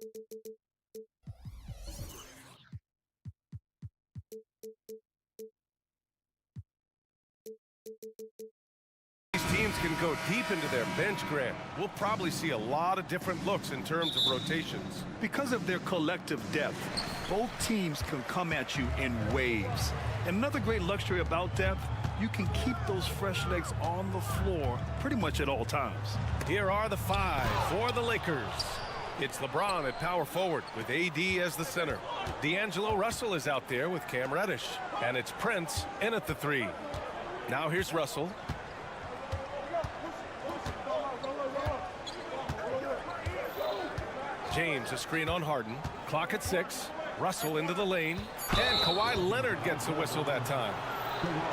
These teams can go deep into their bench, Grant. We'll probably see a lot of different looks in terms of rotations. Because of their collective depth, both teams can come at you in waves. And another great luxury about depth, you can keep those fresh legs on the floor pretty much at all times. Here are the 5 for the Lakers. It's LeBron at power forward with AD as the center. D'Angelo Russell is out there with Cam Reddish. And it's Prince in at the 3. Now here's Russell. James, a screen on Harden. Clock at 6. Russell into the lane. And Kawhi Leonard gets a whistle that time.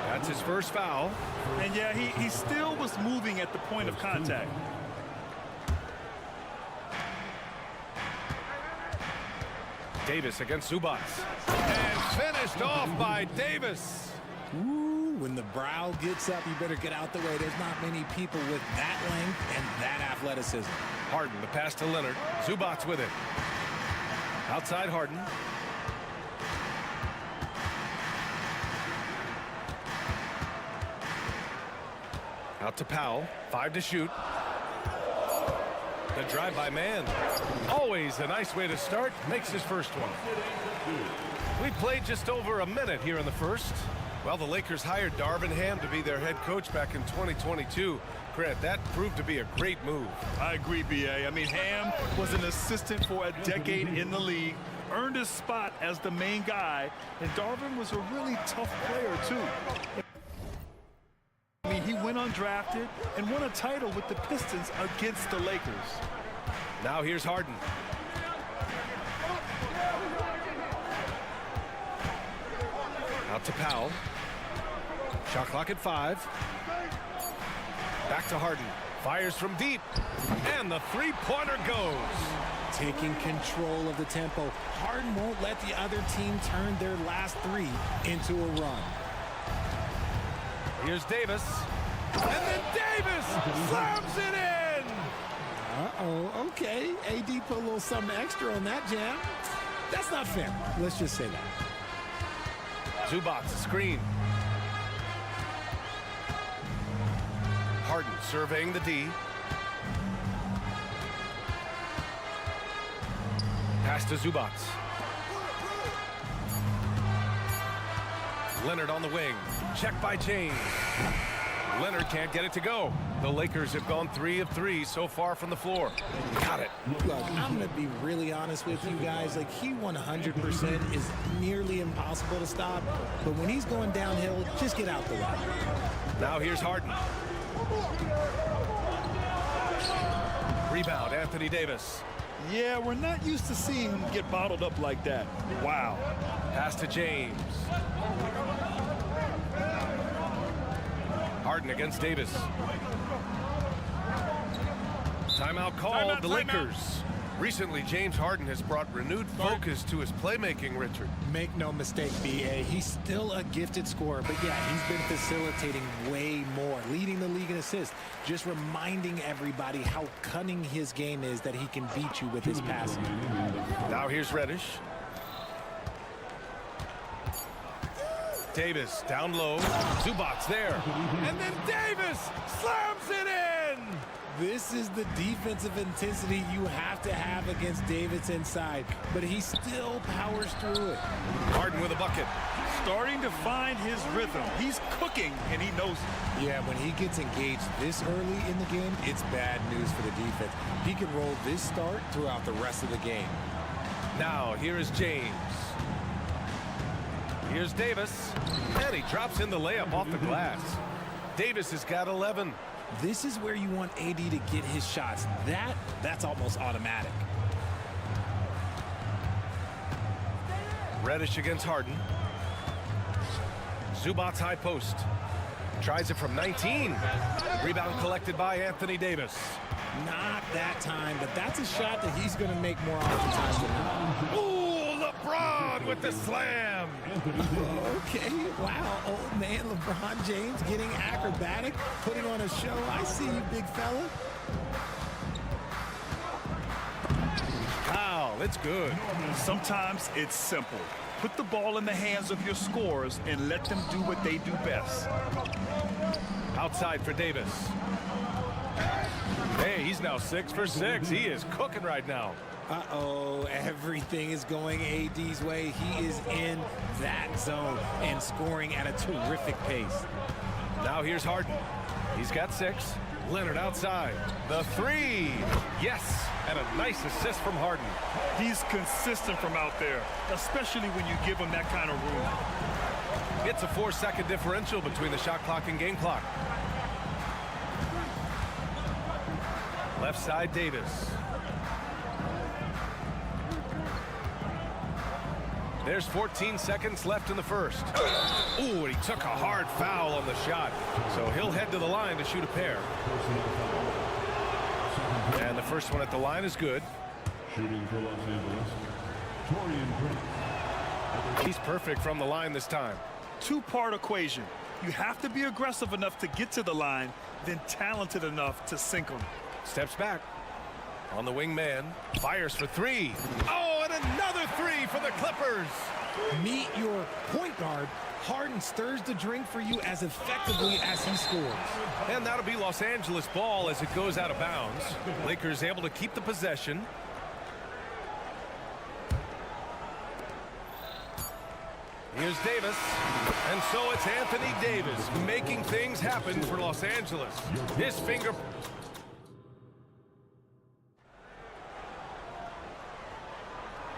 That's his first foul. And yeah, he still was moving at the point of contact. Davis against Zubac. And finished off by Davis. Ooh, when the brow gets up, you better get out the way. There's not many people with that length and that athleticism. Harden, the pass to Leonard. Zubac with it. Outside Harden. Out to Powell. 5 to shoot. The drive by man. Always a nice way to start. Makes his first one. We played just over a minute here in the first. Well, the Lakers hired Darvin Ham to be their head coach back in 2022. Grant, that proved to be a great move. I agree, B.A. I mean, Ham was an assistant for a decade in the league, earned his spot as the main guy, and Darvin was a really tough player, too. I mean, he went undrafted and won a title with the Pistons against the Lakers. Now here's Harden. Out to Powell. Shot clock at 5. Back to Harden. Fires from deep. And the three-pointer goes. Taking control of the tempo. Harden won't let the other team turn their last 3 into a run. Here's Davis. And then Davis slams it in. Uh-oh, okay. AD put a little something extra on that jam. That's not fair. Let's just say that. Zubac, screen. Harden surveying the D. Pass to Zubac. Leonard on the wing. Check by James. Leonard can't get it to go. The Lakers have gone 3 of 3 so far from the floor. Got it. Look, I'm going to be really honest with you guys. Like, he 100% is nearly impossible to stop. But when he's going downhill, just get out the way. Now here's Harden. Rebound, Anthony Davis. Yeah, we're not used to seeing him get bottled up like that. Wow. Pass to James. Harden against Davis. Timeout called. The Lakers. Recently, James Harden has brought renewed focus to his playmaking, Richard. Make no mistake, B.A., he's still a gifted scorer, but yeah, he's been facilitating way more, leading the league in assists, just reminding everybody how cunning his game is, that he can beat you with his passing. Now here's Reddish. Davis down low. Zubac there. And then Davis slams it in! This is the defensive intensity you have to have against Davis inside, but he still powers through it. Harden with a bucket. Starting to find his rhythm. He's cooking, and he knows it. Yeah, when he gets engaged this early in the game, it's bad news for the defense. He can roll this start throughout the rest of the game. Now, here is James. Here's Davis. And he drops in the layup off the glass. Davis has got 11. This is where you want AD to get his shots. That's almost automatic. Reddish against Harden. Zubac's high post. Tries it from 19. Rebound collected by Anthony Davis. Not that time, but that's a shot that he's going to make more oftentimes than not. Ooh, LeBron with the slam. Okay, wow, old man LeBron James getting acrobatic, putting on a show. I see you, big fella. Foul it's good. Sometimes it's simple. Put the ball in the hands of your scorers and let them do what they do best. Outside for Davis. Hey, he's now 6 for 6. He is cooking right now. Uh-oh, everything is going AD's way. He is in that zone and scoring at a terrific pace. Now here's Harden. He's got 6. Leonard outside. The 3. Yes, and a nice assist from Harden. He's consistent from out there, especially when you give him that kind of room. It's a 4-second differential between the shot clock and game clock. Left side, Davis. There's 14 seconds left in the first. Ooh, and he took a hard foul on the shot. So he'll head to the line to shoot a pair. And the first one at the line is good. Shooting for Los Angeles, Torian Prince. He's perfect from the line this time. Two-part equation. You have to be aggressive enough to get to the line, then talented enough to sink them. Steps back. On the wing man. Fires for 3. Oh, and another 3 for the Clippers. Meet your point guard. Harden stirs the drink for you as effectively as he scores. And that'll be Los Angeles ball as it goes out of bounds. Lakers able to keep the possession. Here's Davis. And so it's Anthony Davis making things happen for Los Angeles. His finger...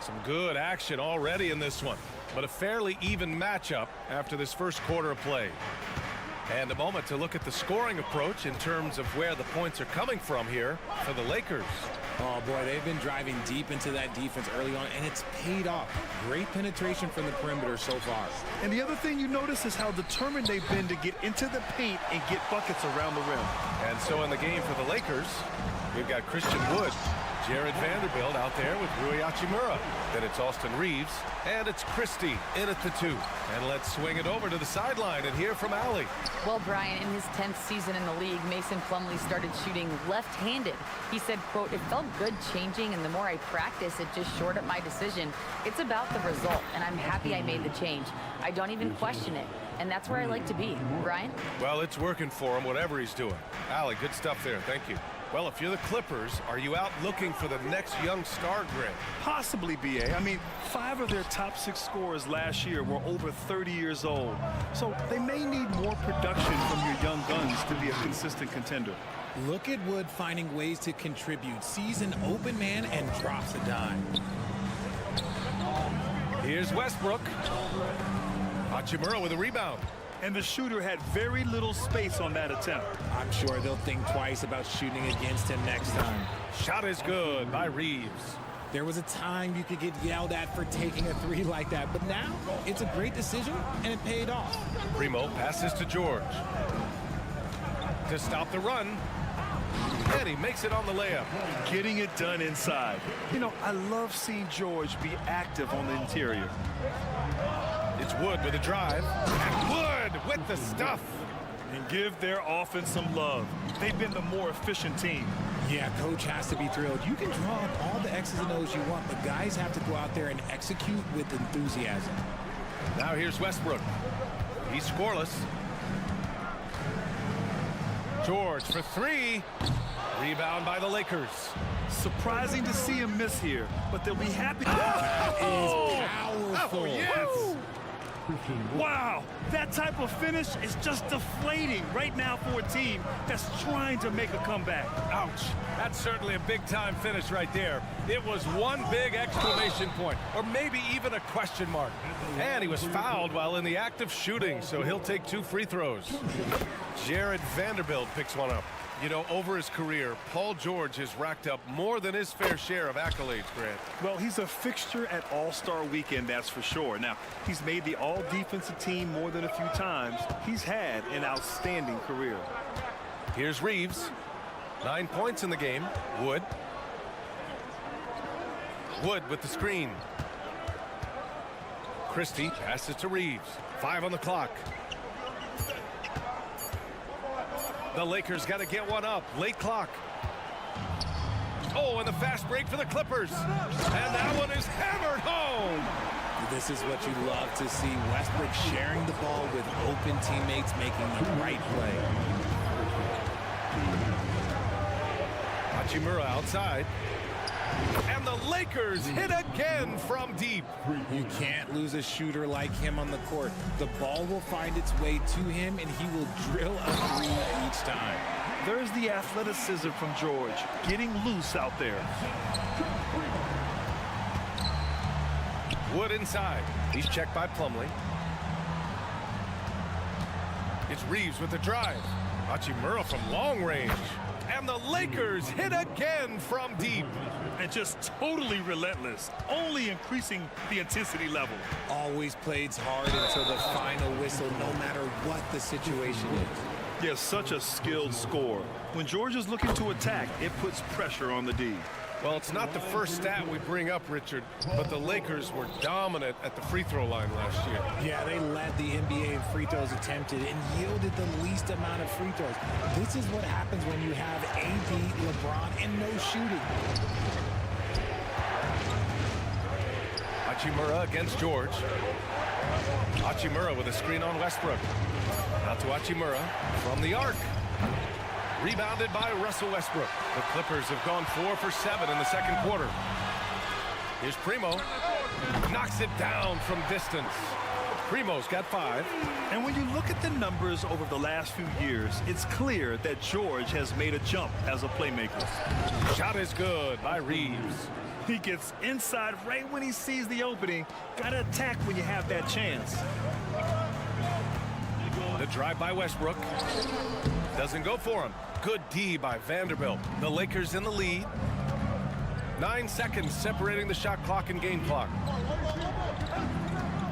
Some good action already in this one, but a fairly even matchup after this first quarter of play. And a moment to look at the scoring approach in terms of where the points are coming from here for the Lakers. Oh, boy, they've been driving deep into that defense early on, and it's paid off. Great penetration from the perimeter so far. And the other thing you notice is how determined they've been to get into the paint and get buckets around the rim. And so in the game for the Lakers, we've got Christian Wood, Jared Vanderbilt out there with Rui Hachimura. Then it's Austin Reeves, and it's Christie in at the 2. And let's swing it over to the sideline and hear from Allie. Well, Brian, in his 10th season in the league, Mason Plumlee started shooting left-handed. He said, quote, "It felt good changing, and the more I practice, it just shored up my decision. It's about the result, and I'm happy I made the change. I don't even question it, and that's where I like to be." Brian? Well, it's working for him, whatever he's doing. Allie, good stuff there. Thank you. Well, if you're the Clippers, are you out looking for the next young star grid? Possibly, B.A. I mean, 5 of their top 6 scorers last year were over 30 years old. So they may need more production from your young guns to be a consistent contender. Look at Wood finding ways to contribute. Sees an open man and drops a dime. Here's Westbrook. Hachimura with a rebound. And the shooter had very little space on that attempt. I'm sure they'll think twice about shooting against him next time. Shot is good by Reeves. There was a time you could get yelled at for taking a 3 like that, but now it's a great decision, and it paid off. Primo passes to George. To stop the run. And he makes it on the layup. Getting it done inside. You know, I love seeing George be active on the interior. It's Wood with a drive. And Wood with the stuff. And give their offense some love. They've been the more efficient team. Yeah, coach has to be thrilled. You can draw up all the X's and O's you want, but guys have to go out there and execute with enthusiasm. Now here's Westbrook. He's scoreless. George for 3. Rebound by the Lakers. Surprising to see him miss here, but they'll be happy. That is powerful. Oh, yes. Wow, that type of finish is just deflating right now for a team that's trying to make a comeback. Ouch. That's certainly a big-time finish right there. It was one big exclamation point, or maybe even a question mark. And he was fouled while in the act of shooting, so he'll take 2 free throws. Jared Vanderbilt picks one up. You know, over his career, Paul George has racked up more than his fair share of accolades, Grant. Well, he's a fixture at All-Star Weekend, that's for sure. Now, he's made the All-Defensive team more than a few times. He's had an outstanding career. Here's Reeves. 9 points in the game. Wood. Wood with the screen. Christie passes to Reeves. 5 on the clock. The Lakers got to get one up. Late clock. Oh, and the fast break for the Clippers. And that one This is what you love to see. Westbrook sharing the ball with open teammates, making the right play. Hachimura outside. And the Lakers hit again from deep. You can't lose a shooter like him on the court. The ball will find its way to him, and he will drill a three each time. There's the athleticism from George, getting loose out there. Wood inside. He's checked by Plumlee. It's Reeves with the drive. Hachimura from long range. And the Lakers hit again from deep. And just totally relentless, only increasing the intensity level. Always plays hard until the final whistle, no matter what the situation is. Yes, such a skilled scorer. When George is looking to attack, it puts pressure on the D. Well, it's not the first stat we bring up, Richard, but the Lakers were dominant at the free throw line last year. Yeah, they led the NBA in free throws attempted and yielded the least amount of free throws. This is what happens when you have AD, LeBron, and no shooting. Hachimura against George. Hachimura with a screen on Westbrook. Out to Hachimura from the arc. Rebounded by Russell Westbrook. The Clippers have gone 4 for 7 in the second quarter. Here's Primo. Knocks it down from distance. Primo's got 5. And when you look at the numbers over the last few years, it's clear that George has made a jump as a playmaker. Shot is good by Reeves. He gets inside right when he sees the opening. Gotta attack when you have that chance. The drive by Westbrook. Doesn't go for him. Good D by Vanderbilt. The Lakers in the lead. 9 seconds separating the shot clock and game clock.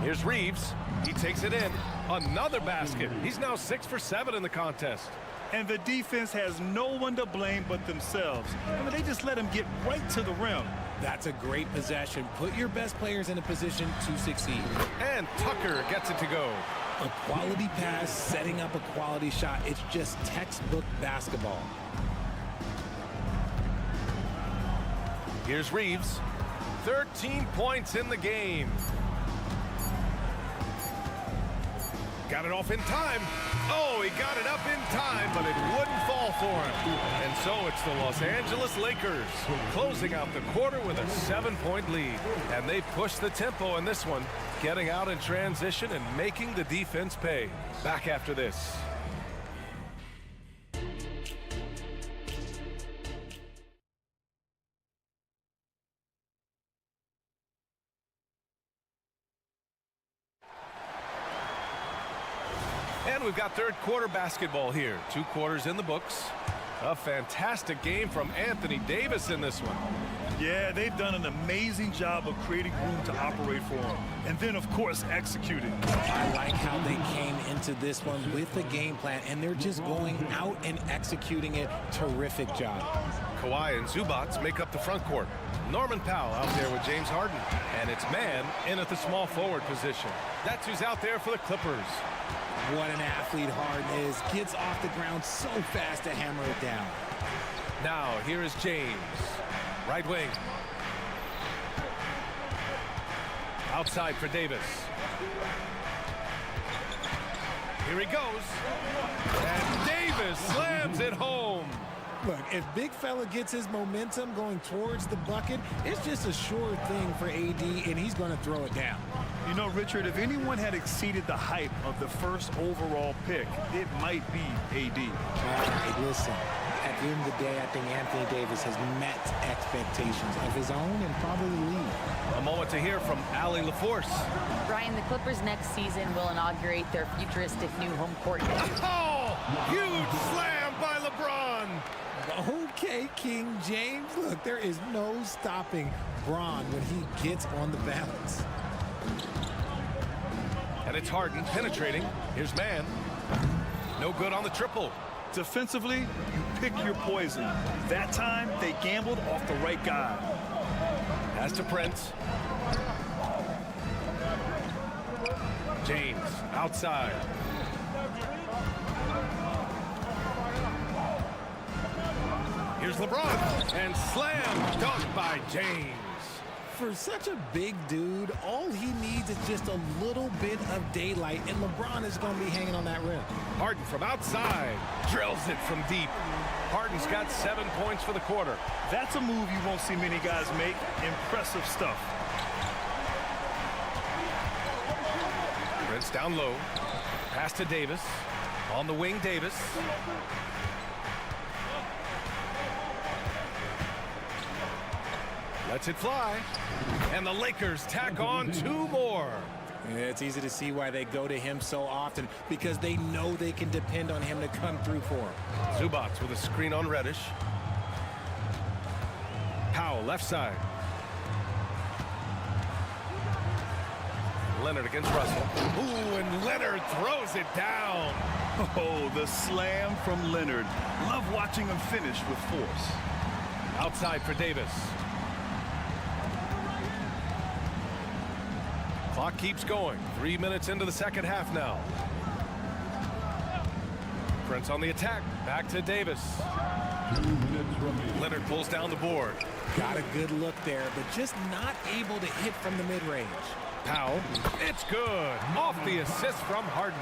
Here's Reeves. He takes it in. Another basket. He's now 6 for 7 in the contest. And the defense has no one to blame but themselves. I mean, they just let him get right to the rim. That's a great possession. Put your best players in a position to succeed. And Tucker gets it to go. A quality pass, setting up a quality shot. It's just textbook basketball. Here's Reeves. 13 points in the game. Got it off in time. Oh, he got it up in time, but it wouldn't fall for him. And so it's the Los Angeles Lakers closing out the quarter with a 7-point lead. And they push the tempo in this one, getting out in transition and making the defense pay. Back after this. And we've got third quarter basketball here. 2 quarters in the books. A fantastic game from Anthony Davis in this one. Yeah, they've done an amazing job of creating room to operate for him. And then, of course, executing. I like how they came into this one with the game plan, and they're just going out and executing it. Terrific job. Kawhi and Zubats make up the front court. Norman Powell out there with James Harden. And it's man in at the small forward position. That's who's out there for the Clippers. What an athlete Harden is. Gets off the ground so fast to hammer it down. Now, here is James. Right wing. Outside for Davis. Here he goes. And Davis slams it home. Look, if big fella gets his momentum going towards the bucket, it's just a sure thing for AD, and he's going to throw it down. You know, Richard, if anyone had exceeded the hype of the first overall pick, it might be AD. All right, listen. At the end of the day, I think Anthony Davis has met expectations of his own and probably the league. A moment to hear from Allie LaForce. Brian, the Clippers next season will inaugurate their futuristic new home court. Oh! Huge slam by LeBron! Okay, King James. Look, there is no stopping Bron when he gets on the balance. And it's Harden penetrating. Here's man. No good on the triple. Defensively, you pick your poison. That time, they gambled off the right guy. Pass to Prince. James outside. Here's LeBron. And slam dunk by James. For such a big dude, all he needs is just a little bit of daylight, and LeBron is going to be hanging on that rim. Harden from outside drills it from deep. Harden's got 7 points for the quarter. That's a move you won't see many guys make. Impressive stuff. Prince down low. Pass to Davis. On the wing, Davis. Lets it fly. And the Lakers tack on 2 more. Yeah, it's easy to see why they go to him so often, because they know they can depend on him to come through for them. Zubac with a screen on Reddish. Powell left side. Leonard against Russell. Ooh, and Leonard throws it down. Oh, the slam from Leonard. Love watching him finish with force. Outside for Davis. Clock keeps going. 3 minutes into the second half now. Prince on the attack. Back to Davis. 2 minutes remaining. Leonard pulls down the board. Got a good look there, but just not able to hit from the mid-range. Powell. It's good. Off the assist from Harden.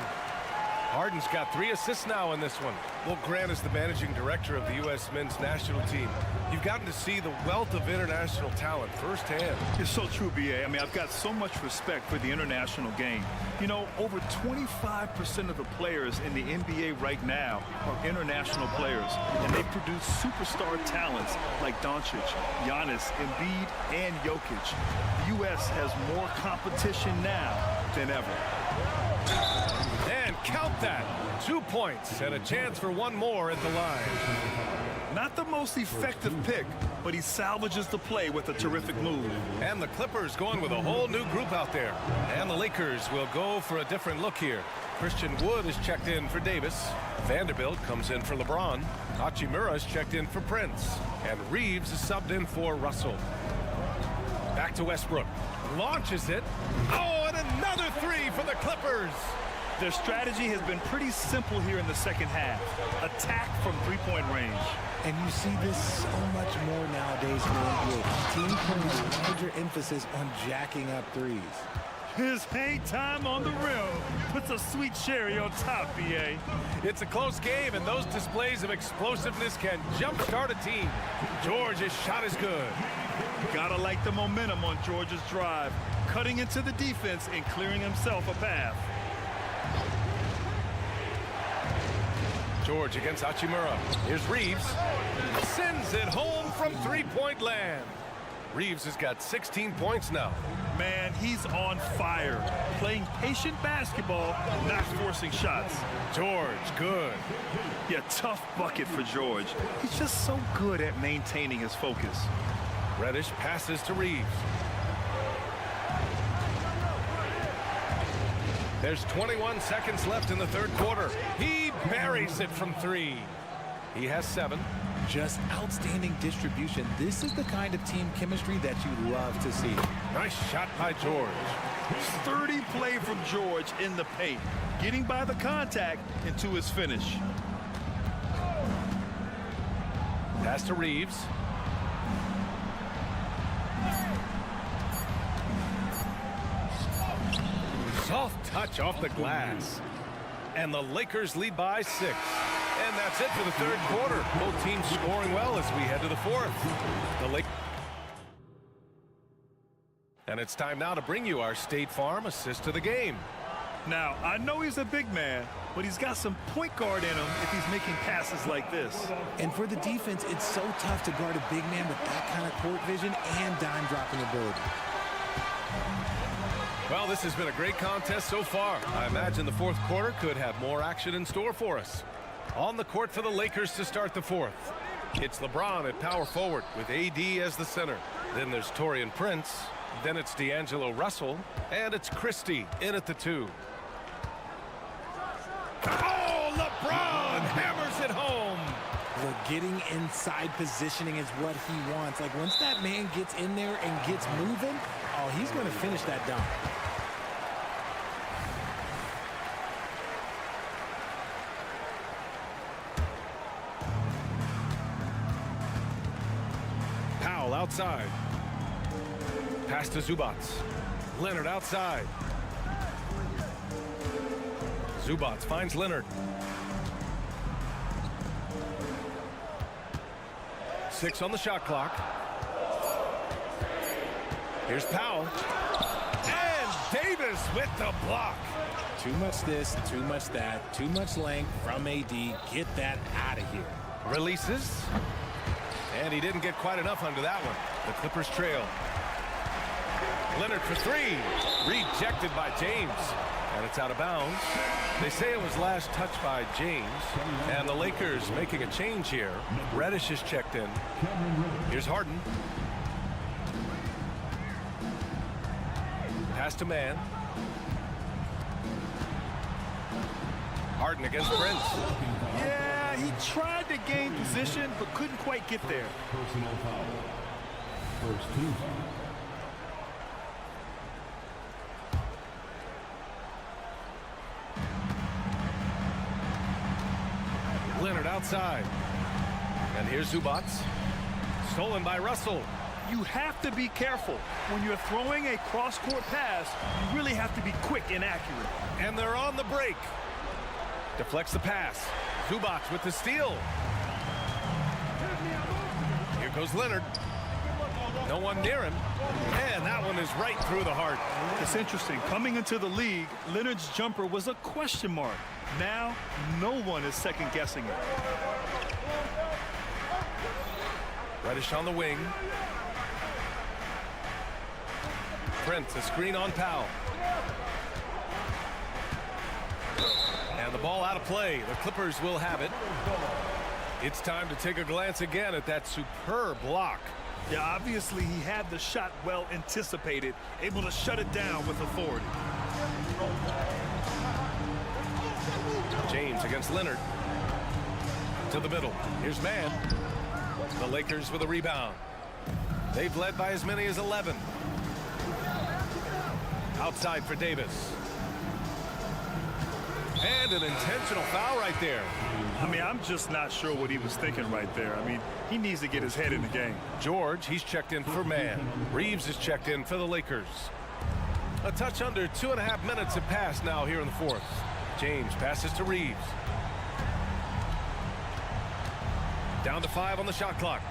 Harden's got 3 assists now in this one. Well, Grant is the managing director of the U.S. men's national team. You've gotten to see the wealth of international talent firsthand. It's so true, B.A. I mean, I've got so much respect for the international game. You know, over 25% of the players in the NBA right now are international players, and they produce superstar talents like Doncic, Giannis, Embiid, and Jokic. The U.S. has more competition now than ever. And count that. 2 points and a chance for 1 more at the line. Not the most effective pick, but he salvages the play with a terrific move. And the Clippers going with a whole new group out there. And the Lakers will go for a different look here. Christian Wood is checked in for Davis. Vanderbilt comes in for LeBron. Hachimura is checked in for Prince. And Reeves is subbed in for Russell. Back to Westbrook. Launches it. Oh, and another 3 for the Clippers. Their strategy has been pretty simple here in the second half. Attack from three-point range. And you see this so much more nowadays in the NBA. Teams putting a larger emphasis on jacking up threes. His hang time on the rim puts a sweet cherry on top, B.A. It's a close game, and those displays of explosiveness can jumpstart a team. George's shot is good. Gotta like the momentum on George's drive, cutting into the defense and clearing himself a path. George against Hachimura. Here's Reeves. Sends it home from three-point land. Reeves has got 16 points now. Man, he's on fire. Playing patient basketball, not forcing shots. George, good. Yeah, tough bucket for George. He's just so good at maintaining his focus. Reddish passes to Reeves. There's 21 seconds left in the third quarter. He buries it from 3. He has 7. Just outstanding distribution. This is the kind of team chemistry that you love to see. Nice shot by George. Sturdy play from George in the paint, getting by the contact into his finish. Pass to Reeves. Soft touch off the glass. And the Lakers lead by 6. And that's it for the third quarter. Both teams scoring well as we head to the fourth. And it's time now to bring you our State Farm assist of the game. Now, I know he's a big man, but he's got some point guard in him if he's making passes like this. And for the defense, it's so tough to guard a big man with that kind of court vision and dime dropping ability. Well, this has been a great contest so far. I imagine the fourth quarter could have more action in store for us. On the court for the Lakers to start the fourth. It's LeBron at power forward with AD as the center. Then there's Taurean Prince. Then it's D'Angelo Russell. And it's Christie in at the 2. Oh, LeBron hammers it home. Look, getting inside positioning is what he wants. Like, once that man gets in there and gets moving, oh, he's going to finish that dunk. Powell outside. Pass to Zubac. Leonard outside. Zubac finds Leonard. 6 on the shot clock. Here's Powell. And Davis with the block. Too much this, too much that, too much length from AD. Get that out of here. Releases. And he didn't get quite enough under that one. The Clippers trail. Leonard for 3. Rejected by James. And it's out of bounds. They say it was last touched by James. And the Lakers making a change here. Reddish is checked in. Here's Harden. Pass to man. Harden against Prince. Yeah, he tried to gain position, but couldn't quite get there. Personal foul. First team foul. Leonard outside. And here's Zubac. Stolen by Russell. You have to be careful. When you're throwing a cross-court pass, you really have to be quick and accurate. And they're on the break. Deflects the pass. Zubac with the steal. Here goes Leonard. No one near him. And that one is right through the heart. It's interesting. Coming into the league, Leonard's jumper was a question mark. Now, no one is second-guessing it. Reddish on the wing. Prince, a screen on Powell. And the ball out of play. The Clippers will have it. It's time to take a glance again at that superb block. Yeah, obviously he had the shot well anticipated, able to shut it down with authority. James against Leonard. To the middle. Here's man. The Lakers with a rebound. They've led by as many as 11. Outside for Davis. And an intentional foul right there. I mean, I'm just not sure what he was thinking right there. I mean, he needs to get his head in the game. George, he's checked in for man. Reeves is checked in for the Lakers. A touch under 2.5 minutes have passed now here in the fourth. James passes to Reeves. Down to 5 on the shot clock.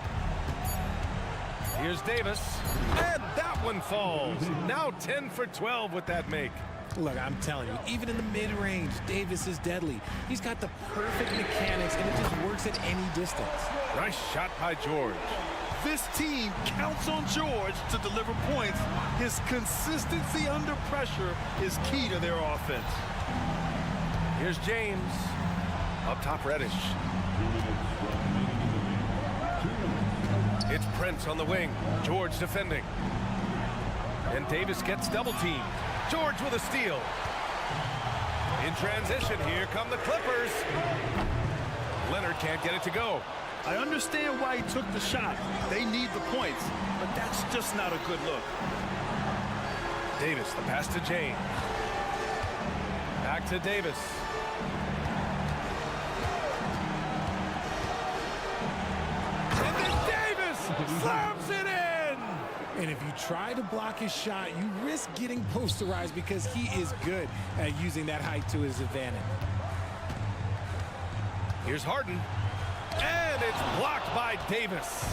Here's Davis. And that one falls. Now 10 for 12 with that make. Look, I'm telling you, even in the mid-range, Davis is deadly. He's got the perfect mechanics, and it just works at any distance. Nice shot by George. This team counts on George to deliver points. His consistency under pressure is key to their offense. Here's James. Up top, Reddish. It's Prince on the wing. George defending. And Davis gets double-teamed. George with a steal. In transition, here come the Clippers. Leonard can't get it to go. I understand why he took the shot. They need the points, but that's just not a good look. Davis, the pass to James. Back to Davis. And then Davis slams it in! And if you try to block his shot, you risk getting posterized because he is good at using that height to his advantage. Here's Harden. And it's blocked by Davis.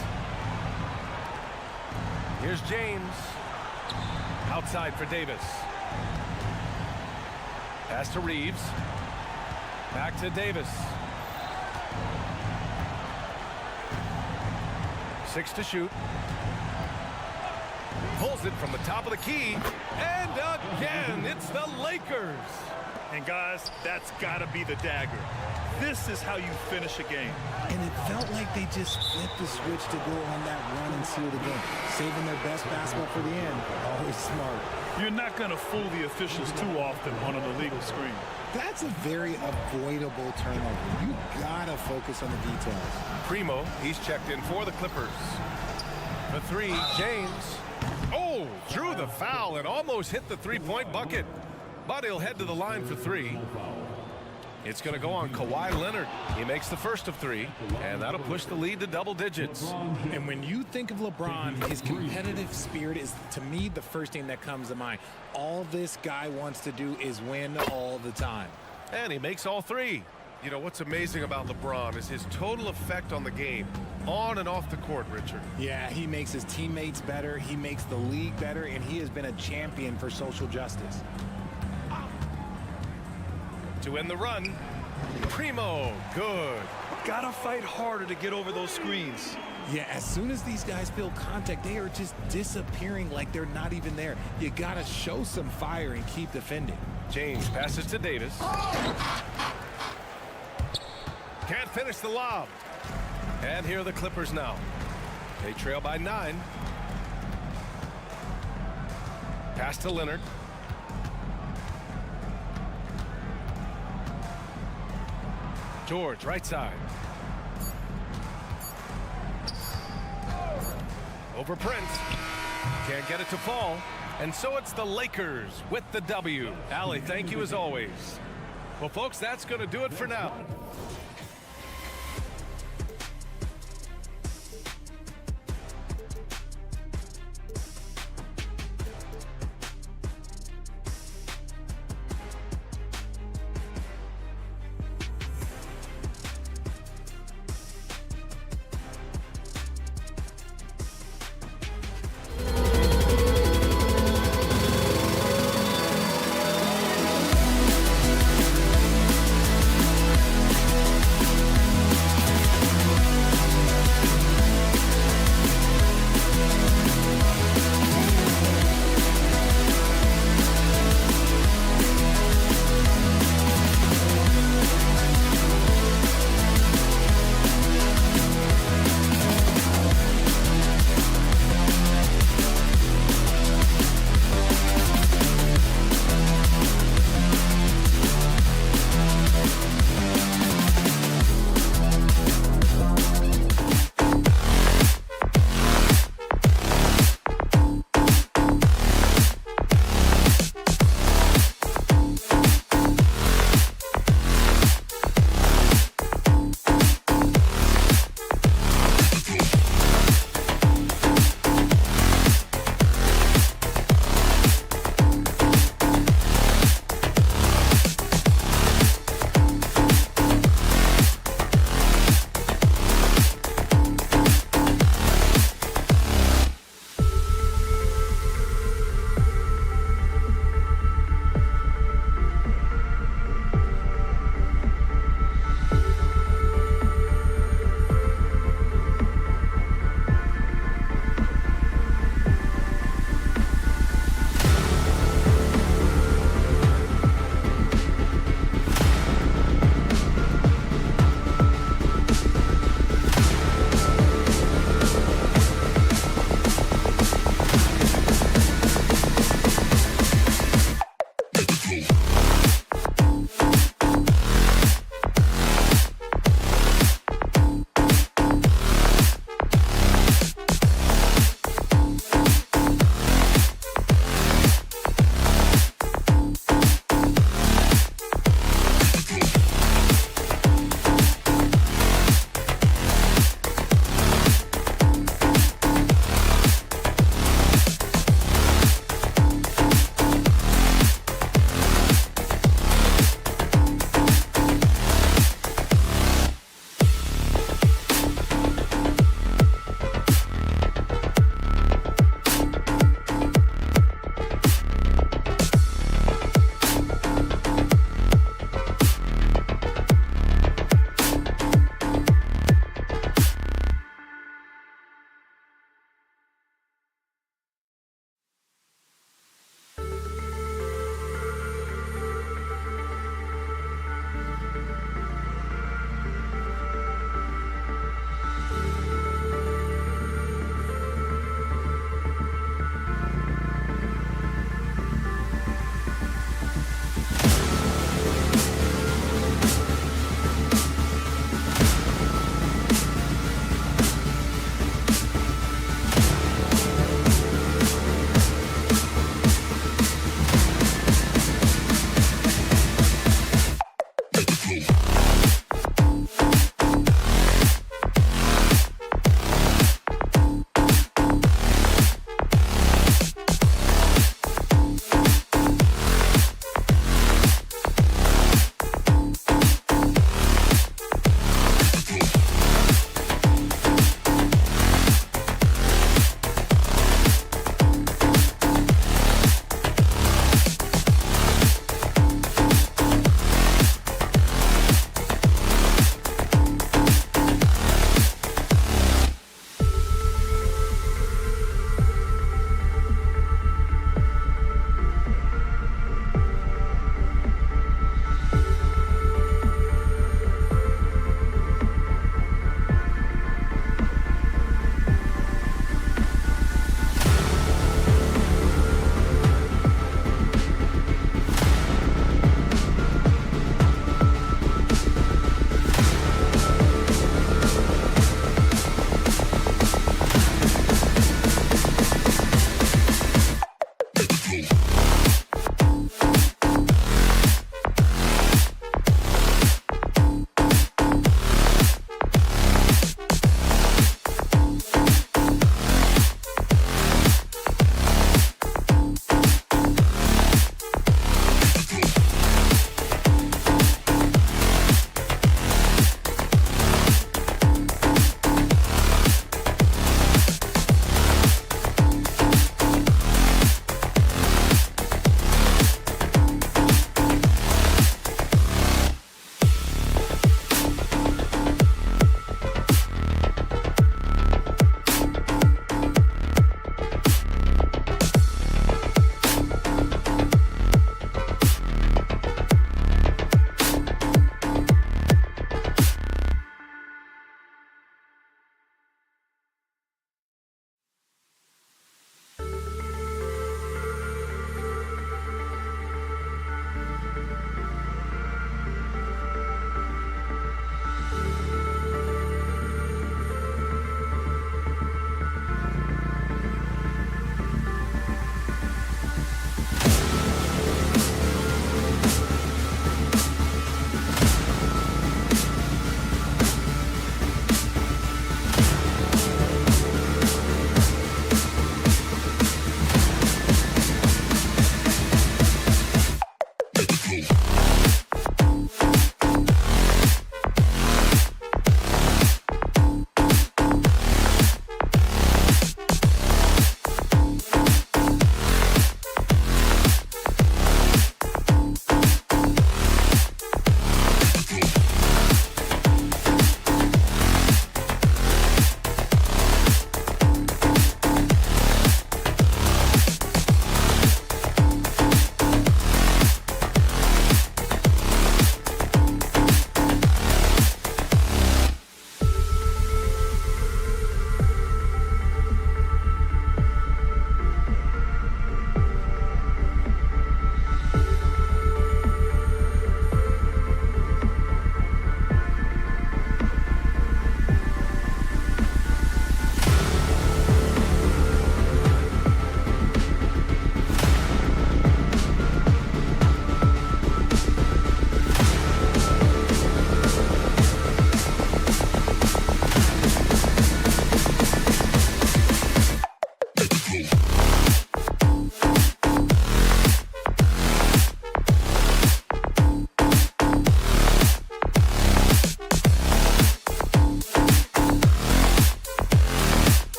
Here's James. Outside for Davis. Pass to Reeves. Back to Davis. 6 to shoot. Pulls it from the top of the key. And again, it's the Lakers. And guys, that's got to be the dagger. This is how you finish a game. And it felt like they just flipped the switch to go on that run and seal the game. Saving their best basketball for the end. Always smart. You're not going to fool the officials too often on an illegal screen. That's a very avoidable turnover. You gotta focus on the details. Primo, he's checked in for the Clippers. For 3, James. Oh, drew the foul and almost hit the three-point bucket. But he'll head to the line for 3. It's going to go on Kawhi Leonard. He makes the first of 3, and that'll push the lead to double digits. And when you think of LeBron, his competitive spirit is, to me, the first thing that comes to mind. All this guy wants to do is win all the time. And he makes all 3. You know, what's amazing about LeBron is his total effect on the game, on and off the court, Richard. Yeah, he makes his teammates better, he makes the league better, and he has been a champion for social justice. To end the run, Primo, good. Gotta fight harder to get over those screens. Yeah, as soon as these guys feel contact, they are just disappearing like they're not even there. You gotta show some fire and keep defending. James passes to Davis. Can't finish the lob. And here are the Clippers now. They trail by 9. Pass to Leonard. George, right side. Over Prince. Can't get it to fall. And so it's the Lakers with the W. Allie, thank you as always. Well, folks, that's going to do it for now.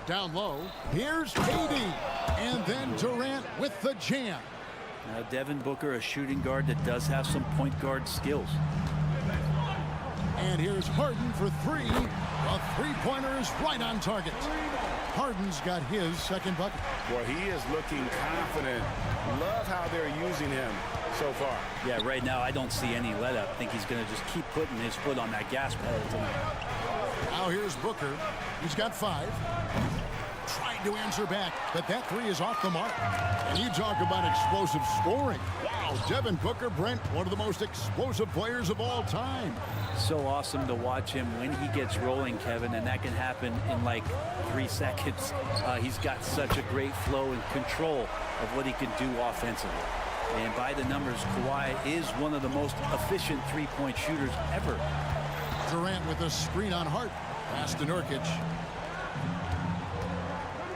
Down low, here's KD, and then Durant with the jam. Now Devin Booker, a shooting guard that does have some point guard skills. And here's Harden for three. A three-pointer is right on target. Harden's got his second bucket. Well, he is looking confident. Love how they're using him so far. Yeah, right now I don't see any let up. I think he's going to just keep putting his foot on that gas pedal tonight. Now here's Booker. He's got 5. tried to answer back, but that three is off the mark. And you talk about explosive scoring. Wow, Devin Booker, Brent, one of the most explosive players of all time. So awesome to watch him when he gets rolling, Kevin, and that can happen in like 3 seconds. He's got such a great flow and control of what he can do offensively. And by the numbers, Kawhi is one of the most efficient three-point shooters ever. Durant with a screen on Hart. Pass to Nurkic.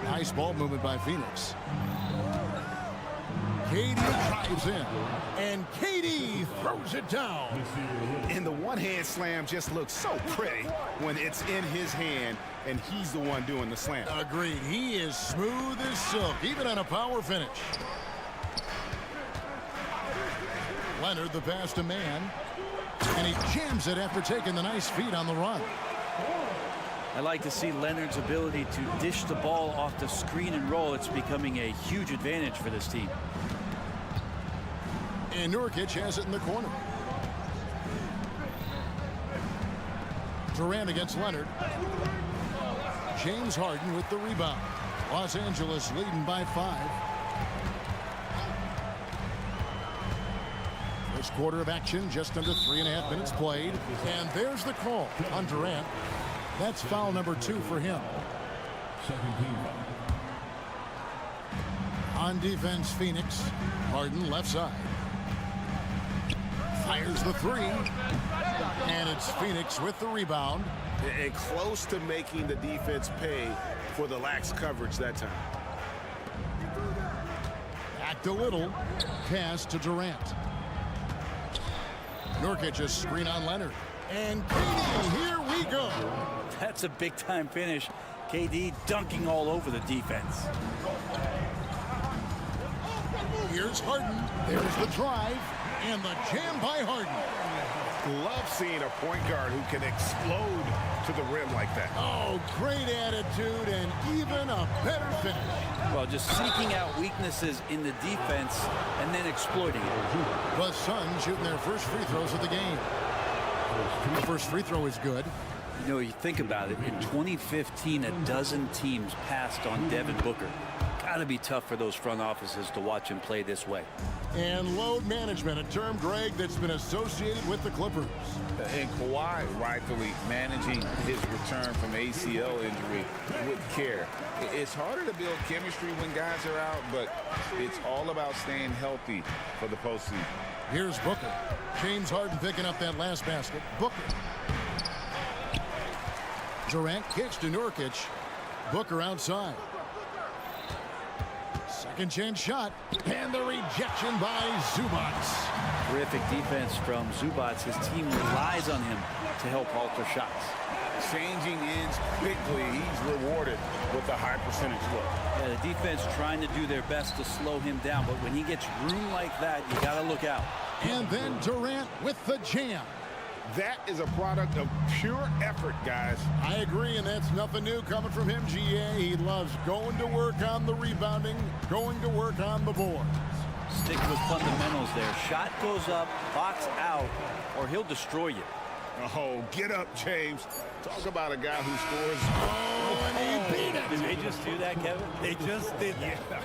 Nice ball movement by Phoenix. KD drives in. And KD throws it down. And the one-hand slam just looks so pretty when it's in his hand and he's the one doing the slam. Agreed. He is smooth as silk, even on a power finish. Leonard the pass to Mann. And he jams it after taking the nice feed on the run. I like to see Leonard's ability to dish the ball off the screen and roll. It's becoming a huge advantage for this team. And Nurkic has it in the corner. Durant against Leonard. James Harden with the rebound. Los Angeles leading by 5. First quarter of action, just under 3.5 minutes played. And there's the call on Durant. That's foul number 2 for him. Second team. On defense, Phoenix. Harden left side. Fires the 3. And it's Phoenix with the rebound. And close to making the defense pay for the lax coverage that time. Back to Little. Pass to Durant. Nurkic a screen on Leonard. And KD, here we go. That's a big-time finish. KD dunking all over the defense. Here's Harden. There's the drive. And the jam by Harden. Love seeing a point guard who can explode to the rim like that. Oh, great attitude and even a better finish. Well, just seeking out weaknesses in the defense and then exploiting it. The Suns shooting their first free throws of the game. The first free throw is good. You know, you think about it, in 2015, a dozen teams passed on Devin Booker. Gotta be tough for those front offices to watch him play this way. And load management, a term, Greg, that's been associated with the Clippers. And Kawhi rightfully managing his return from ACL injury with care. It's harder to build chemistry when guys are out, but it's all about staying healthy for the postseason. Here's Booker. James Harden picking up that last basket. Booker. Durant kicks to Nurkic. Booker outside. Second chance shot. And the rejection by Zubac. Terrific defense from Zubac. His team relies on him to help alter shots. Changing ends quickly. He's rewarded with a high percentage look. Yeah, the defense trying to do their best to slow him down, but when he gets room like that, you got to look out. And then Durant with the jam. That is a product of pure effort, guys. I agree, and that's nothing new coming from him, GA. He loves going to work on the rebounding, going to work on the boards. Stick with fundamentals there. Shot goes up, box out, or he'll destroy you. Oh, get up, James. Talk about a guy who scores. Oh, and he beat it. Did they just do that, Kevin? They just did that.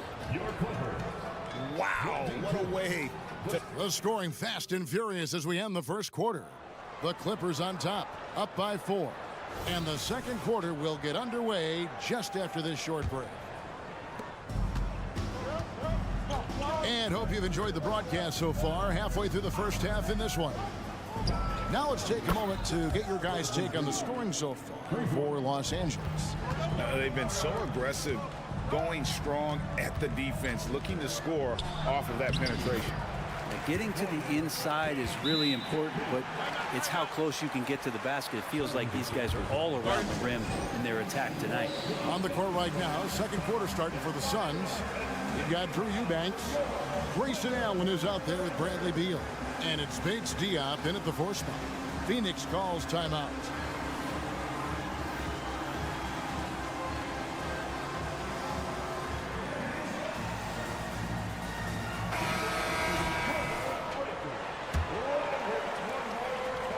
Wow, what a way. The scoring fast and furious as we end the first quarter. The Clippers on top, up by 4. And the second quarter will get underway just after this short break. And hope you've enjoyed the broadcast so far, halfway through the first half in this one. Now let's take a moment to get your guys' take on the scoring so far for Los Angeles. They've been so aggressive, going strong at the defense, looking to score off of that penetration. Getting to the inside is really important, but it's how close you can get to the basket. It feels like these guys are all around the rim in their attack tonight. On the court right now, second quarter starting for the Suns. You've got Drew Eubanks. Grayson Allen is out there with Bradley Beal. And it's Bates Diop in at the 4 spot. Phoenix calls timeout.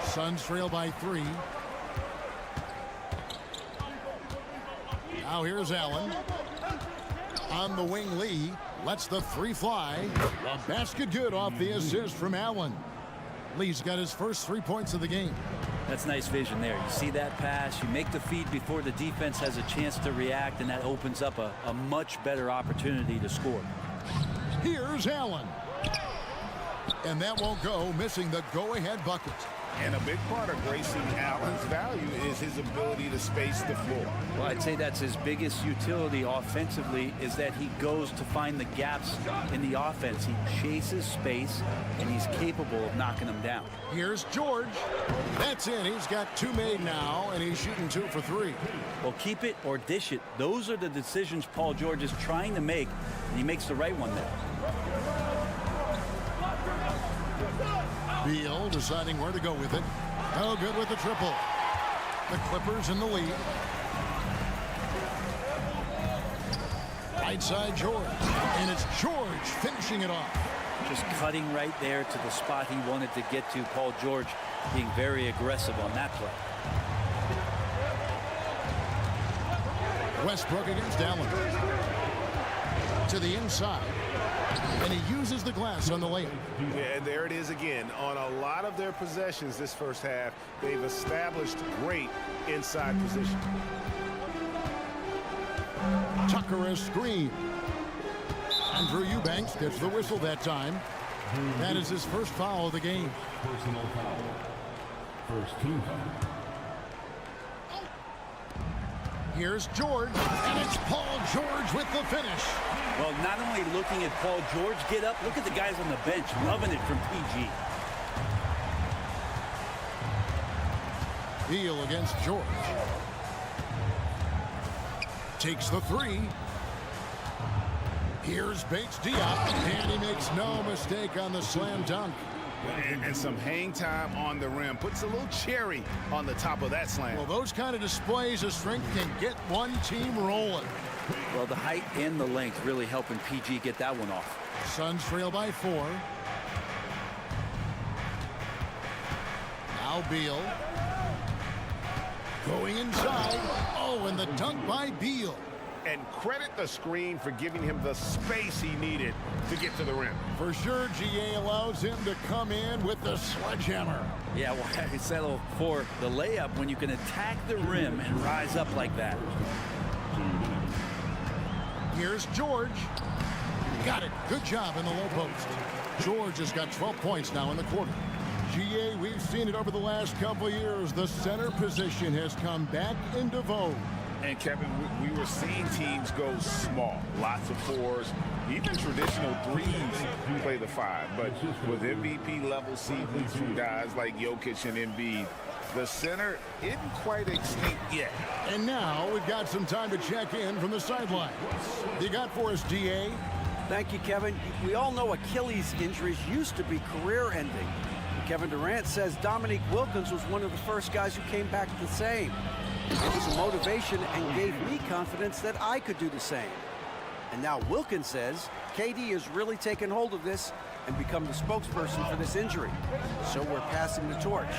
Suns trail by 3. Now here's Allen. On the wing, Lee lets the three fly. A basket good off the assist from Allen. Lee's got his first 3 points of the game. That's nice vision there. You see that pass, you make the feed before the defense has a chance to react, and that opens up a much better opportunity to score. Here's Allen. And that won't go, missing the go-ahead bucket. And a big part of Grayson Allen's value is his ability to space the floor. Well, I'd say that's his biggest utility offensively, is that he goes to find the gaps in the offense. He chases space, and he's capable of knocking them down. Here's George. That's in. He's got 2 made now, and he's shooting 2 for 3. Well, keep it or dish it. Those are the decisions Paul George is trying to make, and he makes the right one there. Beal deciding where to go with it. No good with the triple. The Clippers in the lead. Right side George. And it's George finishing it off. Just cutting right there to the spot he wanted to get to. Paul George being very aggressive on that play. Westbrook against Allen. To the inside. And he uses the glass on the layup. Yeah, and there it is again. On a lot of their possessions this first half, they've established great inside position. Tucker a screen. Andrew Eubanks gets the whistle that time. That is his first foul of the game. Personal foul. First team foul. Here's George, and it's Paul George with the finish. Well, not only looking at Paul George get up, look at the guys on the bench loving it from PG. Beal against George. Takes the 3. Here's Bates Diop, and he makes no mistake on the slam dunk. And some hang time on the rim. Puts a little cherry on the top of that slam. Well, those kind of displays of strength can get one team rolling. Well, the height and the length really helping PG get that one off. Suns trail by 4. Now Beal. Going inside. Oh, and the dunk by Beal. And credit the screen for giving him the space he needed to get to the rim. For sure, GA allows him to come in with the sledgehammer. Yeah, well, I settle for the layup when you can attack the rim and rise up like that. Here's George. Got it. Good job in the low post. George has got 12 points now in the quarter. GA, we've seen it over the last couple of years. The center position has come back into vogue. And Kevin, we were seeing teams go small, lots of 4s, even traditional 3s play the 5. But with MVP level seasons from guys like Jokic and Embiid, the center isn't quite extinct yet. And now we've got some time to check in from the sideline. You got for us, DA? Thank you, Kevin. We all know Achilles injuries used to be career-ending. Kevin Durant says Dominique Wilkins was one of the first guys who came back the same. It was a motivation and gave me confidence that I could do the same. And now Wilkins says KD has really taken hold of this and become the spokesperson for this injury. So we're passing the torch.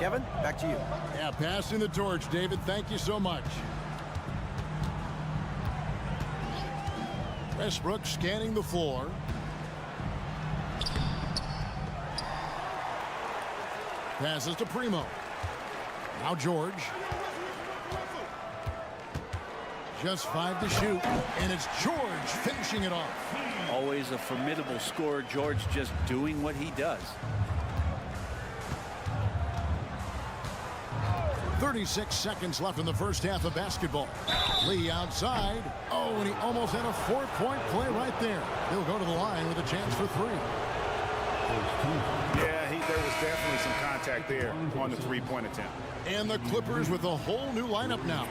Kevin, back to you. Yeah, passing the torch, David. Thank you so much. Westbrook scanning the floor. Passes to Primo. Now George. Just 5 to shoot, and it's George finishing it off. Always a formidable scorer. George just doing what he does. 36 seconds left in the first half of basketball. Lee outside. Oh, and he almost had a 4-point play right there. He'll go to the line with a chance for 3. Yeah, there was definitely some contact there on the 3-point attempt. And the Clippers with a whole new lineup now.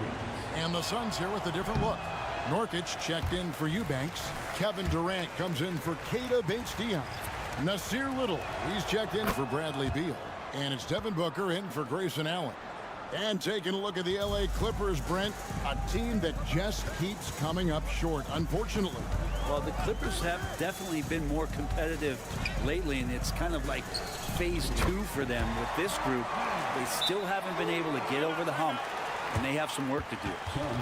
And the Suns here with a different look. Nurkic checked in for Eubanks. Kevin Durant comes in for Keita Bates-Diop. Nasir Little, he's checked in for Bradley Beal. And it's Devin Booker in for Grayson Allen. And taking a look at the LA Clippers, Brent, a team that just keeps coming up short, unfortunately. Well, the Clippers have definitely been more competitive lately, and it's kind of like phase 2 for them with this group. They still haven't been able to get over the hump and they have some work to do.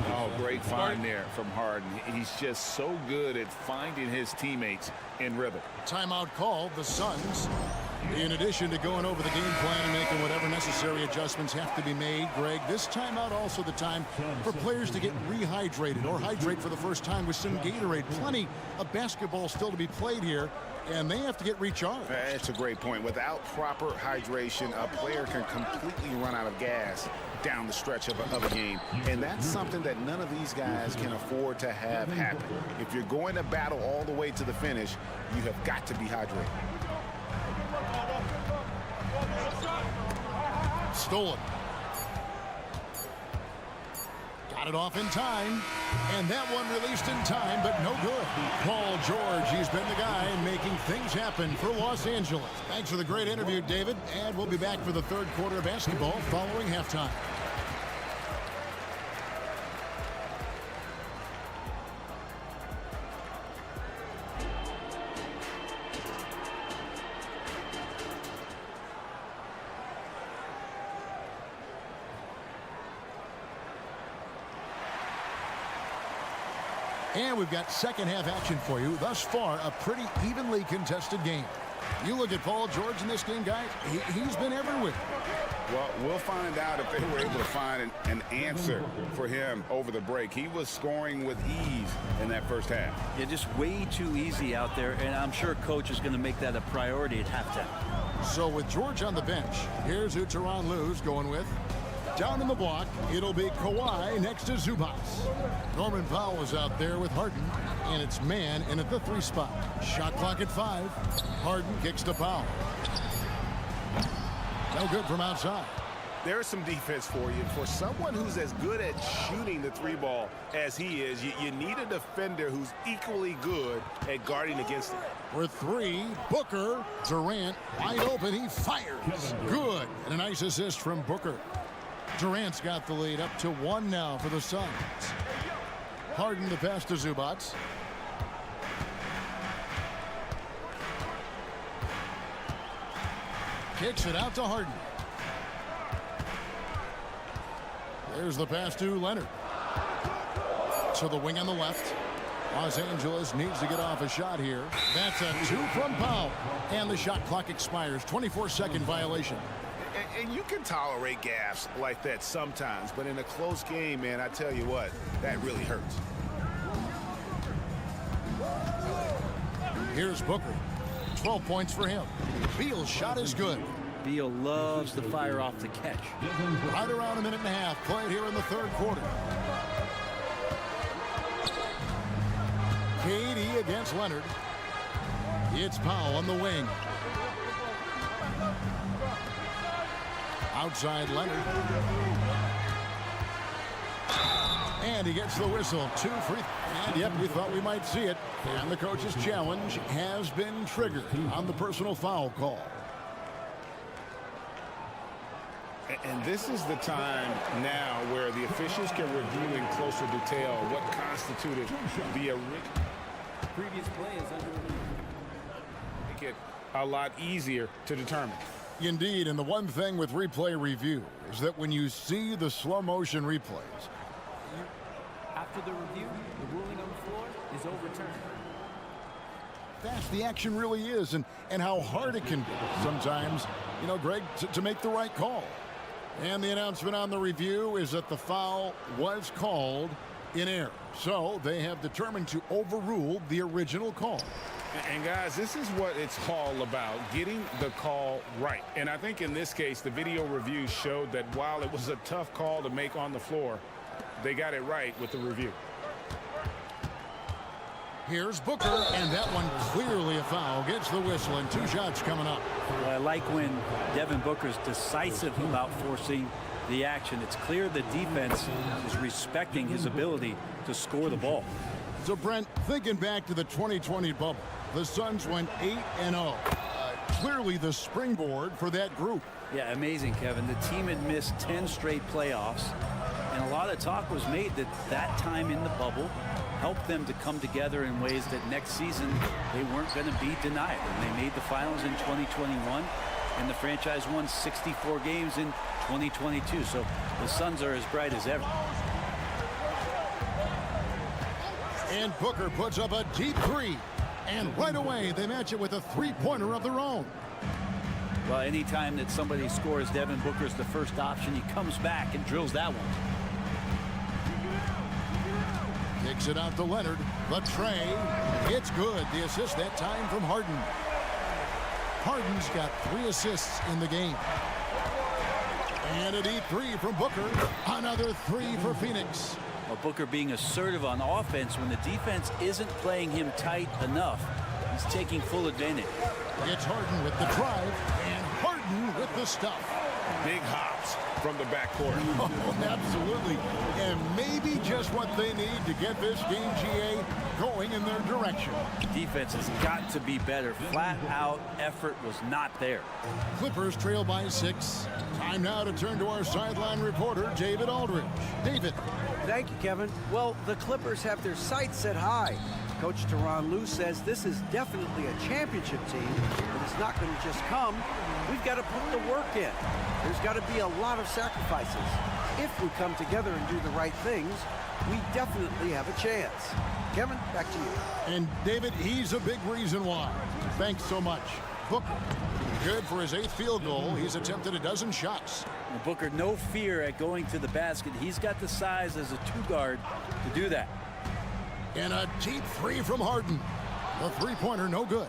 Oh, great find there from Harden. He's just so good at finding his teammates in rhythm. Timeout called. The Suns, in addition to going over the game plan and making whatever necessary adjustments have to be made, Greg, this timeout also the time for players to get rehydrated or hydrate for the first time with some Gatorade. Plenty of basketball still to be played here, and they have to get recharged. That's a great point. Without proper hydration, a player can completely run out of gas down the stretch of a game. And that's something that none of these guys can afford to have happen. If you're going to battle all the way to the finish, you have got to be hydrated. Stolen. Got it off in time, and that one released in time, but no good. Paul George, he's been the guy making things happen for Los Angeles. Thanks for the great interview, David, and we'll be back for the third quarter of basketball following halftime. And we've got second half action for you. Thus far, a pretty evenly contested game. You look at Paul George in this game, guys, he's been everywhere. Well, we'll find out if they were able to find an answer for him over the break. He was scoring with ease in that first half. Yeah, just way too easy out there, and I'm sure coach is going to make that a priority at halftime. So with George on the bench, here's who Tyronn Lue's going with. Down in the block, it'll be Kawhi next to Zubac. Norman Powell is out there with Harden, and it's man in at the 3 spot. Shot clock at 5. Harden kicks to Powell. No good from outside. There's some defense for you. For someone who's as good at shooting the 3 ball as he is, you need a defender who's equally good at guarding against it. For 3, Booker. Durant wide open. He fires. Good. And a nice assist from Booker. Durant's got the lead up to 1 now for the Suns. Harden the pass to Zubac. Kicks it out to Harden. There's the pass to Leonard. To the wing on the left. Los Angeles needs to get off a shot here. That's a 2 from Powell. And the shot clock expires. 24-second violation. And you can tolerate gaffes like that sometimes, but in a close game, man, I tell you what, that really hurts. Here's Booker. 12 points for him. Beal's shot is good. Beal loves to fire off the catch. Right around a minute and a half played here in the third quarter. KD against Leonard. It's Powell on the wing. Outside Leonard. And he gets the whistle. 2 free. And yep, we thought we might see it. And the coach's challenge has been triggered on the personal foul call. And this is the time now where the officials can review in closer detail what constituted the previous play is under review. Make it a lot easier to determine. Indeed, and the one thing with replay review is that when you see the slow motion replays, after the review, the ruling on the floor is overturned. Fast the action really is, and how hard it can be sometimes, you know, Greg, to make the right call. And the announcement on the review is that the foul was called in error. So they have determined to overrule the original call. And guys, this is what it's all about, getting the call right. And I think in this case, the video review showed that while it was a tough call to make on the floor, they got it right with the review. Here's Booker, and that one clearly a foul. Gets the whistle, and 2 shots coming up. Well, I like when Devin Booker's decisive about forcing the action. It's clear the defense is respecting his ability to score the ball. So, Brent, thinking back to the 2020 bubble, the Suns went 8-0. Clearly the springboard for that group. Yeah, amazing, Kevin. The team had missed 10 straight playoffs, and a lot of talk was made that that time in the bubble helped them to come together in ways that next season they weren't going to be denied. And they made the finals in 2021. and the franchise won 64 games in 2022. So the Suns are as bright as ever. And Booker puts up a deep three. And right away, they match it with a three-pointer of their own. Well, anytime that somebody scores, Devin Booker's the first option. He comes back and drills that one. Kicks it out to Leonard. The tray. It's good. The assist that time from Harden. Harden's got 3 assists in the game. And a deep three from Booker. Another 3 for Phoenix. Well, Booker being assertive on offense when the defense isn't playing him tight enough. He's taking full advantage. It's Harden with the drive, and Harden with the stuff. Big hops from the backcourt. Oh, absolutely. And maybe just what they need to get this game, GA, going in their direction. Defense has got to be better. Flat out effort was not there. Clippers trail by 6. Time now to turn to our sideline reporter, David Aldridge. David. Thank you, Kevin. Well, the Clippers have their sights set high. Coach Tyronn Lue says this is definitely a championship team, but it's not going to just come. We've got to put the work in. There's got to be a lot of sacrifices. If we come together and do the right things, we definitely have a chance. Kevin, back to you. And David, he's a big reason why. Thanks so much. Booker, good for his 8th field goal. He's attempted a dozen shots. Well, Booker, no fear at going to the basket. He's got the size as a 2-guard to do that. And a deep 3 from Harden. The three-pointer, no good.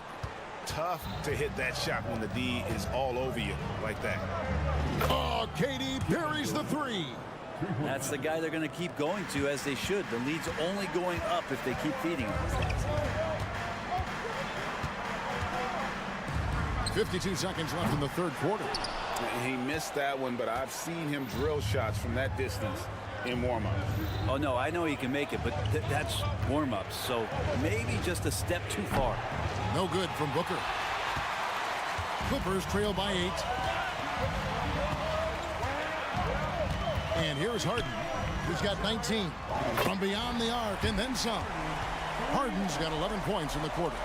Tough to hit that shot when the D is all over you like that. Oh, KD parries the 3. That's the guy they're going to keep going to, as they should. The lead's only going up if they keep feeding him. 52 seconds left in the third quarter. He missed that one, but I've seen him drill shots from that distance in warm-up. Oh, no, I know he can make it, but that's warm-ups, so maybe just a step too far. No good from Booker. Clippers trail by 8. And here's Harden, who's got 19 from beyond the arc and then some. Harden's got 11 points in the quarter.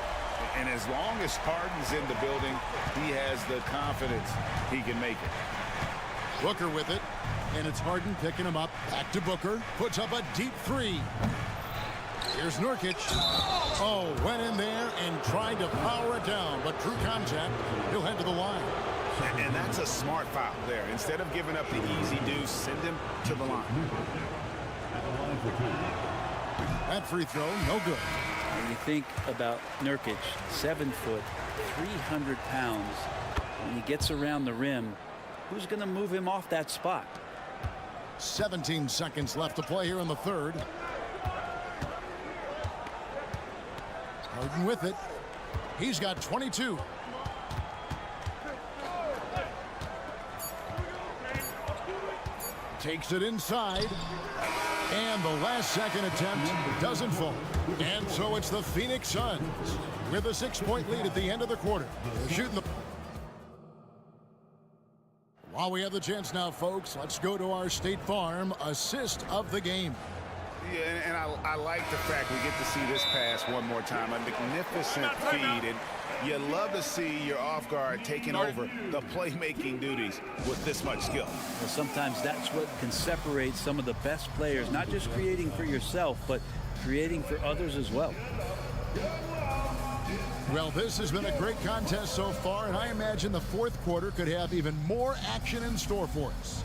And as long as Harden's in the building, he has the confidence he can make it. Booker with it, and it's Harden picking him up. Back to Booker, puts up a deep 3. Here's Nurkic. Oh, went in there and tried to power it down, but true contact, he'll head to the line. And that's a smart foul there. Instead of giving up the easy deuce, send him to the line. That free throw, no good. When you think about Nurkic, 7 foot, 300 pounds, when he gets around the rim, who's going to move him off that spot? 17 seconds left to play here in the third. Harden with it. He's got 22. Takes it inside. And the last second attempt doesn't fall. And so it's the Phoenix Suns with a 6-point lead at the end of the quarter. They're shooting the... While we have the chance now, folks, let's go to our State Farm assist of the game. Yeah, and I like the fact we get to see this pass one more time. A magnificent feed, and you love to see your off guard taking over the playmaking duties with this much skill. Well, sometimes that's what can separate some of the best players, not just creating for yourself, but creating for others as well. Well, this has been a great contest so far, and I imagine the fourth quarter could have even more action in store for us.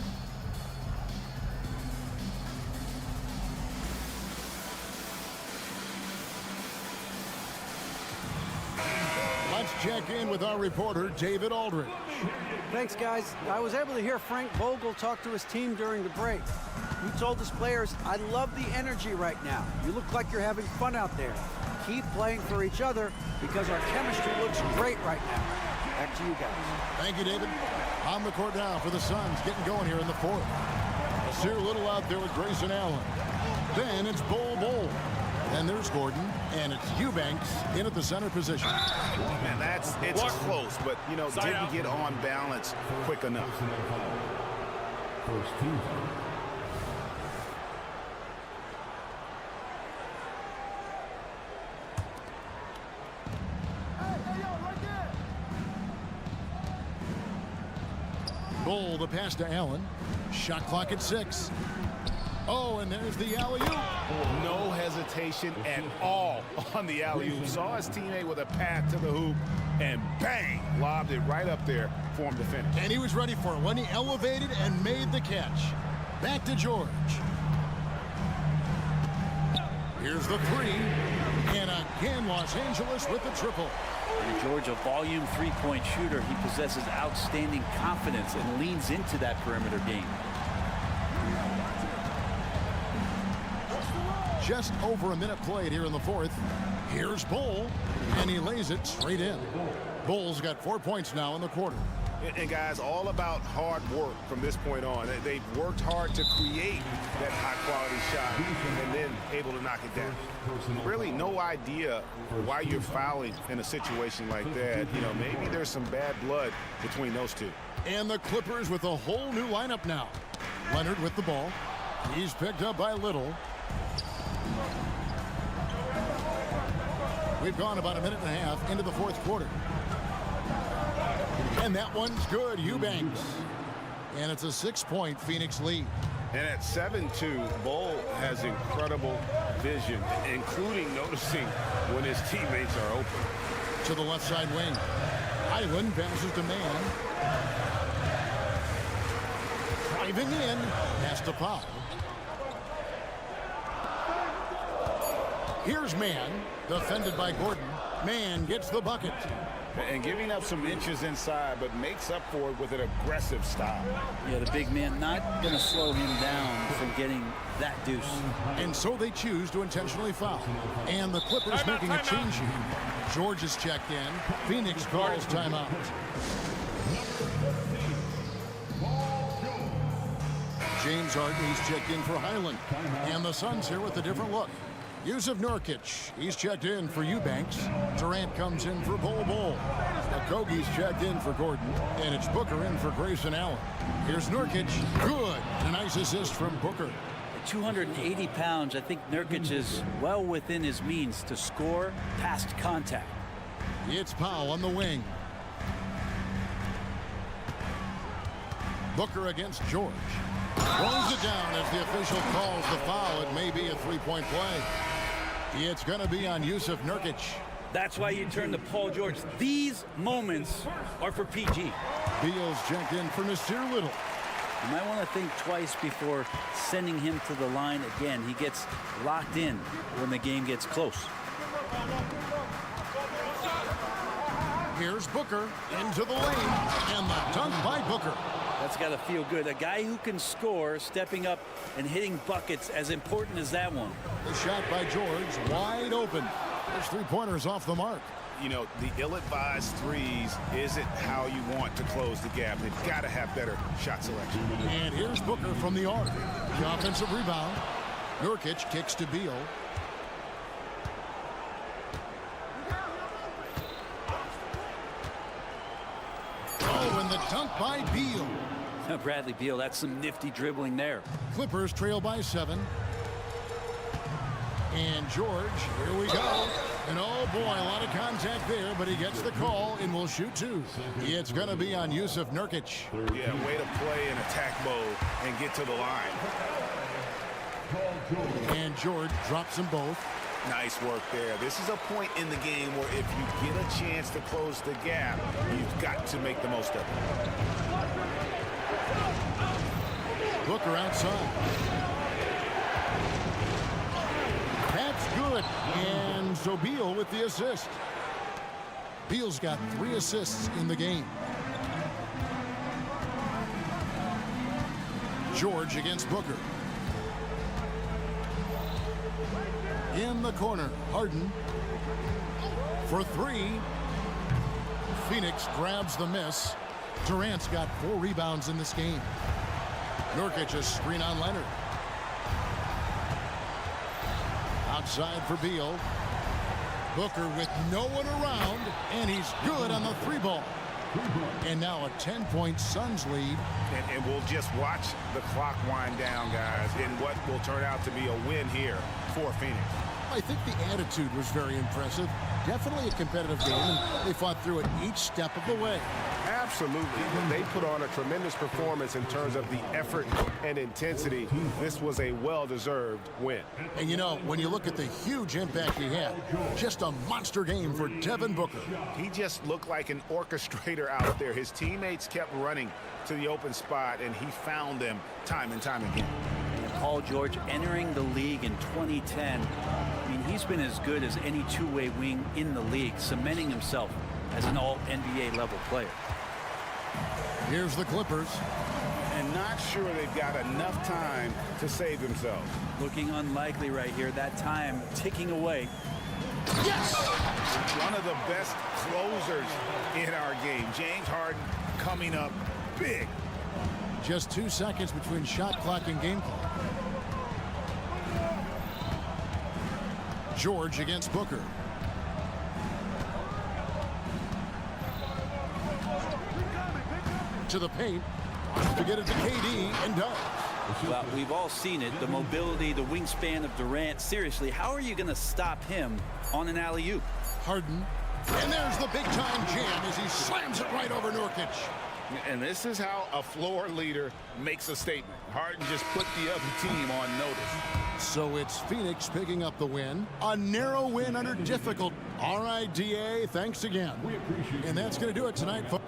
Let's check in with our reporter, David Aldridge. Thanks, guys. I was able to hear Frank Vogel talk to his team during the break. He told his players, "I love the energy right now. You look like you're having fun out there. Keep playing for each other because our chemistry looks great right now." Back to you guys. Thank you, David. On the court now for the Suns, getting going here in the fourth. Nasir Little out there with Grayson Allen. Then it's Bol. And there's Gordon, and it's Eubanks in at the center position. Man, it's close, but, you know, didn't get on balance quick enough. First team. Bull, the pass to Allen. Shot clock at 6. Oh, and there's the alley-oop. No hesitation at all on the alley-oop. Saw his teammate with a path to the hoop, and bang, lobbed it right up there for him to finish. And he was ready for it when he elevated and made the catch. Back to George. Here's the 3. And again, Los Angeles with the triple. And George, a volume three-point shooter. He possesses outstanding confidence and leans into that perimeter game. Just over a minute played here in the 4th. Here's Bull, and he lays it straight in. Bull's got 4 points now in the quarter. And guys, all about hard work from this point on. They've worked hard to create that high-quality shot and then able to knock it down. Really no idea why you're fouling in a situation like that. You know, maybe there's some bad blood between those two. And the Clippers with a whole new lineup now. Leonard with the ball. He's picked up by Little. We've gone about a minute and a half into the 4th quarter. And that one's good, Eubanks. And it's a 6-point Phoenix lead. And at 7-2, Bull has incredible vision, including noticing when his teammates are open. To the left side wing. Island passes to Man. Driving in, pass to Powell. Here's Man, defended by Gordon. Man gets the bucket. And giving up some inches inside, but makes up for it with an aggressive style. Yeah, the big man not going to slow him down from getting that deuce. And so they choose to intentionally foul. And the Clippers making a change here. George is checked in. Phoenix calls timeout. James Harden's checked in for Highland. And the Suns here with a different look. Yusuf Nurkic, he's checked in for Eubanks. Durant comes in for Bull. Okogie's checked in for Gordon. And it's Booker in for Grayson Allen. Here's Nurkic. Good. A nice assist from Booker. At 280 pounds, I think Nurkic is well within his means to score past contact. It's Powell on the wing. Booker against George. Throws it down as the official calls the foul. It may be a three-point play. It's going to be on Yusuf Nurkic. That's why you turn to Paul George. These moments are for PG. Beal's checked in for Nasir Little. You might want to think twice before sending him to the line again. He gets locked in when the game gets close. Here's Booker into the lane, and the dunk by Booker. That's got to feel good. A guy who can score, stepping up and hitting buckets, as important as that one. The shot by George, wide open. There's three-pointers off the mark. You know, the ill-advised threes isn't how you want to close the gap. They've got to have better shot selection. And here's Booker from the arc. The offensive rebound. Nurkic kicks to Beal. Oh, and the dunk by Beal. Bradley Beal, that's some nifty dribbling there. Clippers trail by 7. And George, here we go. And oh boy, a lot of contact there, but he gets the call and will shoot 2. It's going to be on Yusuf Nurkic. Yeah, way to play in attack mode and get to the line. And George drops them both. Nice work there. This is a point in the game where if you get a chance to close the gap, you've got to make the most of it. Booker outside. That's good. And so Beal with the assist. Beal's got 3 assists in the game. George against Booker. In the corner, Harden for 3. Phoenix grabs the miss. Durant's got 4 rebounds in this game. Nurkic a screen on Leonard. Outside for Beal. Booker with no one around, and he's good on the 3-ball. And now a 10-point Suns lead. And we'll just watch the clock wind down, guys, in what will turn out to be a win here for Phoenix. I think the attitude was very impressive. Definitely a competitive game, and they fought through it each step of the way. Absolutely. They put on a tremendous performance in terms of the effort and intensity. This was a well-deserved win. And you know, when you look at the huge impact he had, just a monster game for Devin Booker. He just looked like an orchestrator out there. His teammates kept running to the open spot, and he found them time and time again. Paul George entering the league in 2010. I mean, he's been as good as any two-way wing in the league, cementing himself as an all-NBA level player. Here's the Clippers. And not sure they've got enough time to save themselves. Looking unlikely right here. That time ticking away. Yes! One of the best closers in our game. James Harden coming up big. Just 2 seconds between shot clock and game clock. George against Booker. To the paint. To get it to KD, and does. Well, we've all seen it. The mobility, the wingspan of Durant. Seriously, how are you going to stop him on an alley-oop? Harden. And there's the big-time jam as he slams it right over Nurkic. And this is how a floor leader makes a statement. Harden just put the other team on notice. So it's Phoenix picking up the win. A narrow win under difficult. All right, DA, thanks again. And that's going to do it tonight, folks.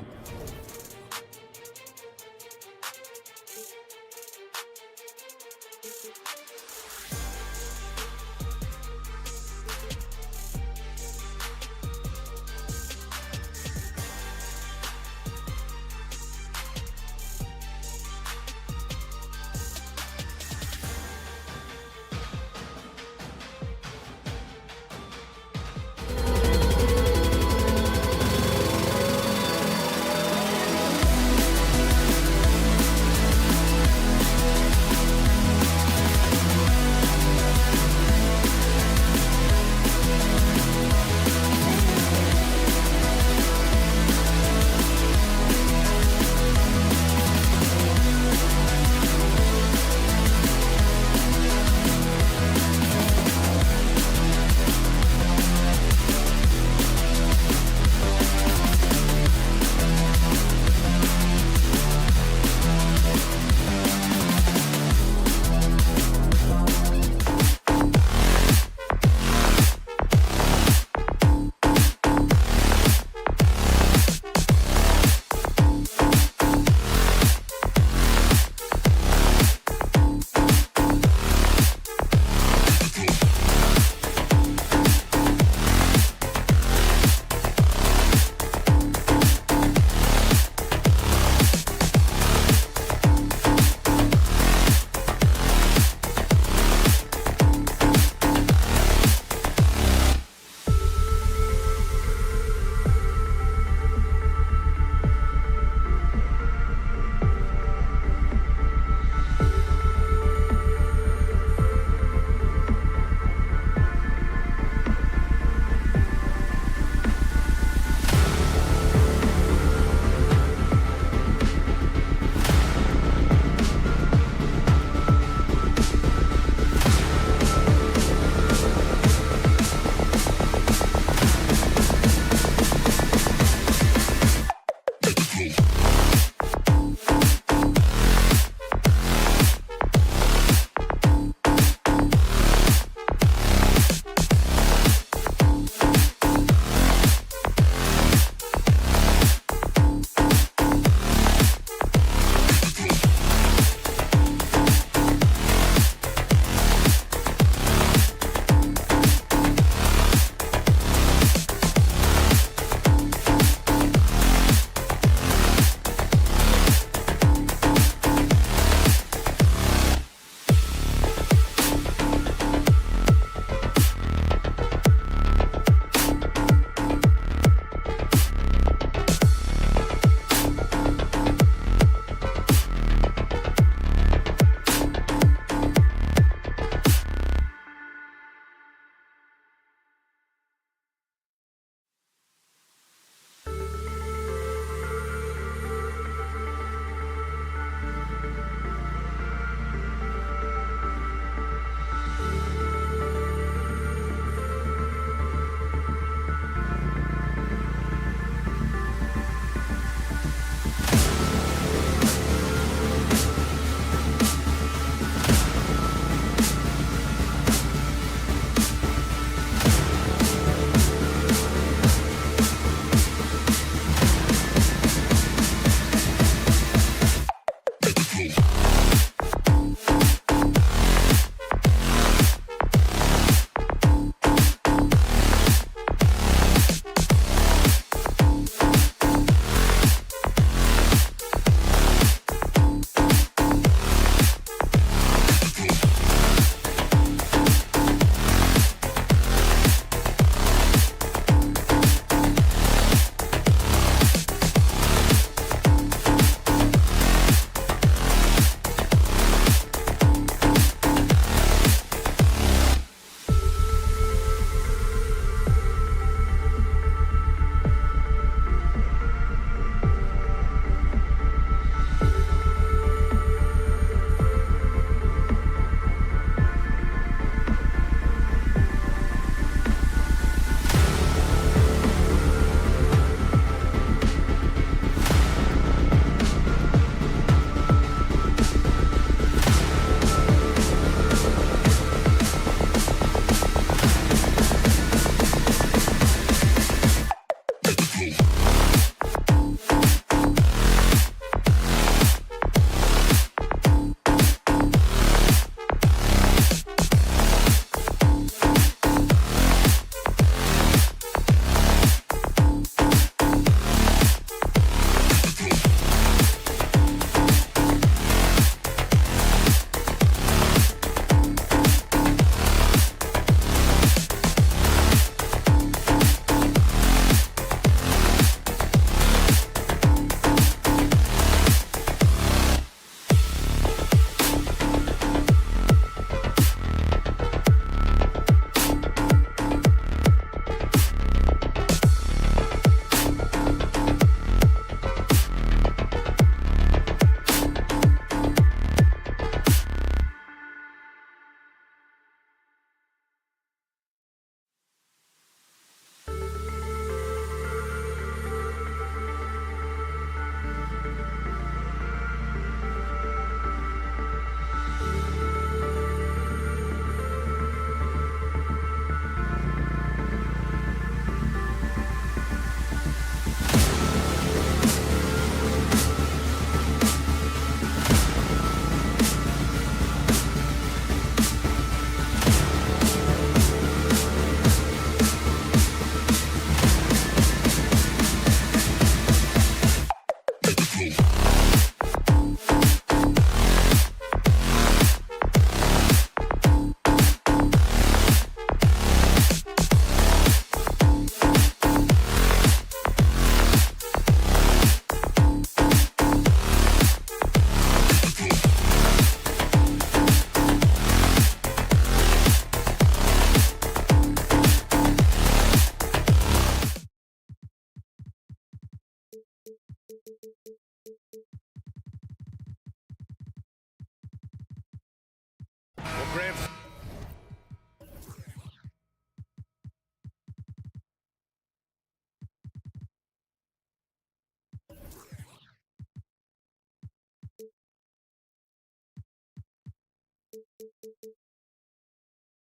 Grant.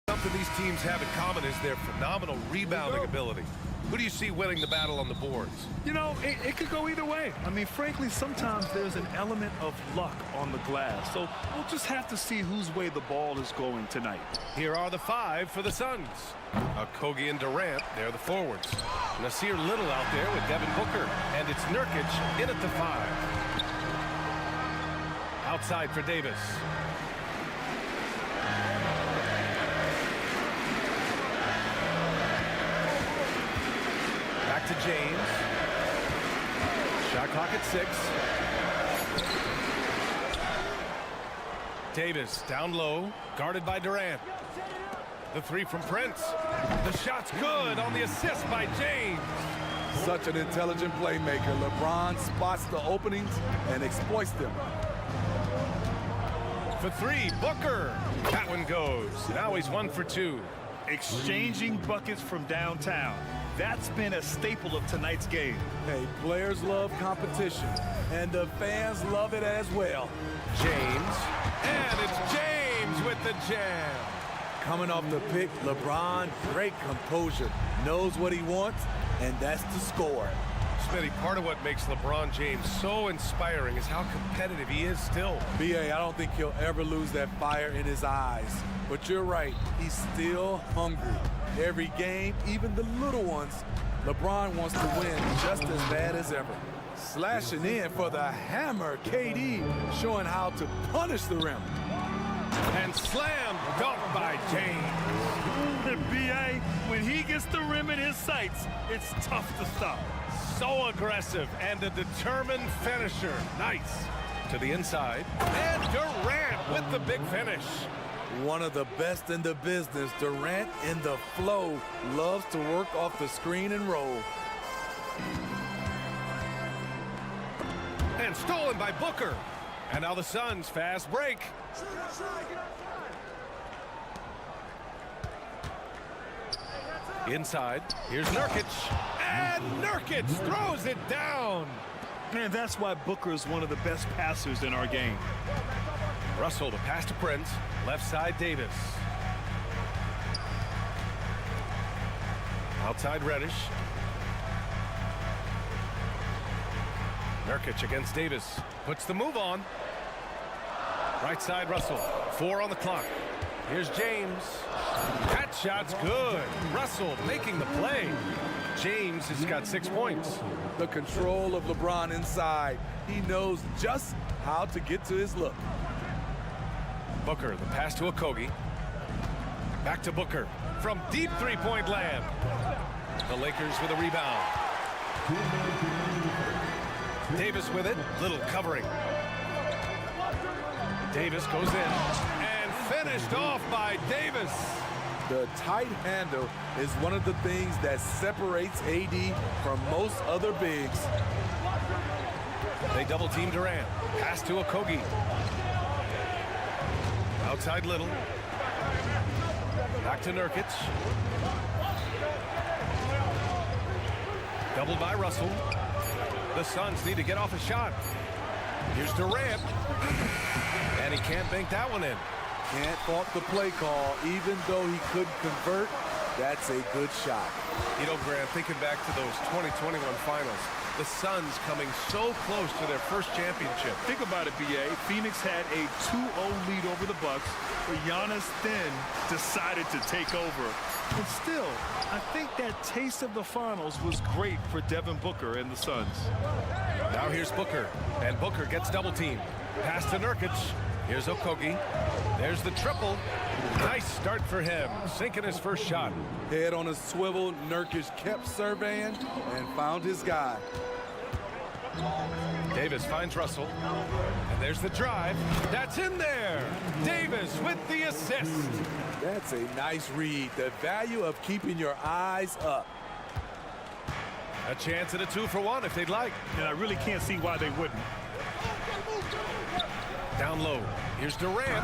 Something these teams have in common is their phenomenal rebounding ability. Who do you see winning the battle on the boards? You know, it could go either way. I mean, frankly, sometimes there's an element of luck on the glass. So we'll just have to see whose way the ball is going tonight. Here are the 5 for the Suns. Okogie and Durant, they're the forwards. Nasir Little out there with Devin Booker. And it's Nurkic in at the 5. Outside for Davis. To James. Shot clock at 6. Davis down low, guarded by Durant. The 3 from Prince. The shot's good on the assist by James. Such an intelligent playmaker. LeBron spots the openings and exploits them. For 3, Booker. That one goes. Now he's 1 for 2. Exchanging buckets from downtown. That's been a staple of tonight's game. Hey, players love competition, and the fans love it as well. James. And it's James with the jam. Coming off the pick, LeBron, great composure, knows what he wants, and that's to score. Smitty, part of what makes LeBron James so inspiring is how competitive he is still. B.A., I don't think he'll ever lose that fire in his eyes. But you're right, he's still hungry. Every game, even the little ones, LeBron wants to win just as bad as ever. Slashing in for the hammer, KD, showing how to punish the rim. And slam dunk by James. B.A., when he gets the rim in his sights, it's tough to stop. So aggressive and a determined finisher. Nice. To the inside. And Durant with the big finish. One of the best in the business, Durant in the flow, loves to work off the screen and roll. And stolen by Booker. And now the Suns fast break. Inside, here's Nurkic. And Nurkic throws it down. Man, that's why Booker is one of the best passers in our game. Russell, the pass to Prince. Left side, Davis. Outside, Reddish. Nurkic against Davis. Puts the move on. Right side, Russell. 4 on the clock. Here's James. That shot's good. Russell making the play. James has got 6 points. The control of LeBron inside. He knows just how to get to his look. Booker, the pass to Okogie. Back to Booker from deep three-point land. The Lakers with a rebound. Davis with it. Little covering. Davis goes in. And finished off by Davis. The tight handle is one of the things that separates AD from most other bigs. They double-team Durant. Pass to Okogie. Outside Little. Back to Nurkic. Doubled by Russell. The Suns need to get off a shot. Here's Durant. And he can't bank that one in. Can't fault the play call. Even though he couldn't convert, that's a good shot. You know, Grant, thinking back to those 2021 finals, the Suns coming so close to their first championship. Think about it, B.A. Phoenix had a 2-0 lead over the Bucks, but Giannis then decided to take over. And still, I think that taste of the finals was great for Devin Booker and the Suns. Now here's Booker, and Booker gets double-teamed. Pass to Nurkic. Here's Okogie. There's the triple. Nice start for him, sinking his first shot. Head on a swivel, Nurkic kept surveying and found his guy. Davis finds Russell. And there's the drive. That's in there. Davis with the assist. That's a nice read. The value of keeping your eyes up. A chance at a 2-for-1 if they'd like. And I really can't see why they wouldn't. Down low. Here's Durant.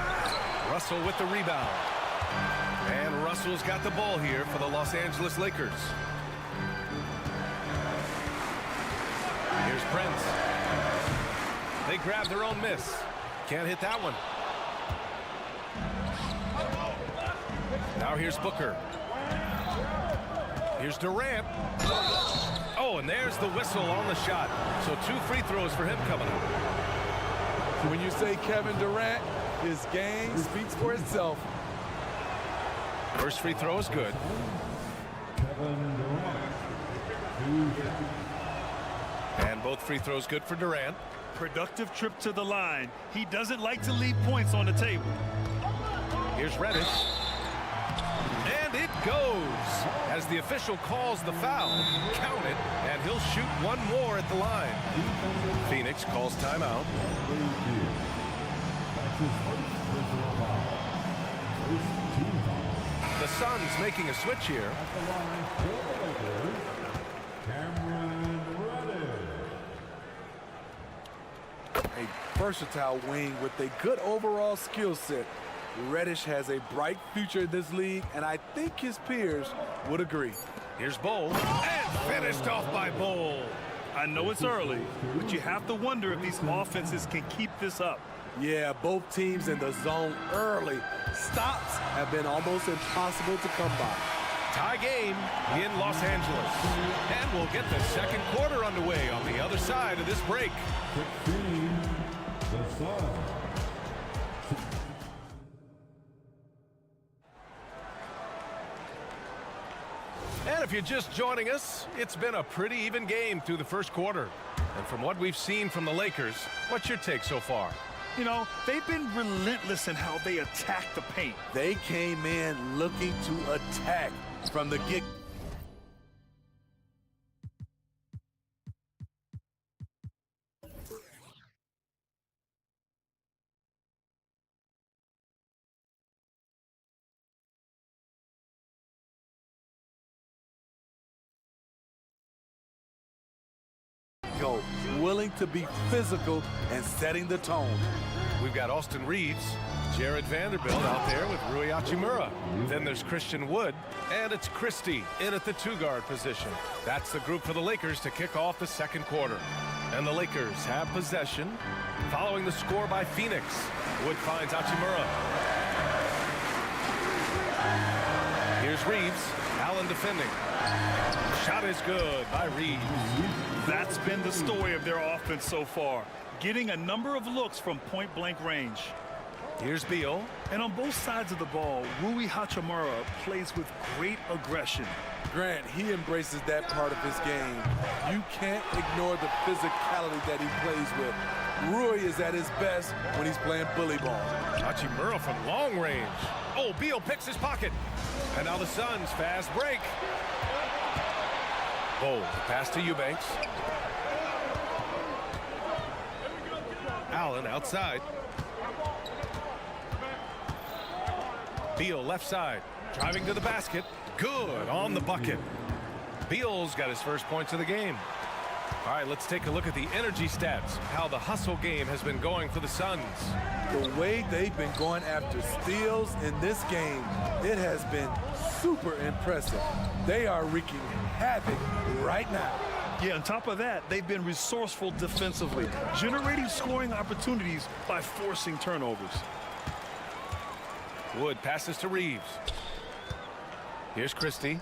Russell with the rebound. And Russell's got the ball here for the Los Angeles Lakers. Here's Prince. They grab their own miss. Can't hit that one. Now here's Booker. Here's Durant. Oh, and there's the whistle on the shot. So 2 free throws for him coming up. When you say Kevin Durant, his game speaks for itself. First free throw is good. And both free throws good for Durant. Productive trip to the line. He doesn't like to leave points on the table. Here's Reddish. And it goes. As the official calls the foul, count it, and he'll shoot one more at the line. Phoenix calls timeout. The Suns making a switch here. A versatile wing with a good overall skill set. Reddish has a bright future in this league, and I think his peers would agree. Here's Bowl, and finished off by Bowl. I know it's early, but you have to wonder if these offenses can keep this up. Yeah, both teams in the zone early. Stops have been almost impossible to come by. Tie game in Los Angeles. And we'll get the second quarter underway on the other side of this break. 16, the Suns. And if you're just joining us, it's been a pretty even game through the first quarter. And from what we've seen from the Lakers, what's your take so far? You know, they've been relentless in how they attack the paint. They came in looking to attack from the get. Willing to be physical and setting the tone. We've got Austin Reeves, Jared Vanderbilt out there with Rui Hachimura. Then there's Christian Wood, and it's Christie in at the 2-guard position. That's the group for the Lakers to kick off the second quarter. And the Lakers have possession following the score by Phoenix. Wood finds Hachimura. Here's Reeves. Allen defending. Shot is good by Reeves. That's been the story of their offense so far, getting a number of looks from point-blank range. Here's Beal. And on both sides of the ball, Rui Hachimura plays with great aggression. Grant, he embraces that part of his game. You can't ignore the physicality that he plays with. Rui is at his best when he's playing bully ball. Hachimura from long range. Oh, Beal picks his pocket. And now the Suns fast break. Bowl, pass to Eubanks. Allen outside. Beal left side, driving to the basket. Good on the bucket. Beal's got his first points of the game. All right, let's take a look at the energy stats, how the hustle game has been going for the Suns. The way they've been going after steals in this game, it has been super impressive. They are wreaking havoc right now. Yeah, on top of that, they've been resourceful defensively, generating scoring opportunities by forcing turnovers. Wood passes to Reeves. Here's Christie.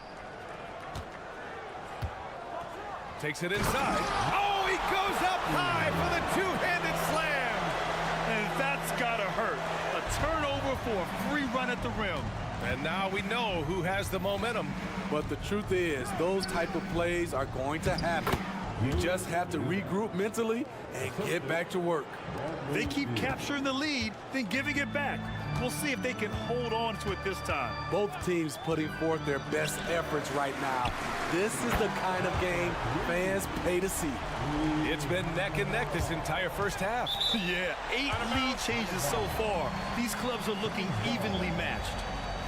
Takes it inside. Oh, he goes up high for the two-handed slam. And that's gotta hurt. A turnover for a free run at the rim. And now we know who has the momentum. But the truth is, those type of plays are going to happen. You just have to regroup mentally and get back to work. They keep capturing the lead, then giving it back. We'll see if they can hold on to it this time. Both teams putting forth their best efforts right now. This is the kind of game fans pay to see. It's been neck and neck this entire first half. Yeah, 8 lead changes so far. These clubs are looking evenly matched.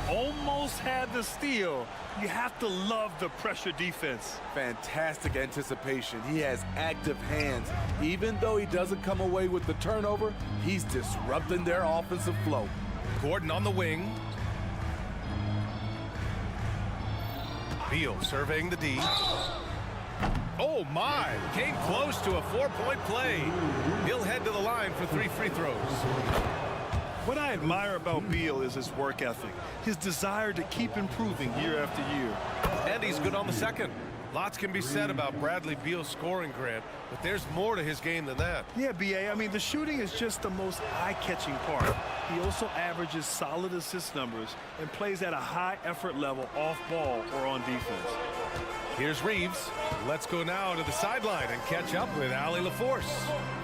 Almost had the steal. You have to love the pressure defense. Fantastic anticipation. He has active hands. Even though he doesn't come away with the turnover, he's disrupting their offensive flow. Gordon on the wing. Beal surveying the D. Oh my, came close to a 4-point play. He'll head to the line for 3 free throws. What I admire about Beal is his work ethic, his desire to keep improving year after year. And he's good on the second. Lots can be said about Bradley Beal's scoring, Grant, but there's more to his game than that. Yeah, B.A., I mean, the shooting is just the most eye-catching part. He also averages solid assist numbers and plays at a high effort level off ball or on defense. Here's Reeves. Let's go now to the sideline and catch up with Allie LaForce.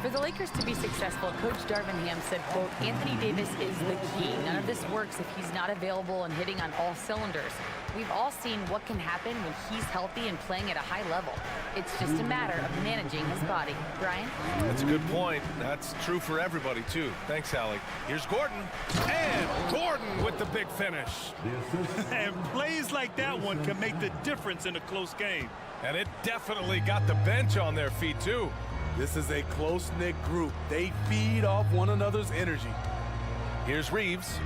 For the Lakers to be successful, Coach Darvin Ham said, quote, Anthony Davis is the key. None of this works if he's not available and hitting on all cylinders. We've all seen what can happen when he's healthy and playing at a high level. It's just a matter of managing his body. Brian? That's a good point. That's true for everybody, too. Thanks, Allie. Here's Gordon. And Gordon with the big finish. And plays like that one can make the difference in a close game. And it definitely got the bench on their feet, too. This is a close-knit group. They feed off one another's energy. Here's Reeves.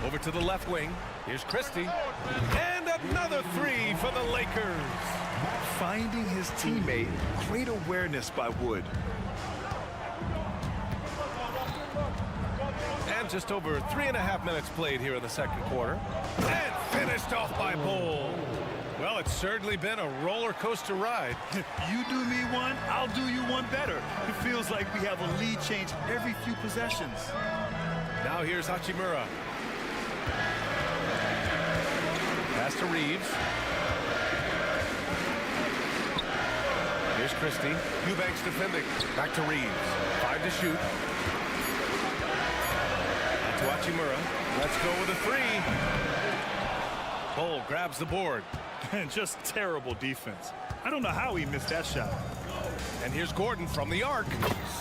Over to the left wing. Here's Christie. And another 3 for the Lakers. Finding his teammate, great awareness by Wood. And just over 3.5 minutes played here in the second quarter. And finished off by Bull. Well, it's certainly been a roller coaster ride. You do me one, I'll do you one better. It feels like we have a lead change every few possessions. Now here's Hachimura. Pass to Reeves. Here's Christie. Eubanks defending. Back to Reeves. 5 to shoot. To Hachimura. Let's go with a 3. Bull grabs the board. And just terrible defense. I don't know how he missed that shot. And here's Gordon from the arc.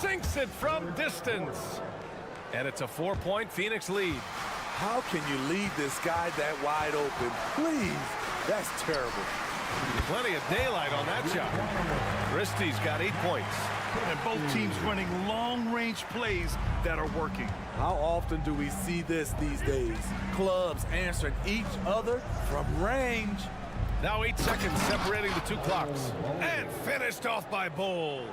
Sinks it from distance. And it's a 4-point Phoenix lead. How can you leave this guy that wide open? Please, that's terrible. Plenty of daylight on that shot. Christie's got 8 points. And both teams running long-range plays that are working. How often do we see this these days? Clubs answering each other from range. Now 8 seconds separating the 2 clocks. And finished off by Bull.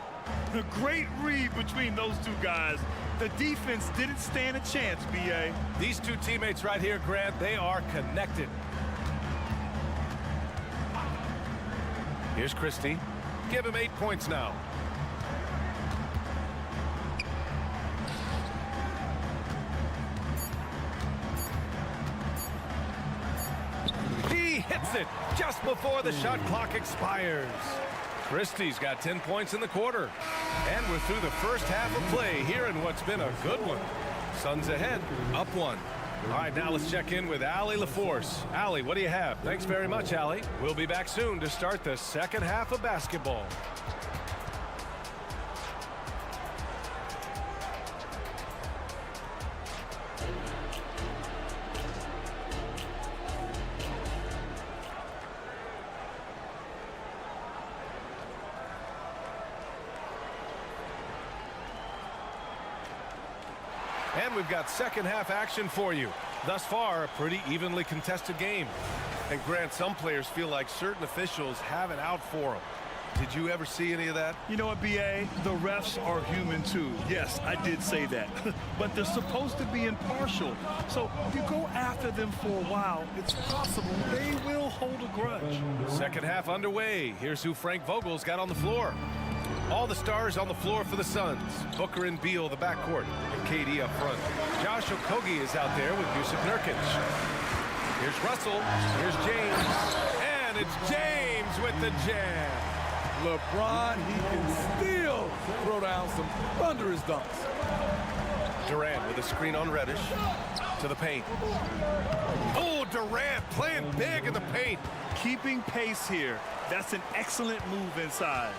A great read between those 2 guys. The defense didn't stand a chance, B.A. These 2 teammates right here, Grant, they are connected. Here's Christie. Give him 8 points now. He hits it just before the shot clock expires. Christie's got 10 points in the quarter. And we're through the first half of play here in what's been a good one. Suns ahead, up 1. All right, now let's check in with Allie LaForce. Allie, what do you have? Thanks very much, Allie. We'll be back soon to start the second half of basketball. And we've got second half action for you. Thus far, a pretty evenly contested game. And Grant, some players feel like certain officials have it out for them. Did you ever see any of that? You know what, B.A.? The refs are human too. Yes, I did say that. But they're supposed to be impartial. So if you go after them for a while, it's possible they will hold a grudge. Second half underway. Here's who Frank Vogel's got on the floor. All the stars on the floor for the Suns. Booker and Beal, the backcourt, and KD up front. Josh Okogie is out there with Yusuf Nurkic. Here's Russell. Here's James. And it's James with the jam. LeBron, he can still throw down some thunderous dunks. Durant with a screen on Reddish. To the paint. Oh, Durant playing big in the paint. Keeping pace here. That's an excellent move inside.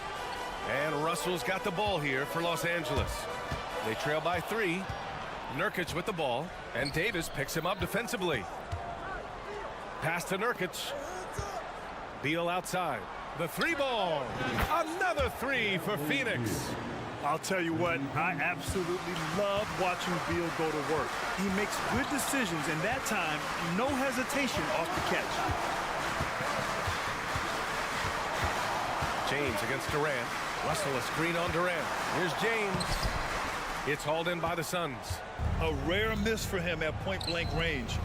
And Russell's got the ball here for Los Angeles. They trail by 3. Nurkic with the ball, and Davis picks him up defensively. Pass to Nurkic. Beal outside. The 3 ball. Another 3 for Phoenix. I'll tell you what, I absolutely love watching Beal go to work. He makes good decisions, and that time, no hesitation off the catch. James against Durant. Russell a screen on Durant. Here's James. It's hauled in by the Suns. A rare miss for him at point-blank range.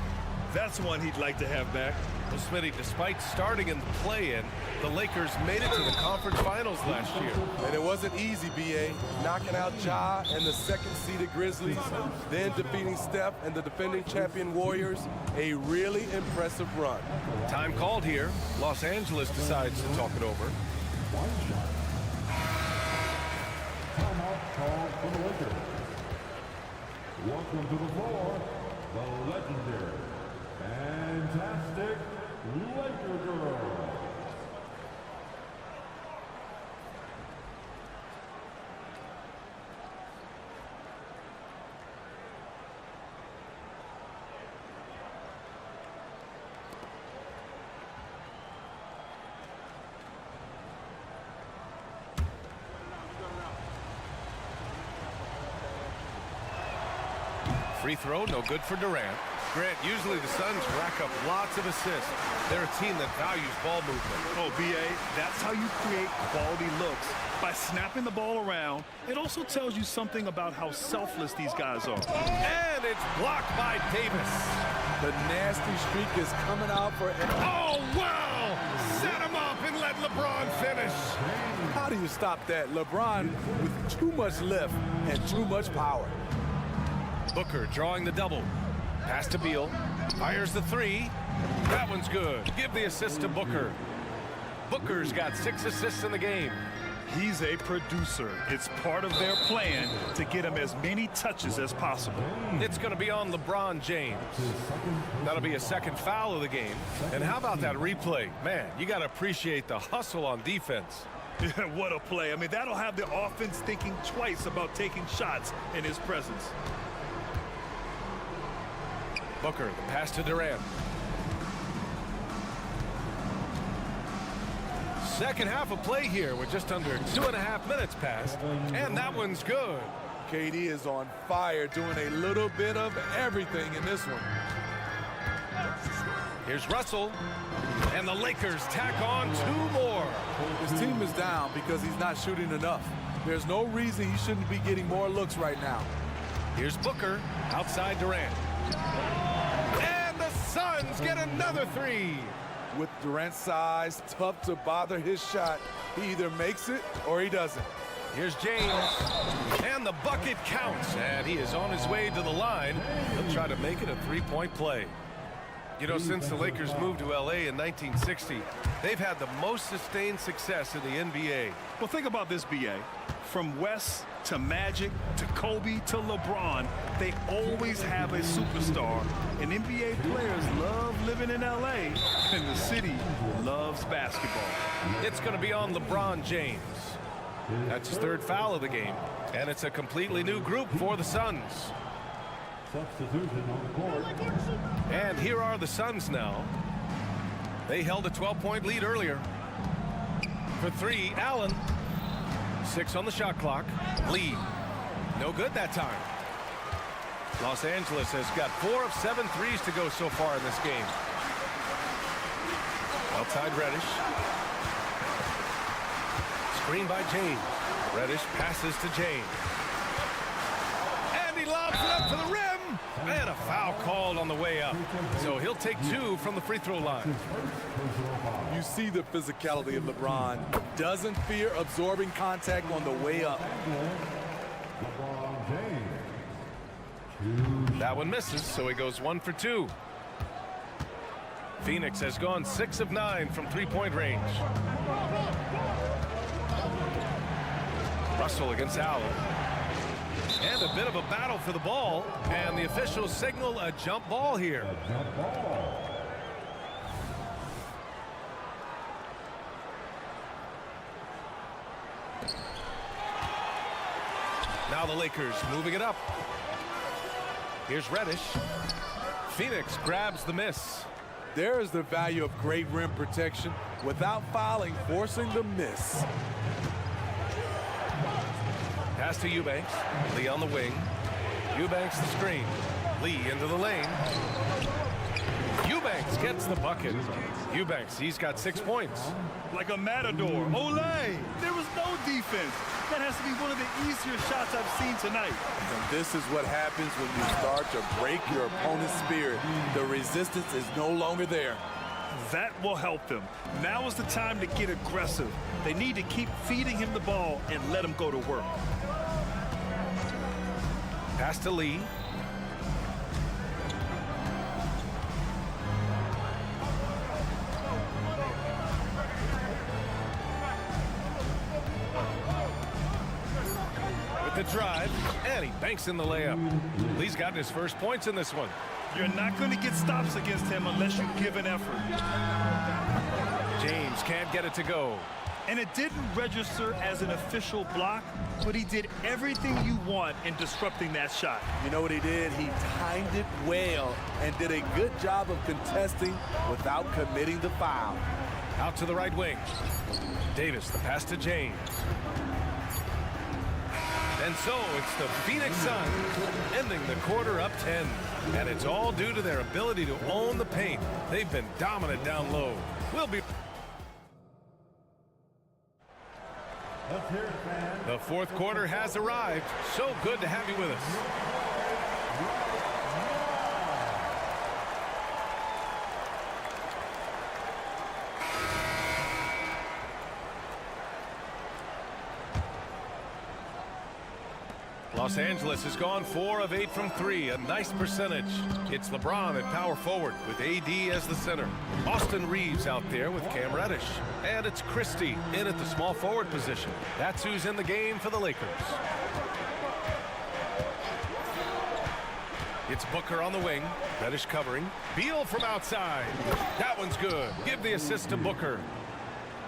That's one he'd like to have back. Well, Smitty, despite starting in the play-in, the Lakers made it to the conference finals last year. And it wasn't easy, B.A. Knocking out Ja and the second-seeded Grizzlies, then defeating Steph and the defending champion Warriors. A really impressive run. Time called here. Los Angeles decides to talk it over. Timeout called for the Lakers. Welcome to the floor, the legendary, fantastic Laker girl. Free throw, no good for Durant. Grant, usually the Suns rack up lots of assists. They're a team that values ball movement. Oh, B.A., that's how you create quality looks. By snapping the ball around, it also tells you something about how selfless these guys are. And it's blocked by Davis. The nasty streak is coming out for... Oh, wow! Set him up and let LeBron finish. How do you stop that? LeBron with too much lift and too much power. Booker drawing the double. Pass to Beal. Fires the three. That one's good. Give the assist to Booker. Booker's got 6 assists in the game. He's a producer. It's part of their plan to get him as many touches as possible. It's going to be on LeBron James. That'll be a second foul of the game. And how about that replay? Man, you got to appreciate the hustle on defense. What a play. I mean, that'll have the offense thinking twice about taking shots in his presence. Booker, the pass to Durant. Second half of play here with just under 2.5 minutes passed. And that one's good. KD is on fire, doing a little bit of everything in this one. Here's Russell. And the Lakers tack on 2 more. His team is down because he's not shooting enough. There's no reason he shouldn't be getting more looks right now. Here's Booker outside Durant. And the Suns get another 3. With Durant's size, tough to bother his shot. He either makes it or he doesn't. Here's James. And the bucket counts. And he is on his way to the line. He'll try to make it a 3-point play. You know, since the Lakers moved to L.A. in 1960, they've had the most sustained success in the NBA. Well, think about this, B.A. From West to Magic to Kobe to LeBron, they always have a superstar. And NBA players love living in L.A., and the city loves basketball. It's going to be on LeBron James. That's his 3rd foul of the game. And it's a completely new group for the Suns. Substitution on the court. And here are the Suns now. They held a 12-point lead earlier. For 3, Allen. 6 on the shot clock. Lee. No good that time. Los Angeles has got 4 of 7 threes to go so far in this game. Outside Reddish. Screen by James. Reddish passes to James. And he lobs it up to the rim. And a foul called on the way up. So he'll take 2 from the free throw line. You see the physicality of LeBron. Doesn't fear absorbing contact on the way up. That one misses, so he goes 1 for 2. Phoenix has gone 6 of 9 from 3-point range. Russell against Allen. And a bit of a battle for the ball. And the officials signal a jump ball here. Now the Lakers moving it up. Here's Reddish. Phoenix grabs the miss. There is the value of great rim protection without fouling, forcing the miss. Pass pass to Eubanks. Lee on the wing. Eubanks the screen. Lee into the lane. Eubanks gets the bucket. Eubanks, he's got 6 points. Like a matador. Olay! There was no defense. That has to be one of the easier shots I've seen tonight. And this is what happens when you start to break your opponent's spirit. The resistance is no longer there. That will help them. Now is the time to get aggressive. They need to keep feeding him the ball and let him go to work. Pass to Lee. With the drive, and he banks in the layup. Lee's gotten his first points in this one. You're not going to get stops against him unless you give an effort. James can't get it to go. And it didn't register as an official block, but he did everything you want in disrupting that shot. You know what he did? He timed it well and did a good job of contesting without committing the foul. Out to the right wing. Davis, the pass to James. And so it's the Phoenix Suns ending the quarter up 10. And it's all due to their ability to own the paint. They've been dominant down low. We'll be... The fourth quarter has arrived. So good to have you with us. Los Angeles has gone 4 of 8 from 3, a nice percentage. It's LeBron at power forward with AD as the center. Austin Reeves out there with Cam Reddish. And it's Christie in at the small forward position. That's who's in the game for the Lakers. It's Booker on the wing. Reddish covering. Beal from outside. That one's good. Give the assist to Booker.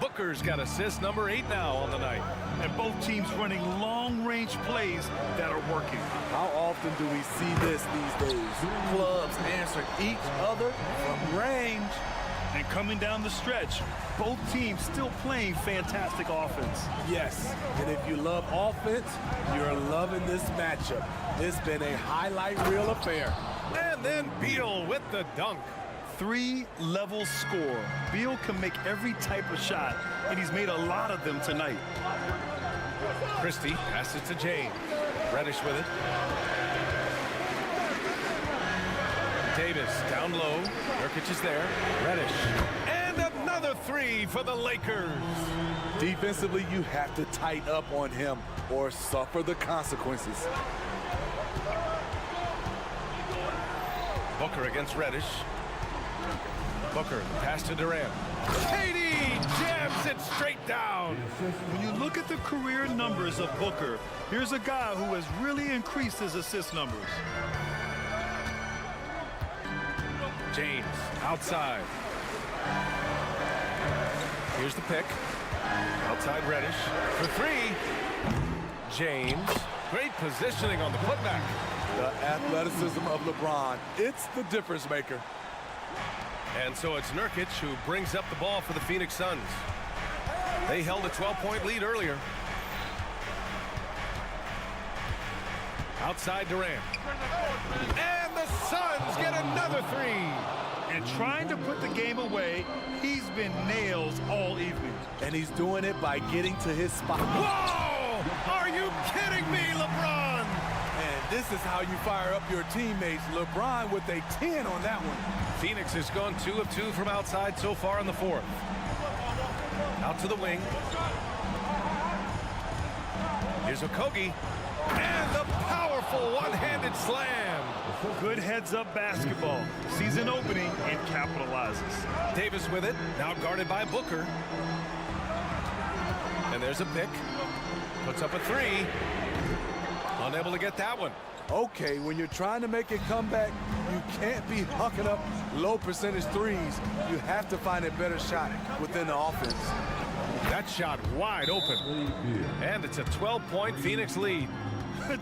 Booker's got assist number 8 now on the night. And both teams running long-range plays that are working. How often do we see this these days? Clubs answering each other from range. And coming down the stretch, both teams still playing fantastic offense. Yes, and if you love offense, you're loving this matchup. It's been a highlight reel affair. And then Beal with the dunk. 3-level score. Beal can make every type of shot, and he's made a lot of them tonight. Christie passes to James. Reddish with it. Davis down low. Nurkic is there. Reddish. And another 3 for the Lakers. Defensively, you have to tighten up on him or suffer the consequences. Booker against Reddish. Booker, pass to Durant. KD jams it straight down. When you look at the career numbers of Booker, here's a guy who has really increased his assist numbers. James, outside. Here's the pick. Outside Reddish for 3. James, great positioning on the putback. The athleticism of LeBron, it's the difference maker. And so it's Nurkic who brings up the ball for the Phoenix Suns. They held a 12-point lead earlier. Outside Durant. And the Suns get another 3. And trying to put the game away, he's been nails all evening. And he's doing it by getting to his spot. Whoa! Are you kidding me, LeBron? And this is how you fire up your teammates. LeBron with a 10 on that one. Phoenix has gone 2 of 2 from outside so far in the fourth. Out to the wing. Here's Okogie. And the powerful one-handed slam. Good heads-up basketball. Season opening and capitalizes. Davis with it. Now guarded by Booker. And there's a pick. Puts up a 3. Unable to get that one. Okay, when you're trying to make a comeback, you can't be hucking up low percentage threes. You have to find a better shot within the offense. That shot wide open. And it's a 12-point Phoenix lead.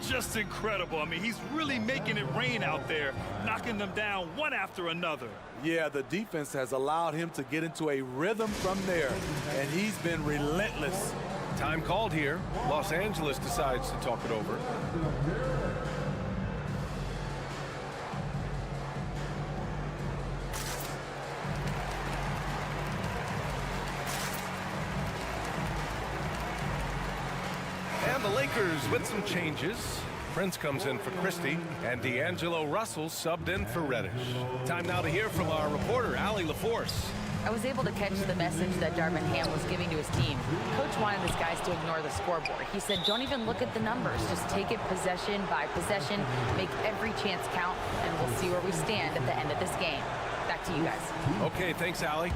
Just incredible. I mean, he's really making it rain out there, knocking them down one after another. Yeah, the defense has allowed him to get into a rhythm from there, and he's been relentless. Time called here. Los Angeles decides to talk it over. And the Lakers with some changes. Prince comes in for Christie, and D'Angelo Russell subbed in for Reddish. Time now to hear from our reporter, Allie LaForce. I was able to catch the message that Darvin Ham was giving to his team. Coach wanted his guys to ignore the scoreboard. He said, don't even look at the numbers. Just take it possession by possession, make every chance count, and we'll see where we stand at the end of this game. Back to you guys. Okay, thanks, Allie.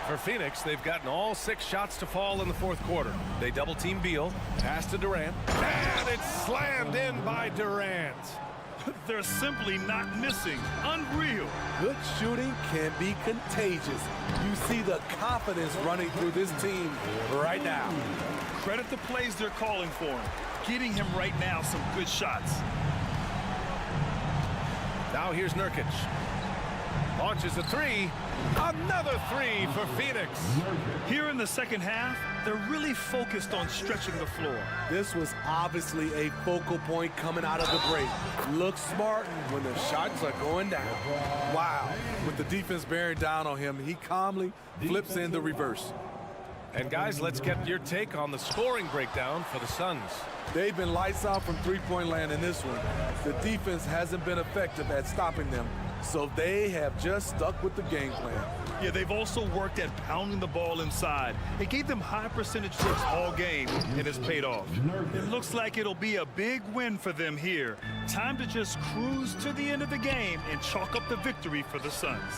For Phoenix, they've gotten all 6 shots to fall in the fourth quarter. They double-team Beal, pass to Durant, and it's slammed in by Durant. They're simply not missing. Unreal. Good shooting can be contagious. You see the confidence running through this team right now. Credit the plays they're calling for him. Getting him right now some good shots. Now here's Nurkic. Launches a 3. Another 3 for Phoenix. Here in the second half, they're really focused on stretching the floor. This was obviously a focal point coming out of the break. Looks smart when the shots are going down. Wow. With the defense bearing down on him, he calmly flips in the reverse. And guys, let's get your take on the scoring breakdown for the Suns. They've been lights out from three-point land in this one. The defense hasn't been effective at stopping them, so they have just stuck with the game plan. Yeah, they've also worked at pounding the ball inside. It gave them high percentage trips all game, and it's paid off. It looks like it'll be a big win for them here. Time to just cruise to the end of the game and chalk up the victory for the Suns.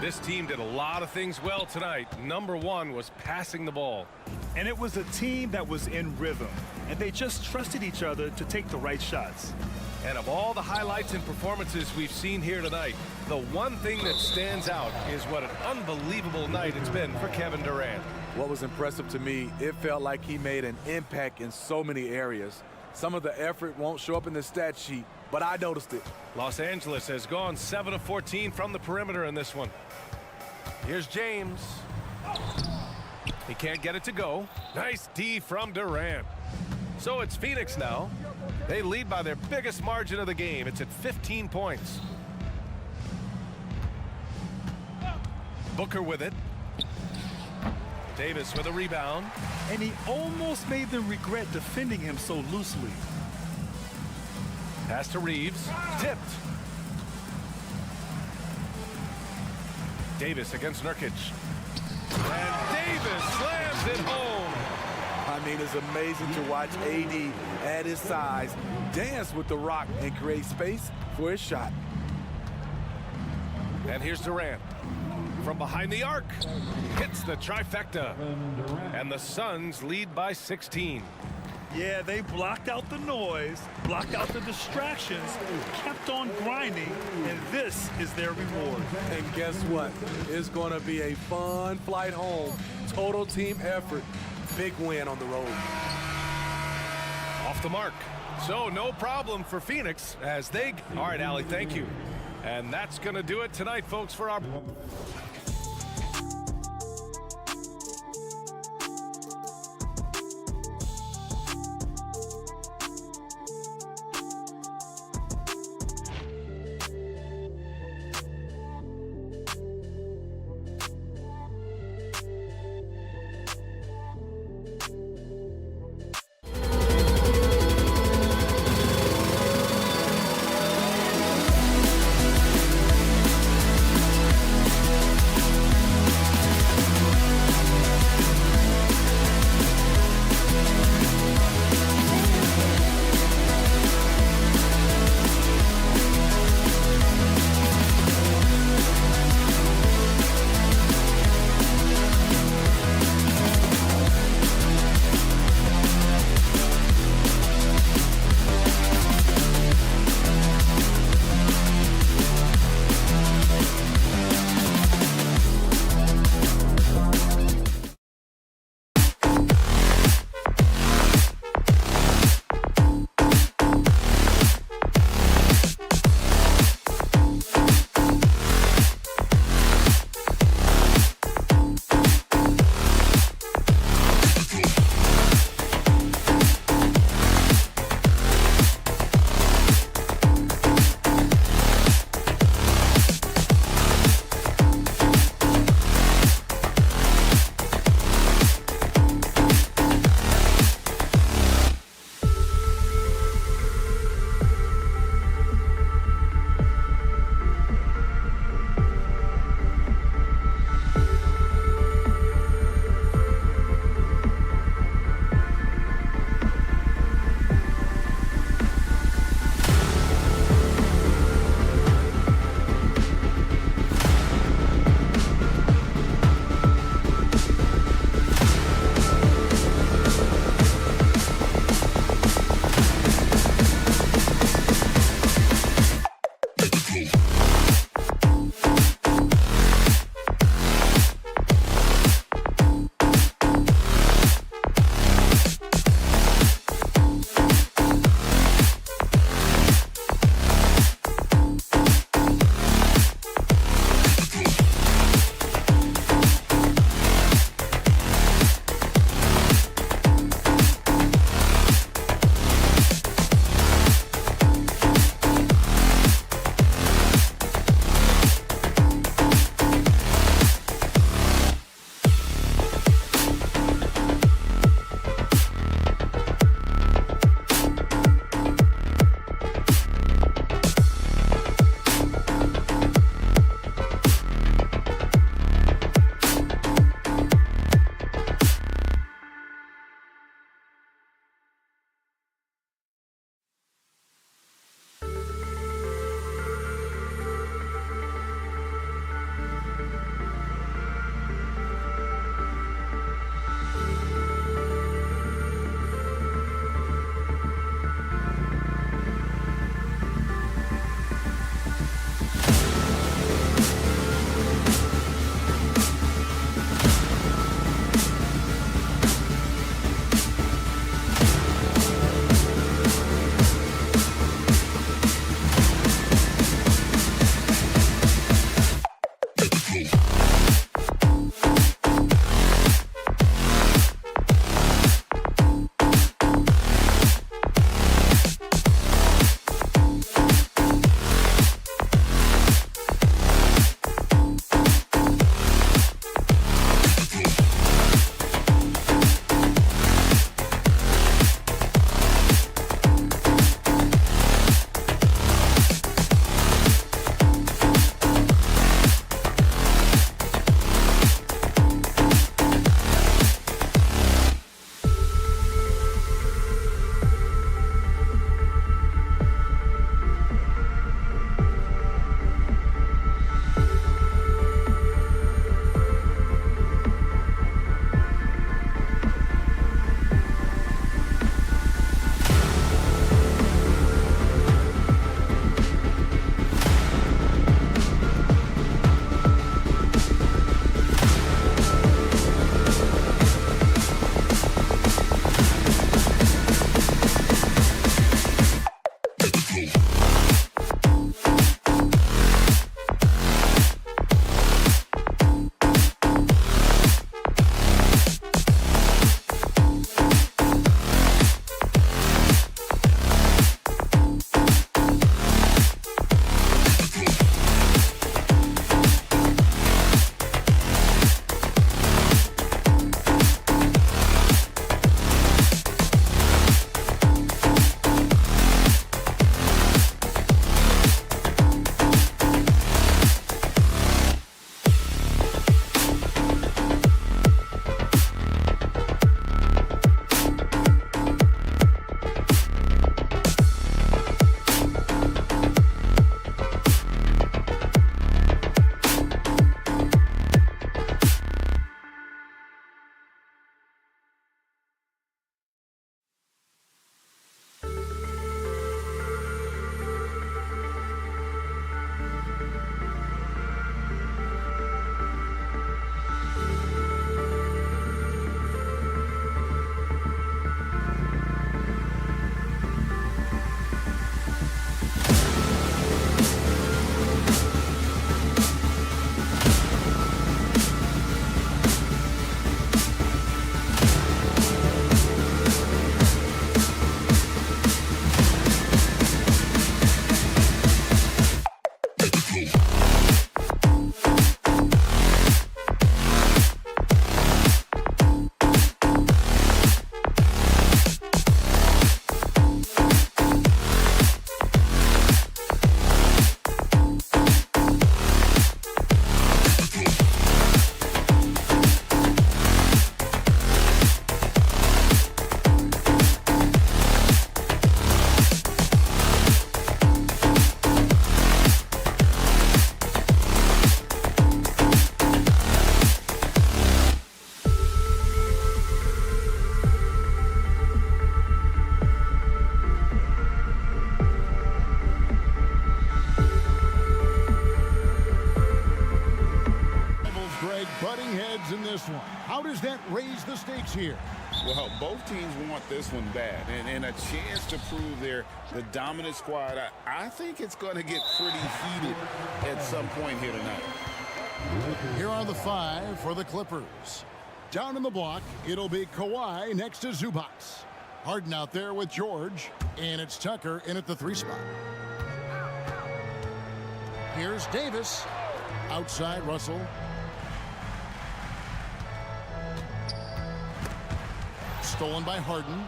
This team did a lot of things well tonight. Number one was passing the ball. And it was a team that was in rhythm, and they just trusted each other to take the right shots. And of all the highlights and performances we've seen here tonight, the one thing that stands out is what an unbelievable night it's been for Kevin Durant. What was impressive to me, it felt like he made an impact in so many areas. Some of the effort won't show up in the stat sheet, but I noticed it. Los Angeles has gone 7 of 14 from the perimeter in this one. Here's James. He can't get it to go. Nice D from Durant. So it's Phoenix now. They lead by their biggest margin of the game. It's at 15 points. Booker with it. Davis with a rebound. And he almost made them regret defending him so loosely. Pass to Reeves. Tipped. Davis against Nurkic. And Davis slams it home. I mean, it's amazing to watch AD at his size dance with the rock and create space for his shot. And here's Durant. From behind the arc. Hits the trifecta. And the Suns lead by 16. Yeah, they blocked out the noise, blocked out the distractions, kept on grinding, and this is their reward. And guess what? It's going to be a fun flight home. Total team effort. Big win on the road. Off the mark. So no problem for Phoenix as they... All right, Allie, thank you. And that's going to do it tonight, folks, for our... Greg, butting heads in this one. How does that raise the stakes here? Well, both teams want this one bad, and a chance to prove they're the dominant squad. I think it's going to get pretty heated at some point here tonight. Here are the 5 for the Clippers. Down in the block, it'll be Kawhi next to Zubac. Harden out there with George, and it's Tucker in at the 3 spot. Here's Davis. Outside, Russell. Stolen by Harden.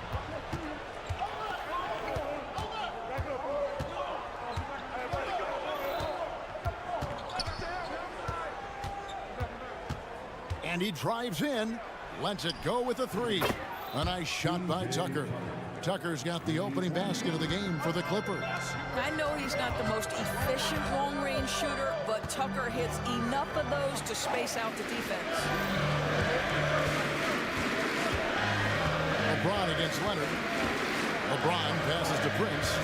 And he drives in. Lets it go with a 3. A nice shot by Tucker. Tucker's got the opening basket of the game for the Clippers. I know he's not the most efficient long-range shooter, but Tucker hits enough of those to space out the defense. LeBron against Leonard. LeBron passes to Prince.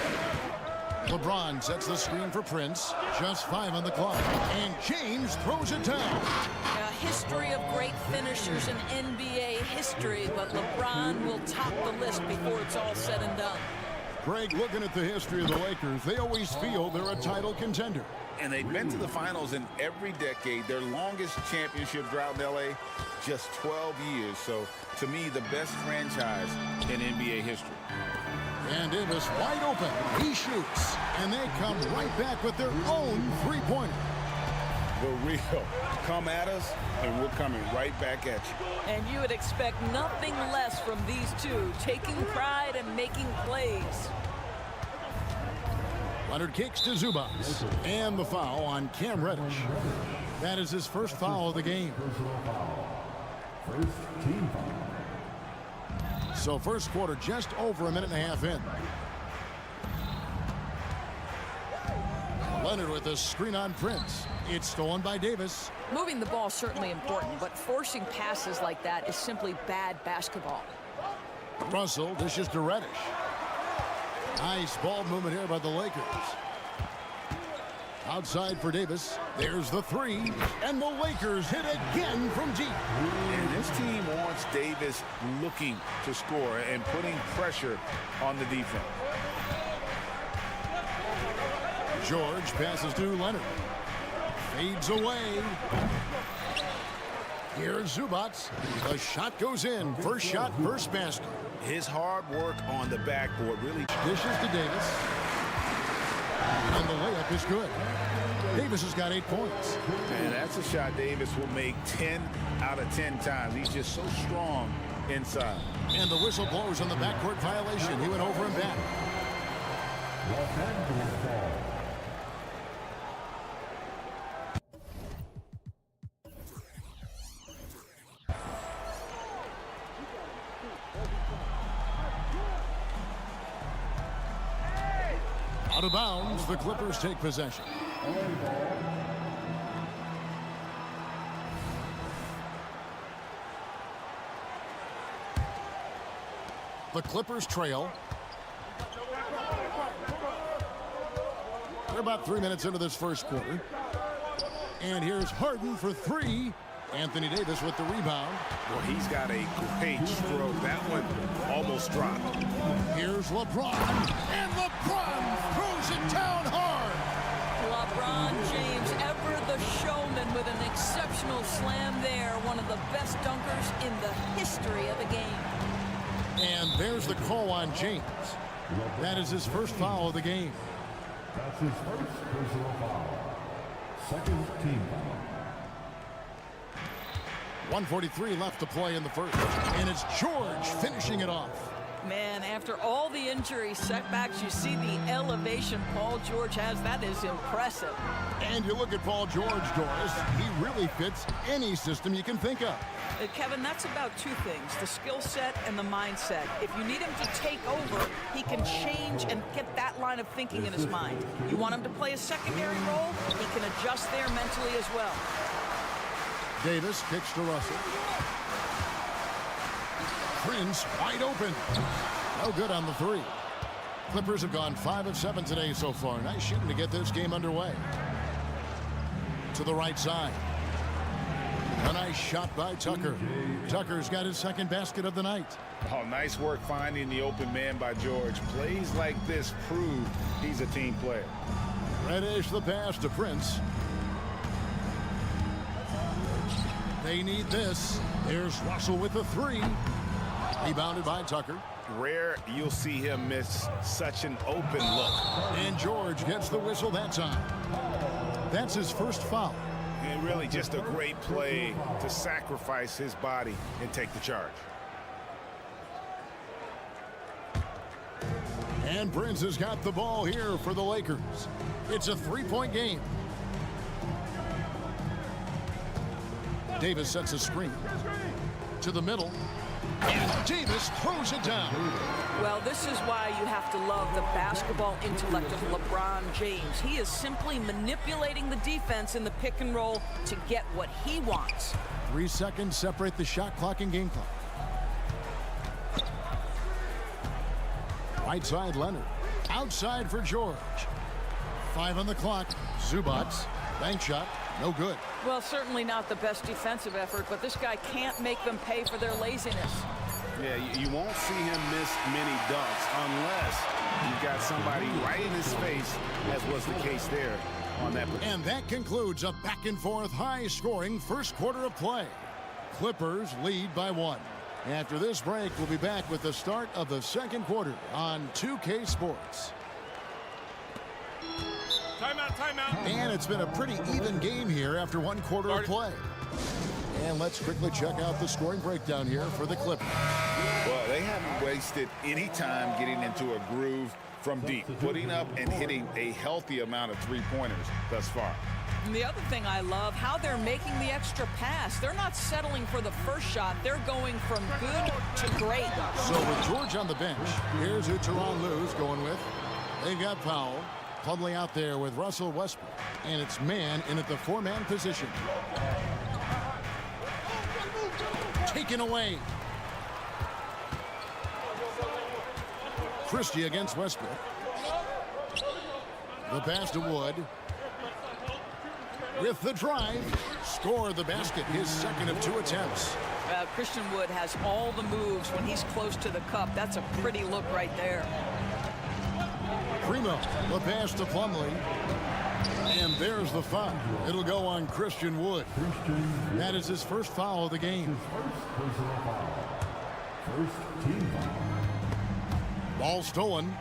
LeBron sets the screen for Prince. Just 5 on the clock. And James throws it down. A history of great finishers in NBA history, but LeBron will top the list before it's all said and done. Greg, looking at the history of the Lakers, they always feel they're a title contender. And they've been to the finals in every decade. Their longest championship drought in L.A., just 12 years. So, to me, the best franchise in NBA history. And Davis wide open. He shoots. And they come right back with their own 3-pointer. The real. Come at us, and we're coming right back at you. And you would expect nothing less from these two, taking pride and making plays. Leonard kicks to Zubac. And the foul on Cam Reddish. That is his first foul of the game. First team foul. So first quarter just over a minute and a half in. Leonard with a screen on Prince. It's stolen by Davis. Moving the ball is certainly important, but forcing passes like that is simply bad basketball. Russell dishes to Reddish. Nice ball movement here by the Lakers. Outside for Davis. There's the 3. And the Lakers hit again from deep. And this team wants Davis looking to score and putting pressure on the defense. George passes to Leonard. Fades away. Here's Zubac. The shot goes in. First shot, first basket. His hard work on the backboard really dishes to Davis. And the layup is good. Davis has got 8 points. And that's a shot Davis will make 10 out of 10 times. He's just so strong inside. And the whistle blows on the backcourt violation. He went over and back. Out of bounds, the Clippers take possession. The Clippers trail. They're about 3 minutes into this first quarter. And here's Harden for 3. Anthony Davis with the rebound. Well, he's got a great stroke. That one almost dropped. Here's LeBron. And LeBron throws it down hard. LeBron James, ever the showman, with an exceptional slam there. One of the best dunkers in the history of the game. And there's the call on James. That is his first foul of the game. That's his first personal foul. Second team foul. 1:43 left to play in the first. And it's George finishing it off. Man, after all the injury setbacks, you see the elevation Paul George has. That is impressive. And you look at Paul George, Doris. He really fits any system you can think of. Kevin, that's about 2 things, the skill set and the mindset. If you need him to take over, he can change and get that line of thinking in his mind. You want him to play a secondary role, he can adjust there mentally as well. Davis kicks to Russell. Prince wide open. No good on the 3. Clippers have gone 5 of 7 today so far. Nice shooting to get this game underway. To the right side. An shot by Tucker. Tucker's got his second basket of the night. Oh, nice work finding the open man by George. Plays like this prove he's a team player. Reddish the pass to Prince. They need this. There's Russell with the three. Rebounded by Tucker. Rare you'll see him miss such an open look. And George gets the whistle that time. That's his first foul. And really just a great play to sacrifice his body and take the charge. And Prince has got the ball here for the Lakers. It's a three-point game. Davis sets a screen. To the middle. And Davis throws it down. Well, this is why you have to love the basketball intellect of LeBron James. He is simply manipulating the defense in the pick and roll to get what he wants. 3 seconds separate the shot clock and game clock. Right side, Leonard. Outside for George. 5 on the clock. Zubac. Bank shot. No good. Well, certainly not the best defensive effort, but this guy can't make them pay for their laziness. Yeah, you won't see him miss many dunks unless you've got somebody right in his face, as was the case there on that. And that concludes a back-and-forth, high-scoring first quarter of play. Clippers lead by 1. After this break, we'll be back with the start of the second quarter on 2K Sports. Timeout. And it's been a pretty even game here after 1 quarter of play. And let's quickly check out the scoring breakdown here for the Clippers. Well, they haven't wasted any time getting into a groove from deep, putting up and hitting a healthy amount of three-pointers thus far. And the other thing I love, how they're making the extra pass. They're not settling for the first shot. They're going from good to great. So with George on the bench, here's who Tyronn Lue's going with. They've got Powell. Plumlee out there with Russell Westbrook. And it's man in at the 4-man position. Taken away. Christie against Westbrook. The pass to Wood. With the drive. Score the basket. His second of 2 attempts. Christian Wood has all the moves when he's close to the cup. That's a pretty look right there. Primo, the pass to Plumlee. And there's the foul. It'll go on Christian Wood. That is his first foul of the game. First team foul. Ball stolen.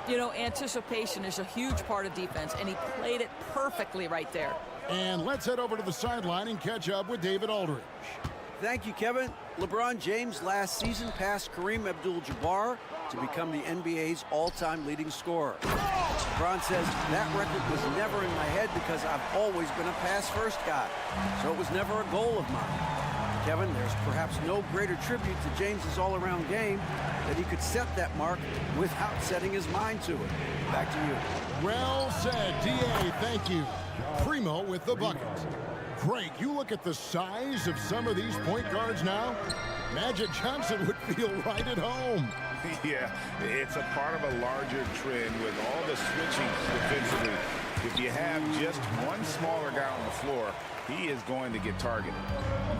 You know, anticipation is a huge part of defense, and he played it perfectly right there. And let's head over to the sideline and catch up with David Aldridge. Thank you, Kevin. LeBron James last season passed Kareem Abdul-Jabbar to become the NBA's all-time leading scorer. LeBron says, that record was never in my head because I've always been a pass-first guy, so it was never a goal of mine. Kevin, there's perhaps no greater tribute to James's all-around game that he could set that mark without setting his mind to it. Back to you. Well said, D.A. Thank you. Primo with the bucket. Craig, you look at the size of some of these point guards now. Magic Johnson would feel right at home. Yeah, it's a part of a larger trend with all the switching defensively. If you have just one smaller guy on the floor, he is going to get targeted.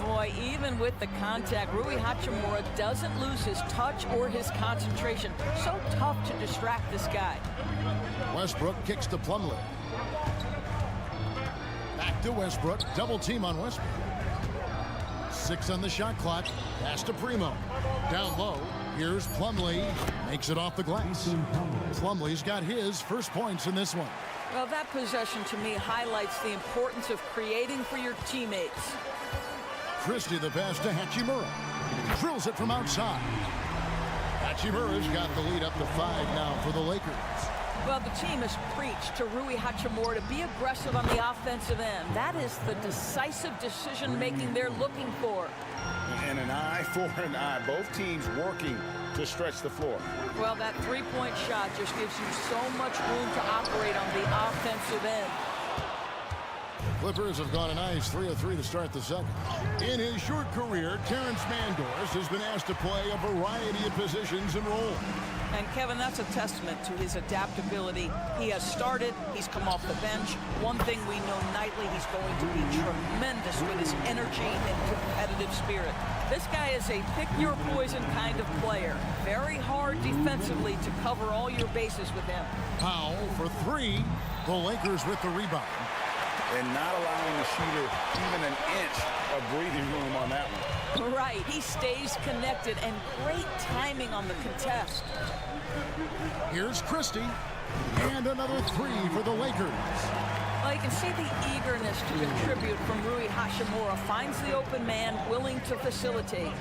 Boy, even with the contact, Rui Hachimura doesn't lose his touch or his concentration. So tough to distract this guy. Westbrook kicks to Plumlee. Back to Westbrook. Double team on Westbrook. 6 on the shot clock. Pass to Primo. Down low. Here's Plumlee. Makes it off the glass. Plumlee's got his first points in this one. Well, that possession to me highlights the importance of creating for your teammates. Christie the pass to Hachimura. Drills it from outside. Hachimura's got the lead up to 5 now for the Lakers. Well, the team has preached to Rui Hachimura to be aggressive on the offensive end. That is the decisive decision-making they're looking for. And an eye for an eye. Both teams working to stretch the floor. Well, that three-point shot just gives you so much room to operate on the offensive end. Clippers have gone a nice 3 of 3 to start the second. In his short career, Terrence Mandors has been asked to play a variety of positions and roles. And Kevin, that's a testament to his adaptability. He has started, he's come off the bench. One thing we know nightly, he's going to be tremendous with his energy and competitive spirit. This guy is a pick-your-poison kind of player. Very hard defensively to cover all your bases with him. Powell for three. The Lakers with the rebound. And not allowing the shooter even an inch of breathing room on that one. Right, he stays connected, and great timing on the contest. Here's Christie. And another three for the Lakers. Well, you can see the eagerness to contribute from Rui Hachimura. Finds the open man, willing to facilitate.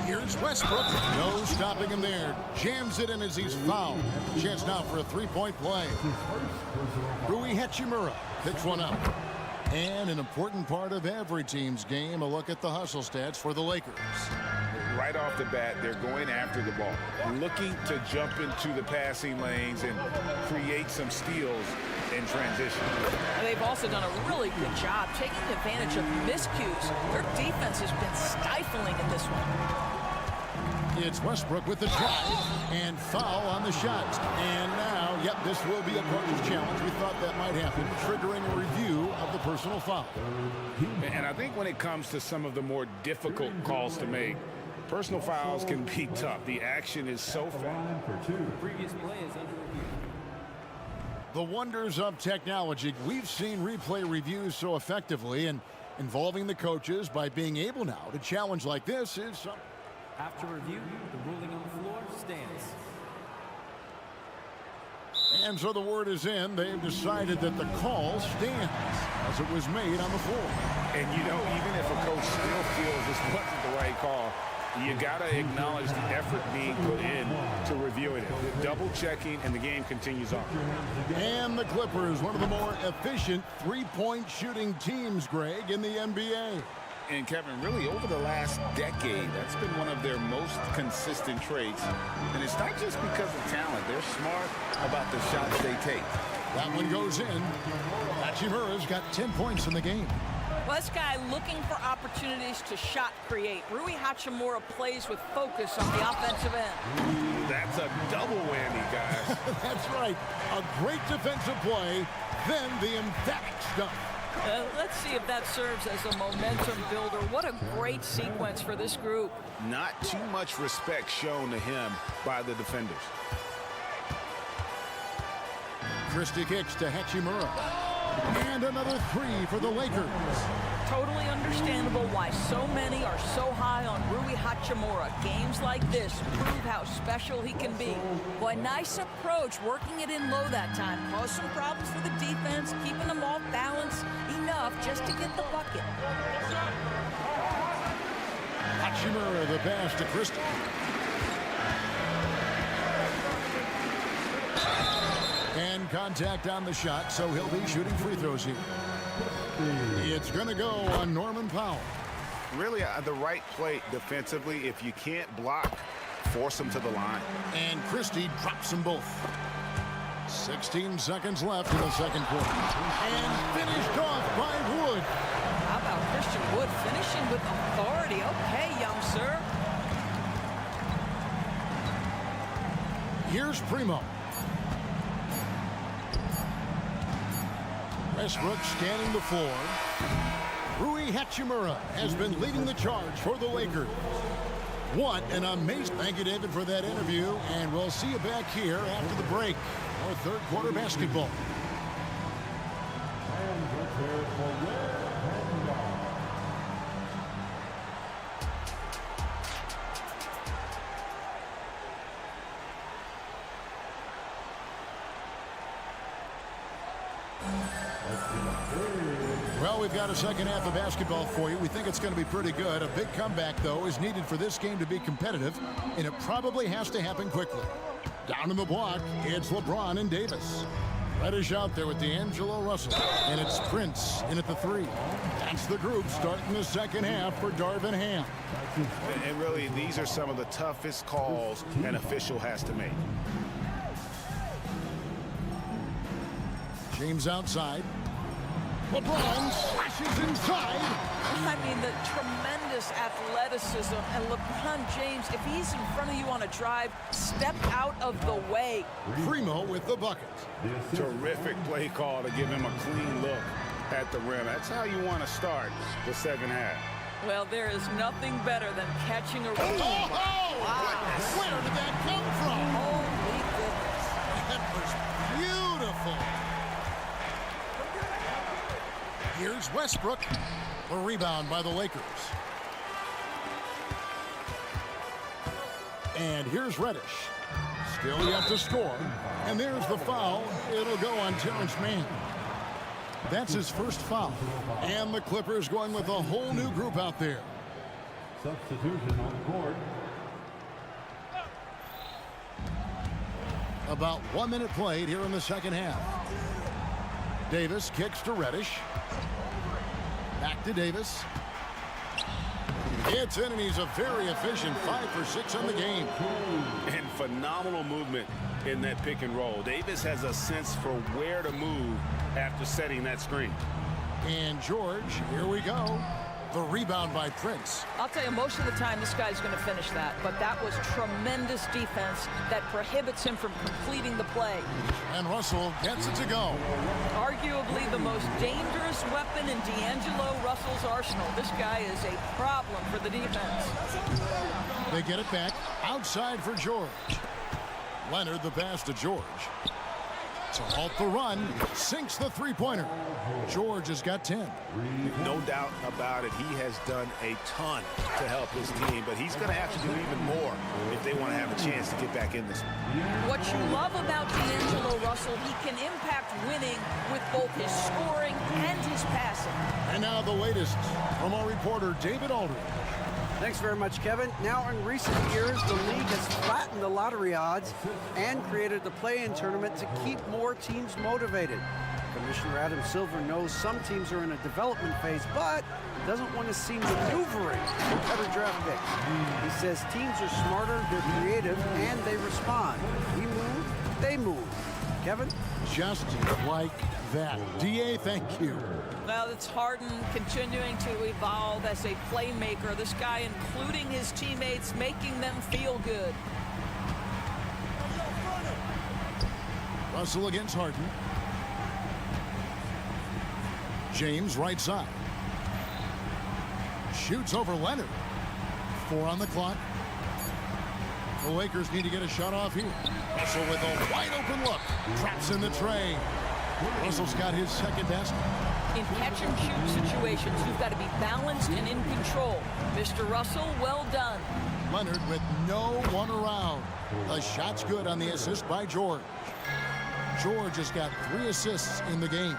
Here's Westbrook. No stopping him there. Jams it in as he's fouled. Chance now for a three-point play. Rui Hachimura picks one up. And an important part of every team's game, a look at the hustle stats for the Lakers. Right off the bat, they're going after the ball, looking to jump into the passing lanes and create some steals in transition. They've also done a really good job taking advantage of miscues. Their defense has been stifling in this one. It's Westbrook with the drive and foul on the shot. And now, yep, this will be a coach's challenge. We thought that might happen, triggering a review of the personal foul. And I think when it comes to some of the more difficult calls to make, personal fouls can be tough. The action is so fast. Previous play is under review. The wonders of technology. We've seen replay reviews so effectively, and involving the coaches by being able now to challenge like this is something. After review, the ruling on the floor stands. And so the word is in. They've decided that the call stands as it was made on the floor. And, you know, even if a coach still feels this wasn't the right call, you got to acknowledge the effort being put in to reviewing it. Double checking, and the game continues on. And the Clippers, one of the more efficient three-point shooting teams, Greg, in the NBA. And Kevin, really over the last decade, that's been one of their most consistent traits. And it's not just because of talent. They're smart about the shots they take. That one goes in. Hachimura's got 10 points in the game. Well, this guy looking for opportunities to shot create. Rui Hachimura plays with focus on the offensive end. That's a double whammy, guys. That's right. A great defensive play, then the emphatic stuff. Let's see if that serves as a momentum builder. What a great sequence for this group. Not too much respect shown to him by the defenders. Christie kicks to Hachimura. And another three for the Lakers. Totally understandable why so many are so high on Rui Hachimura. Games like this prove how special he can be. Boy, nice approach, working it in low that time. Caused some problems for the defense, keeping them off balance enough just to get the bucket. Hachimura, the pass to Christie. And contact on the shot, so he'll be shooting free throws here. It's going to go on Norman Powell. Really the right play defensively. If you can't block, force them to the line. And Christie drops them both. 16 seconds left in the second quarter. And finished off by Wood. How about Christian Wood finishing with authority? Okay, young sir. Here's Primo. Westbrook scanning the floor. Rui Hachimura has been leading the charge for the Lakers. What an amazing... Thank you, David, for that interview, and we'll see you back here after the break for third quarter basketball. Well, we've got a second half of basketball for you. We think it's going to be pretty good. A big comeback, though, is needed for this game to be competitive, and it probably has to happen quickly. Down in the block, it's LeBron and Davis. Reddish out there with D'Angelo Russell, and it's Prince in at the three. That's the group starting the second half for Darvin Ham. And really, these are some of the toughest calls an official has to make. James outside. LeBron slashes inside. I mean, the tremendous athleticism. And LeBron James, if he's in front of you on a drive, step out of the way. Primo with the bucket. Terrific play call to give him a clean look at the rim. That's how you want to start the second half. Well, there is nothing better than catching a... Oh! Wow. Where did that come from? Holy goodness. That was beautiful. Here's Westbrook. The rebound by the Lakers. And here's Reddish. Still yet to score. And there's the foul. It'll go on Terrence Mann. That's his first foul. And the Clippers going with a whole new group out there. Substitution on the court. About 1 minute played here in the second half. Davis kicks to Reddish. Back to Davis. It's in, and he's a very efficient 5 for 6 on the game. And phenomenal movement in that pick and roll. Davis has a sense for where to move after setting that screen. And George, here we go. The rebound by Prince. I'll tell you, most of the time this guy's going to finish that, but that was tremendous defense that prohibits him from completing the play. And Russell gets it to go. Arguably the most dangerous weapon in D'Angelo Russell's arsenal. This guy is a problem for the defense. They get it back outside for George. Leonard the pass to George. To halt the run, sinks the three-pointer. George has got 10. No doubt about it. He has done a ton to help his team, but he's going to have to do even more if they want to have a chance to get back in this one. What you love about D'Angelo Russell, he can impact winning with both his scoring and his passing. And now the latest from our reporter, David Aldridge. Thanks very much, Kevin. Now, in recent years, the league has flattened the lottery odds and created the play-in tournament to keep more teams motivated. Commissioner Adam Silver knows some teams are in a development phase, but doesn't want to see maneuvering for better draft picks. He says teams are smarter, they're creative, and they respond. We move, they move. Kevin? Just like that. D.A., thank you. Well, it's Harden continuing to evolve as a playmaker. This guy including his teammates, making them feel good. Russell against Harden. James right side. Shoots over Leonard. 4 on the clock. The Lakers need to get a shot off here. Russell with a wide open look. Traps in the tray. Russell's got his second basket. In catch and shoot situations, you've got to be balanced and in control. Mr. Russell, well done. Leonard with no one around. The shot's good on the assist by George. George has got 3 assists in the game.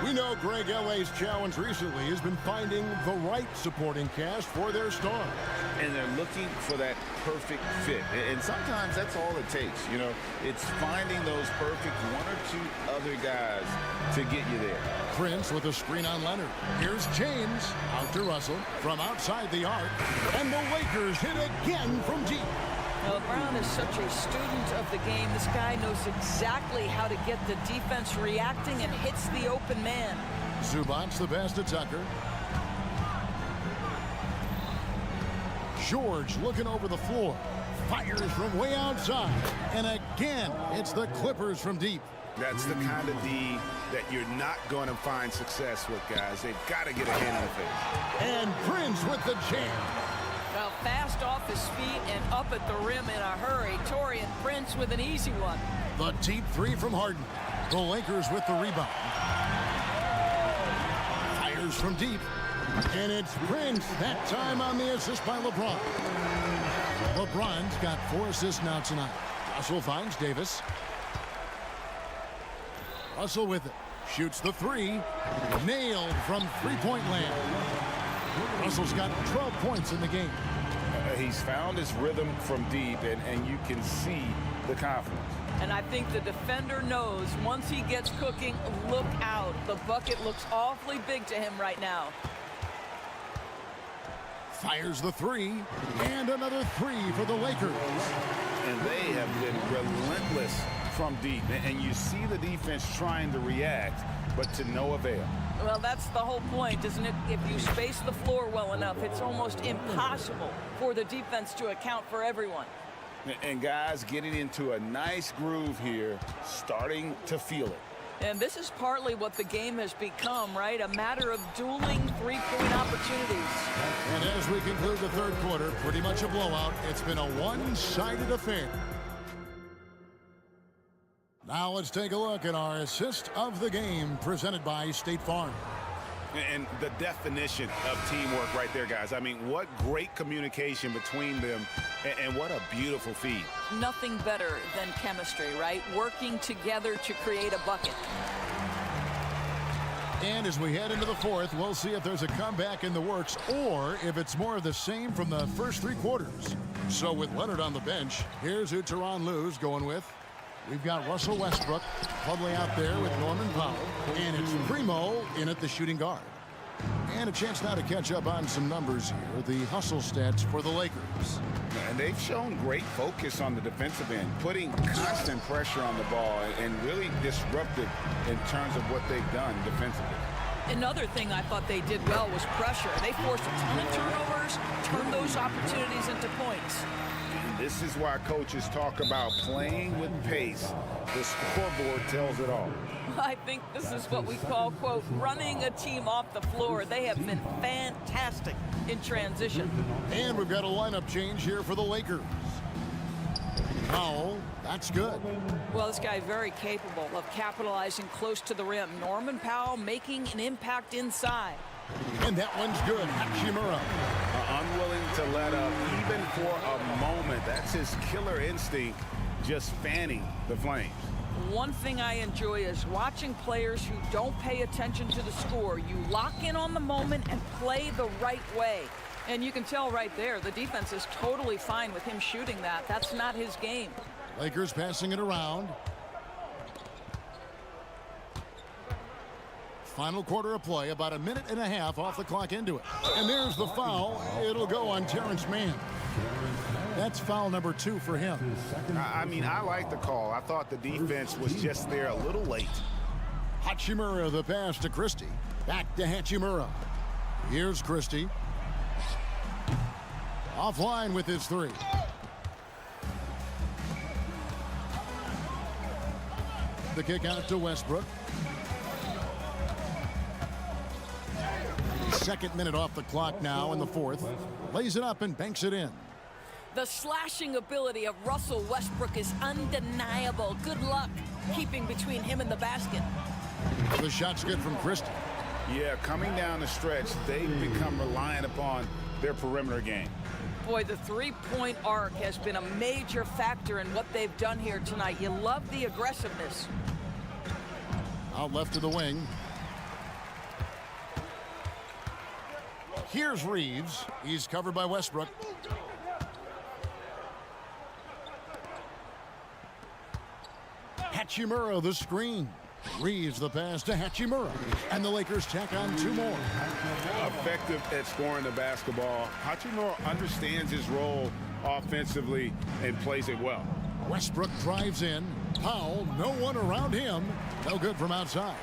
We know Greg L.A.'s challenge recently has been finding the right supporting cast for their stars. And they're looking for that perfect fit. And sometimes that's all it takes. You know, it's finding those perfect 1 or 2 other guys to get you there. Prince with a screen on Leonard. Here's James out to Russell from outside the arc. And the Lakers hit again from deep. Now, Brown is such a student of the game. This guy knows exactly how to get the defense reacting and hits the open man. Zubac's the pass to Tucker. George looking over the floor. Fires from way outside. And again, it's the Clippers from deep. That's the kind of D that you're not going to find success with, guys. They've got to get a hand in the face. And Prince with the jam. Well, fast off his feet and up at the rim in a hurry. Taurean Prince with an easy one. The deep 3 from Harden. The Lakers with the rebound. Fires from deep. And it's Prince, that time on the assist by LeBron. LeBron's got 4 assists now tonight. Russell finds Davis. Russell with it. Shoots the 3. Nailed from three-point land. Russell's got 12 points in the game. He's found his rhythm from deep, and you can see the confidence. And I think the defender knows once he gets cooking, look out. The bucket looks awfully big to him right now. Fires the 3. And another 3 for the Lakers. And they have been relentless from deep. And you see the defense trying to react, but to no avail. Well, that's the whole point, isn't it? If you space the floor well enough, it's almost impossible for the defense to account for everyone. And guys getting into a nice groove here, starting to feel it. And this is partly what the game has become, right? A matter of dueling three-point opportunities. And as we conclude the third quarter, pretty much a blowout. It's been a one-sided affair. Now let's take a look at our assist of the game presented by State Farm. And the definition of teamwork right there, guys. I mean, what great communication between them, and what a beautiful feed. Nothing better than chemistry, right? Working together to create a bucket. And as we head into the fourth, we'll see if there's a comeback in the works or if it's more of the same from the first three quarters. So with Leonard on the bench, here's who Tyronn Lue's going with. We've got Russell Westbrook probably out there with Norman Powell. And it's Primo in at the shooting guard. And a chance now to catch up on some numbers here. The hustle stats for the Lakers. And they've shown great focus on the defensive end, putting constant pressure on the ball and really disruptive in terms of what they've done defensively. Another thing I thought they did well was pressure. They forced a ton of turnovers, turned those opportunities into points. This is why coaches talk about playing with pace. The scoreboard tells it all. I think this is what we call, quote, running a team off the floor. They have been fantastic in transition. And we've got a lineup change here for the Lakers. Powell, that's good. Well, this guy very capable of capitalizing close to the rim. Norman Powell making an impact inside. And that one's good. Hachimura. Unwilling to let up even for a moment. That's his killer instinct, just fanning the flames. One thing I enjoy is watching players who don't pay attention to the score. You lock in on the moment and play the right way. And you can tell right there, the defense is totally fine with him shooting that. That's not his game. Lakers passing it around. Final quarter of play, about a minute and a half off the clock into it. And there's the foul. It'll go on Terrence Mann. That's foul number 2 for him. I mean, I like the call. I thought the defense was just there a little late. Hachimura, the pass to Christie. Back to Hachimura. Here's Christie. Offline with his 3. The kick out to Westbrook. Second minute off the clock now in the fourth. Lays it up and banks it in. The slashing ability of Russell Westbrook is undeniable. Good luck keeping between him and the basket. The shot's good from Christie. Yeah, coming down the stretch, they've become reliant upon their perimeter game. Boy, the three-point arc has been a major factor in what they've done here tonight. You love the aggressiveness. Out left to the wing. Here's Reeves. He's covered by Westbrook. Hachimura, the screen. Reeves, the pass to Hachimura. And the Lakers tack on 2 more. Effective at scoring the basketball. Hachimura understands his role offensively and plays it well. Westbrook drives in. Powell, no one around him. No good from outside.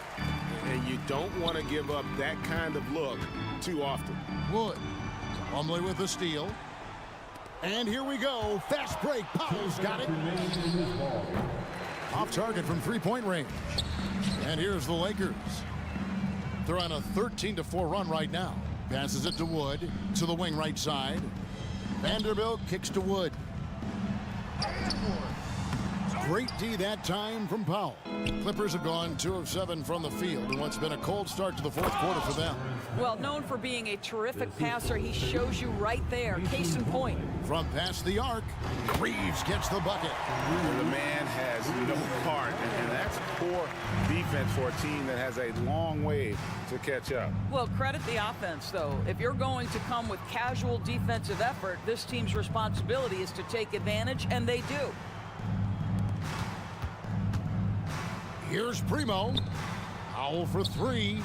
And you don't want to give up that kind of look too often. Wood. Plumlee with the steal. And here we go. Fast break. Powell's got it. Off target from three-point range. And here's the Lakers. They're on a 13-4 run right now. Passes it to Wood. To the wing right side. Vanderbilt kicks to Wood. Great D that time from Powell. Clippers have gone 2 of 7 from the field in what's been a cold start to the fourth quarter for them. Well, known for being a terrific passer, he shows you right there. Case in point. From past the arc, Reeves gets the bucket. The man has no heart, and that's poor defense for a team that has a long way to catch up. Well, credit the offense, though. If you're going to come with casual defensive effort, this team's responsibility is to take advantage, and they do. Here's Primo. Powell for 3.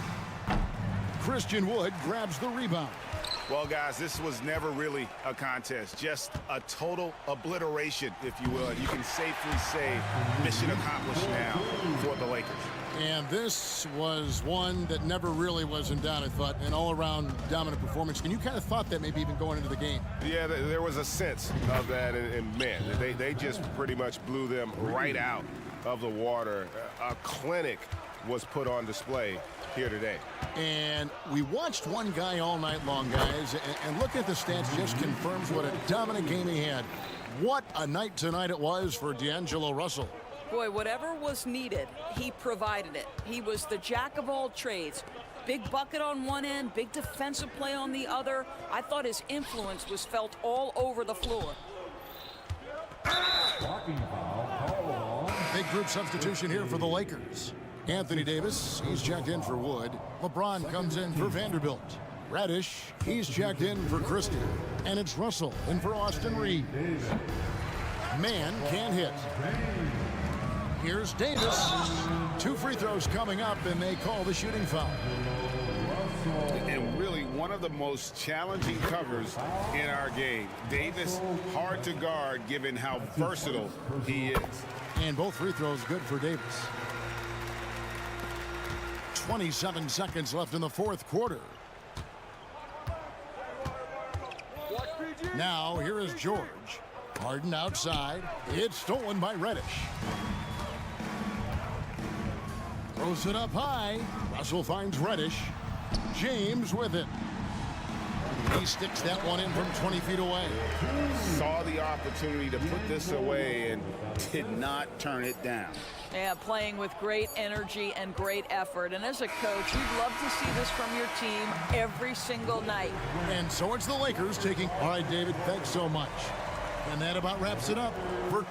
Christian Wood grabs the rebound. Well, guys, this was never really a contest. Just a total obliteration, if you will. You can safely say mission accomplished now for the Lakers. And this was one that never really was in doubt, I thought. An all-around dominant performance. And you kind of thought that maybe even going into the game. Yeah, there was a sense of that. And man, they just pretty much blew them right out of the water. A clinic was put on display here today. And we watched one guy all night long, guys, and look at the stats, just confirms what a dominant game he had. What a night tonight it was for D'Angelo Russell. Boy, whatever was needed, he provided it. He was the jack of all trades. Big bucket on one end, big defensive play on the other. I thought his influence was felt all over the floor. Big group substitution here for the Lakers. Anthony Davis, he's checked in for Wood. LeBron comes in for Vanderbilt. Radish, he's checked in for Christie. And it's Russell in for Austin Reed. Man can't hit. Here's Davis. 2 free throws coming up, and they call the shooting foul. And really one of the most challenging covers in our game. Davis, hard to guard given how versatile he is. And both free throws good for Davis. 27 seconds left in the fourth quarter. Now here is George. Harden outside. It's stolen by Reddish. Throws it up high. Russell finds Reddish. James with it. He sticks that one in from 20 feet away. Saw the opportunity to put this away and did not turn it down. Yeah, playing with great energy and great effort. And as a coach, you'd love to see this from your team every single night. And so it's the Lakers taking. All right, David, thanks so much. And that about wraps it up for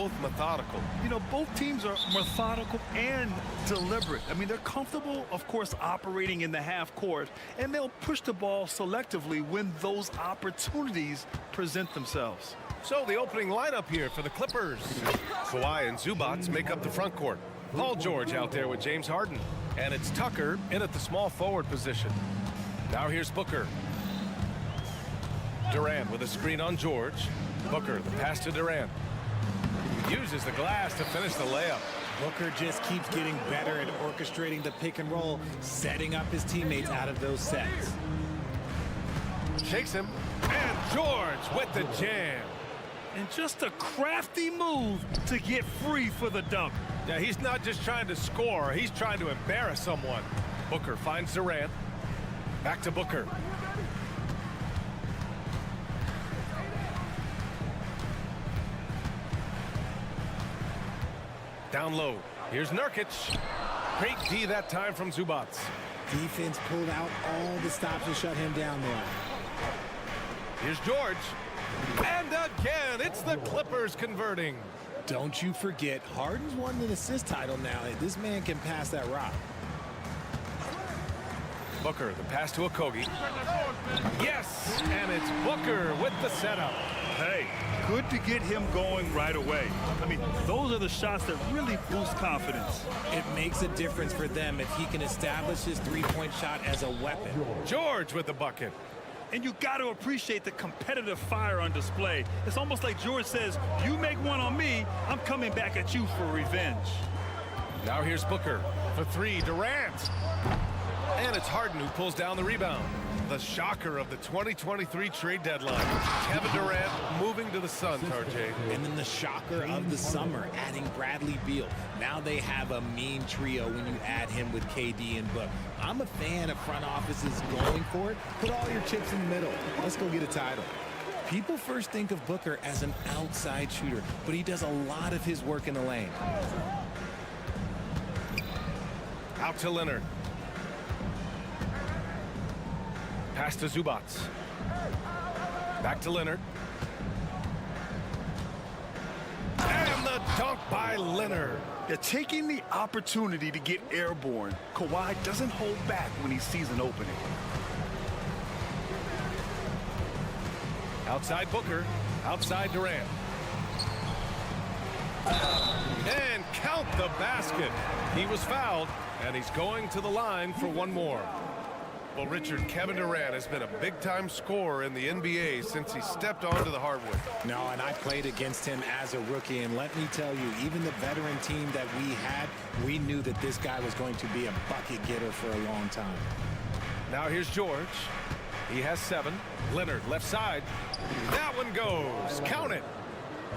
both methodical. You know, both teams are methodical and deliberate. I mean, they're comfortable, of course, operating in the half court, and they'll push the ball selectively when those opportunities present themselves. So the opening lineup here for the Clippers. Kawhi and Zubac make up the front court. Paul George out there with James Harden. And it's Tucker in at the small forward position. Now here's Booker. Durant with a screen on George. Booker, the pass to Durant. Uses the glass to finish the layup. Booker just keeps getting better at orchestrating the pick and roll, setting up his teammates out of those sets. Shakes him. And George with the jam. And just a crafty move to get free for the dunk. Yeah, he's not just trying to score. He's trying to embarrass someone. Booker finds Durant. Back to Booker. Down low. Here's Nurkic. Great D that time from Zubac. Defense pulled out all the stops to shut him down there. Here's George. And again, it's the Clippers converting. Don't you forget, Harden's won an assist title now. This man can pass that rock. Booker, the pass to Okogie. Yes, and it's Booker with the setup. Hey, good to get him going right away. I mean, those are the shots that really boost confidence. It makes a difference for them if he can establish his three-point shot as a weapon. George with the bucket. And you got to appreciate the competitive fire on display. It's almost like George says, you make one on me, I'm coming back at you for revenge. Now here's Booker for three. Durant. And it's Harden who pulls down the rebound. The shocker of the 2023 trade deadline. Kevin Durant moving to the Suns, RJ. And then the shocker of the summer, adding Bradley Beal. Now they have a mean trio when you add him with KD and Book. I'm a fan of front offices going for it. Put all your chips in the middle. Let's go get a title. People first think of Booker as an outside shooter, but he does a lot of his work in the lane. Out to Leonard. Pass to Zubac. Back to Leonard. And the dunk by Leonard. Yeah, taking the opportunity to get airborne. Kawhi doesn't hold back when he sees an opening. Outside Booker. Outside Durant. And count the basket. He was fouled, and he's going to the line for one more. Well, Richard, Kevin Durant has been a big-time scorer in the NBA since he stepped onto the hardwood. No, and I played against him as a rookie, and let me tell you, even the veteran team that we had, we knew that this guy was going to be a bucket getter for a long time. Now here's George. He has 7. Leonard, left side. That one goes. Count it.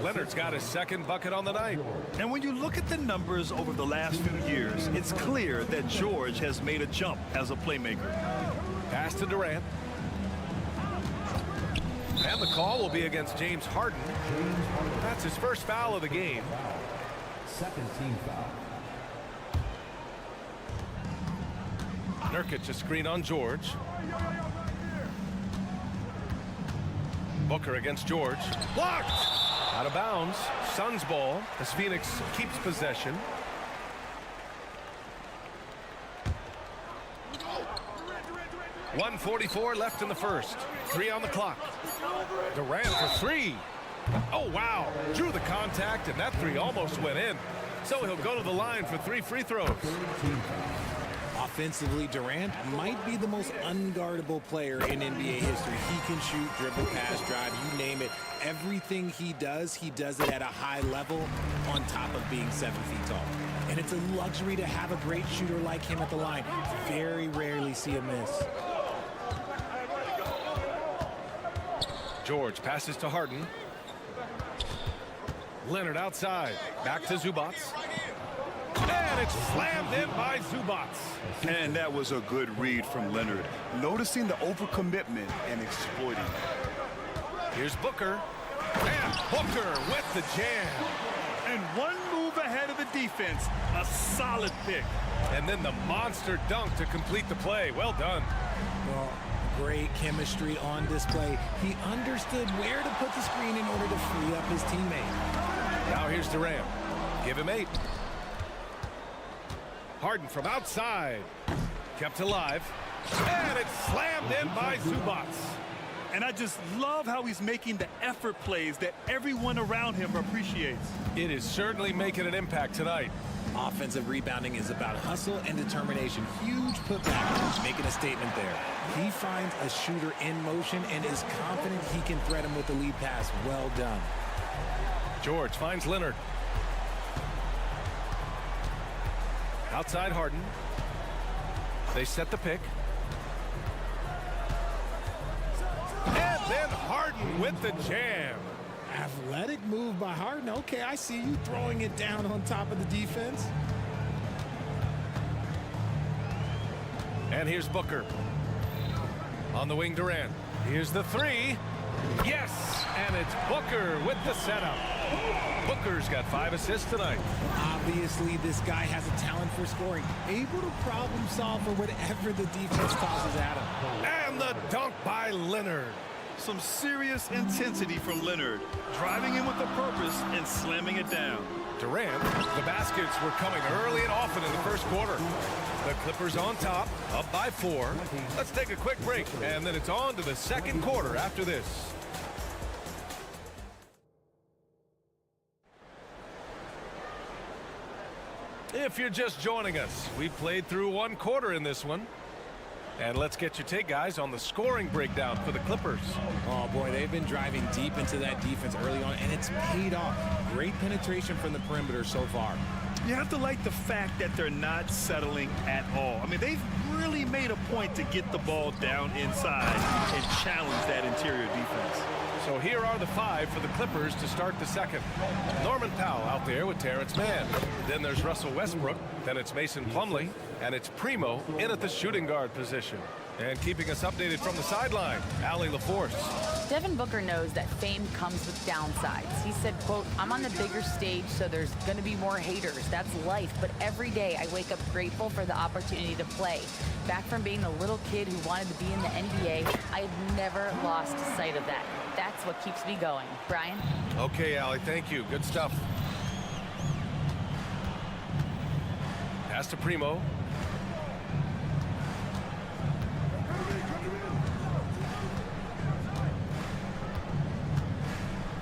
Leonard's got his second bucket on the night. And when you look at the numbers over the last few years, it's clear that George has made a jump as a playmaker. Pass to Durant. And the call will be against James Harden. That's his first foul of the game. Second team foul. Nurkic a screen on George. Booker against George. Blocked! Out of bounds. Suns ball as Phoenix keeps possession. .144 left in the first. 3 on the clock. Durant for 3. Oh, wow. Drew the contact, and that 3 almost went in. So he'll go to the line for 3 free throws. Offensively, Durant might be the most unguardable player in NBA history. He can shoot, dribble, pass, drive, you name it. Everything he does it at a high level on top of being 7 feet tall. And it's a luxury to have a great shooter like him at the line. Very rarely see a miss. George passes to Harden. Leonard outside. Back to Zubac. And it's slammed in by Zubac. And that was a good read from Leonard, noticing the overcommitment and exploiting it. Here's Booker. And Booker with the jam. And one move ahead of the defense. A solid pick. And then the monster dunk to complete the play. Well done. Well, great chemistry on display. He understood where to put the screen in order to free up his teammate. Now here's Durant. Give him 8. Harden from outside. Kept alive. And it's slammed in by Zubac. And I just love how he's making the effort plays that everyone around him appreciates. It is certainly making an impact tonight. Offensive rebounding is about hustle and determination. Huge putback, making a statement there. He finds a shooter in motion and is confident he can threat him with the lead pass. Well done. George finds Leonard. Outside Harden. They set the pick. And then Harden with the jam. Athletic move by Harden. Okay, I see you throwing it down on top of the defense. And here's Booker. On the wing, Durant. Here's the 3. Yes! And it's Booker with the setup. Booker's got 5 assists tonight. Obviously, this guy has a talent for scoring. Able to problem solve for whatever the defense tosses at him. And the dunk by Leonard. Some serious intensity from Leonard, driving in with a purpose and slamming it down. Durant, the baskets were coming early and often in the first quarter. The Clippers on top, up by 4. Let's take a quick break, and then it's on to the second quarter after this. If you're just joining us, we played through 1 quarter in this one. And let's get your take, guys, on the scoring breakdown for the Clippers. Oh, boy, they've been driving deep into that defense early on, and it's paid off. Great penetration from the perimeter so far. You have to like the fact that they're not settling at all. I mean, they've really made a point to get the ball down inside and challenge that interior defense. So here are the 5 for the Clippers to start the second. Norman Powell out there with Terrence Mann. Then there's Russell Westbrook. Then it's Mason Plumlee. And it's Primo in at the shooting guard position. And keeping us updated from the sideline, Allie LaForce. Devin Booker knows that fame comes with downsides. He said, quote, "I'm on the bigger stage, so there's going to be more haters. That's life. But every day I wake up grateful for the opportunity to play. Back from being the little kid who wanted to be in the NBA, I've never lost sight of that. That's what keeps me going." Brian? Okay, Allie, thank you. Good stuff. Pass to Primo.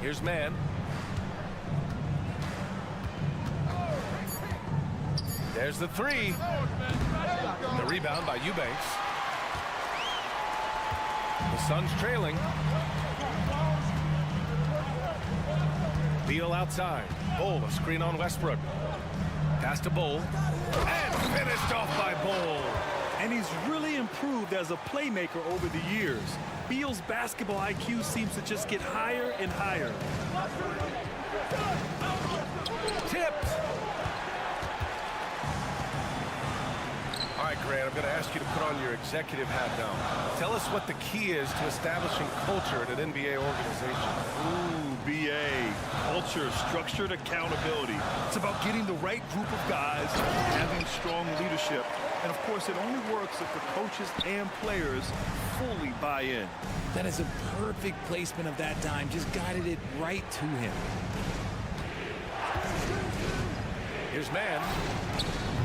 Here's Mann. There's the 3. The rebound by Eubanks. The Suns trailing. Beal outside. Bol, a screen on Westbrook. Pass to Bol. And finished off by Bol. And he's really improved as a playmaker over the years. Beal's basketball IQ seems to just get higher and higher. Tipped. All right, Grant, I'm going to ask you to put on your executive hat now. Tell us what the key is to establishing culture at an NBA organization. Ooh, BA. Culture, structured accountability. It's about getting the right group of guys, having strong leadership. And, of course, it only works if the coaches and players fully buy in. That is a perfect placement of that dime. Just guided it right to him. Here's Man.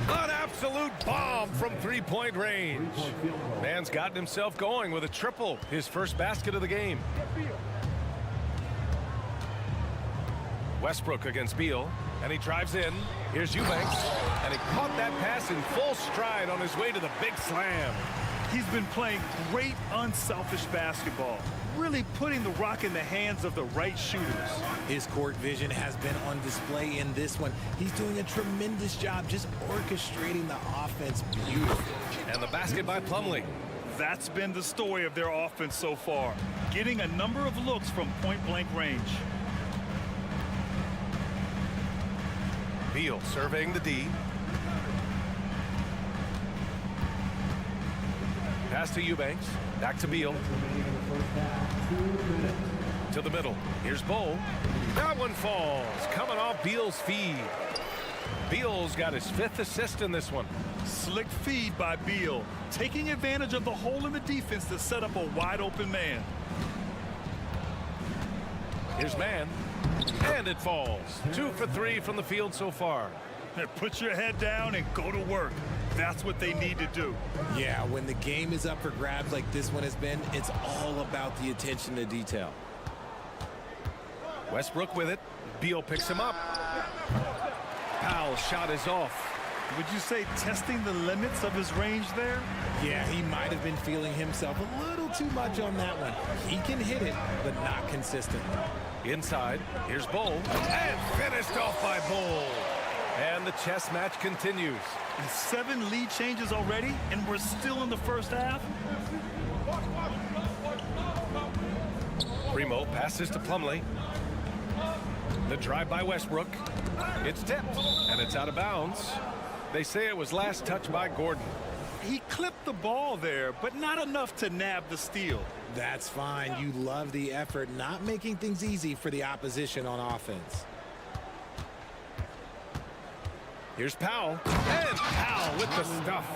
An absolute bomb from three-point range. Man's gotten himself going with a triple, his first basket of the game. Westbrook against Beal, and he drives in. Here's Eubanks, and he caught that pass in full stride on his way to the big slam. He's been playing great, unselfish basketball, really putting the rock in the hands of the right shooters. His court vision has been on display in this one. He's doing a tremendous job just orchestrating the offense beautifully. And the basket by Plumlee. That's been the story of their offense so far, getting a number of looks from point-blank range. Beal surveying the D. Pass to Eubanks. Back to Beal. To the middle. Here's Bowl. That one falls. Coming off Beal's feed. Beal's got his 5th assist in this one. Slick feed by Beal, taking advantage of the hole in the defense to set up a wide-open man. Here's Man. And it falls. 2 for 3 from the field so far. Put your head down and go to work. That's what they need to do. Yeah, when the game is up for grabs like this one has been, it's all about the attention to detail. Westbrook with it. Beal picks him up. Powell's shot is off. Would you say testing the limits of his range there? Yeah, he might have been feeling himself a little too much on that one. He can hit it, but not consistently. Inside, here's Bowl. And finished off by Bowl. And the chess match continues. 7 lead changes already, and we're still in the first half. Primo passes to Plumlee. The drive by Westbrook. It's tipped, and it's out of bounds. They say it was last touched by Gordon. He clipped the ball there, but not enough to nab the steal. That's fine. You love the effort, not making things easy for the opposition on offense. Here's Powell. And Powell with the stuff.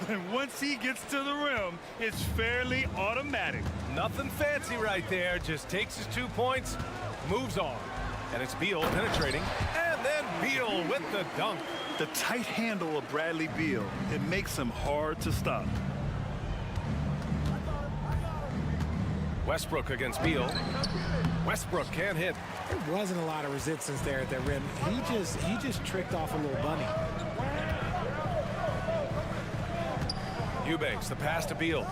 And once he gets to the rim, it's fairly automatic. Nothing fancy right there. Just takes his 2 points, moves on. And it's Beal penetrating. And then Beal with the dunk. The tight handle of Bradley Beal, it makes him hard to stop. Westbrook against Beal. Westbrook can't hit. There wasn't a lot of resistance there at the rim. He just tricked off a little bunny. Eubanks, the pass to Beal.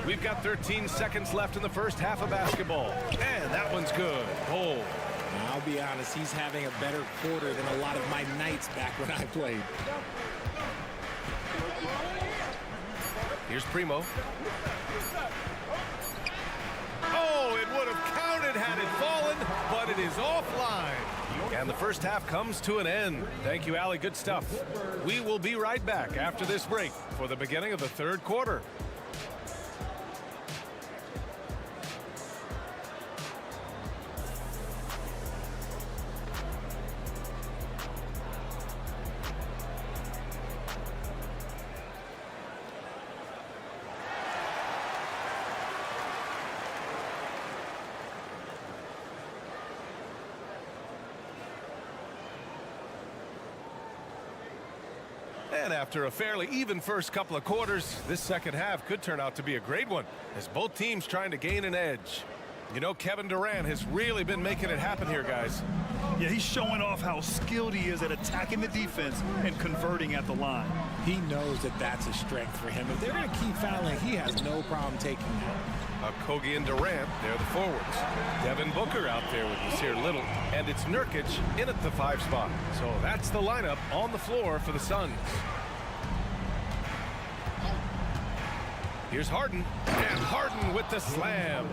We've got 13 seconds left in the first half of basketball. And that one's good. Bowl. I'll be honest, he's having a better quarter than a lot of my nights back when I played. Here's Primo. Oh, it would have counted had it fallen, but it is offline. And the first half comes to an end. Thank you, Allie. Good stuff. We will be right back after this break for the beginning of the third quarter. And after a fairly even first couple of quarters, this second half could turn out to be a great one as both teams trying to gain an edge. You know, Kevin Durant has really been making it happen here, guys. Yeah, he's showing off how skilled he is at attacking the defense and converting at the line. He knows that that's a strength for him. If they're going to keep fouling, he has no problem taking that. Kogi and Durant, they're the forwards. Devin Booker out there with Nasir Little. And it's Nurkic in at the 5 spot. So that's the lineup on the floor for the Suns. Here's Harden. And Harden with the slam.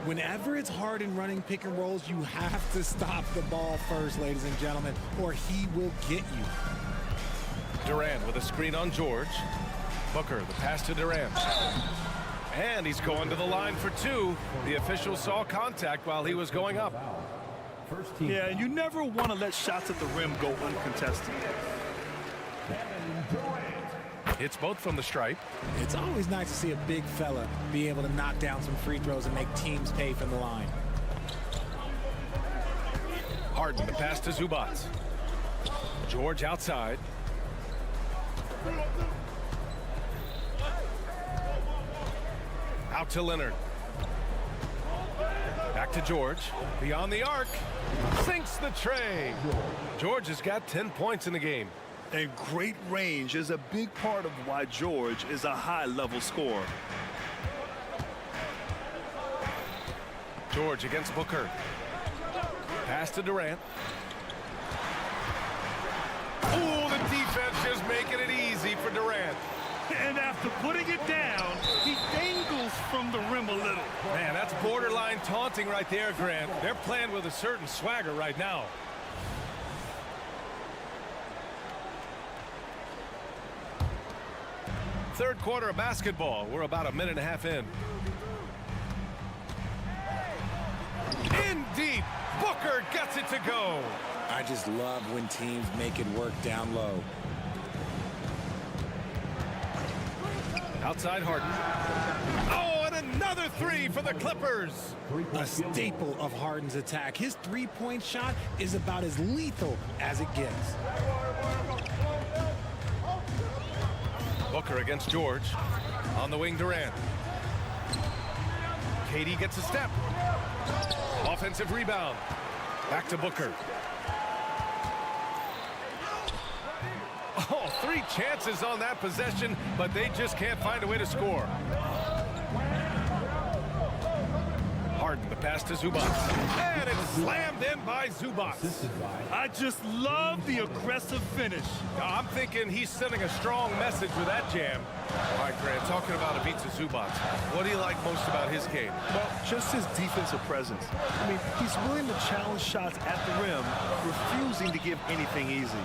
Whenever it's Harden running pick and rolls, you have to stop the ball first, ladies and gentlemen, or he will get you. Durant with a screen on George. Booker, the pass to Durant. And he's going to the line for two. The official saw contact while he was going up. Yeah, and you never want to let shots at the rim go uncontested. It's both from the stripe. It's always nice to see a big fella be able to knock down some free throws and make teams pay from the line. Harden, the pass to Zubac. George outside. Out to Leonard. Back to George. Beyond the arc. Sinks the tray. George has got 10 points in the game. And great range is a big part of why George is a high-level scorer. George against Booker. Pass to Durant. Oh, the defense just making it easy for Durant. And after putting it down, he dangles from the rim a little. Man, that's borderline taunting right there, Grant. They're playing with a certain swagger right now. Third quarter of basketball. We're about a minute and a half in. In deep. Booker gets it to go. I just love when teams make it work down low. Outside Harden. Oh, and another three for the Clippers. A staple of Harden's attack. His three-point shot is about as lethal as it gets. Booker against George. On the wing, Durant. KD gets a step. Offensive rebound. Back to Booker. Oh, three chances on that possession, but they just can't find a way to score. Harden, the pass to Zubac. And it's slammed in by Zubac. I just love the aggressive finish. I'm thinking he's sending a strong message with that jam. All right, Grant, talking about Ivica Zubac, what do you like most about his game? Well, just his defensive presence. I mean, he's willing to challenge shots at the rim, refusing to give anything easy.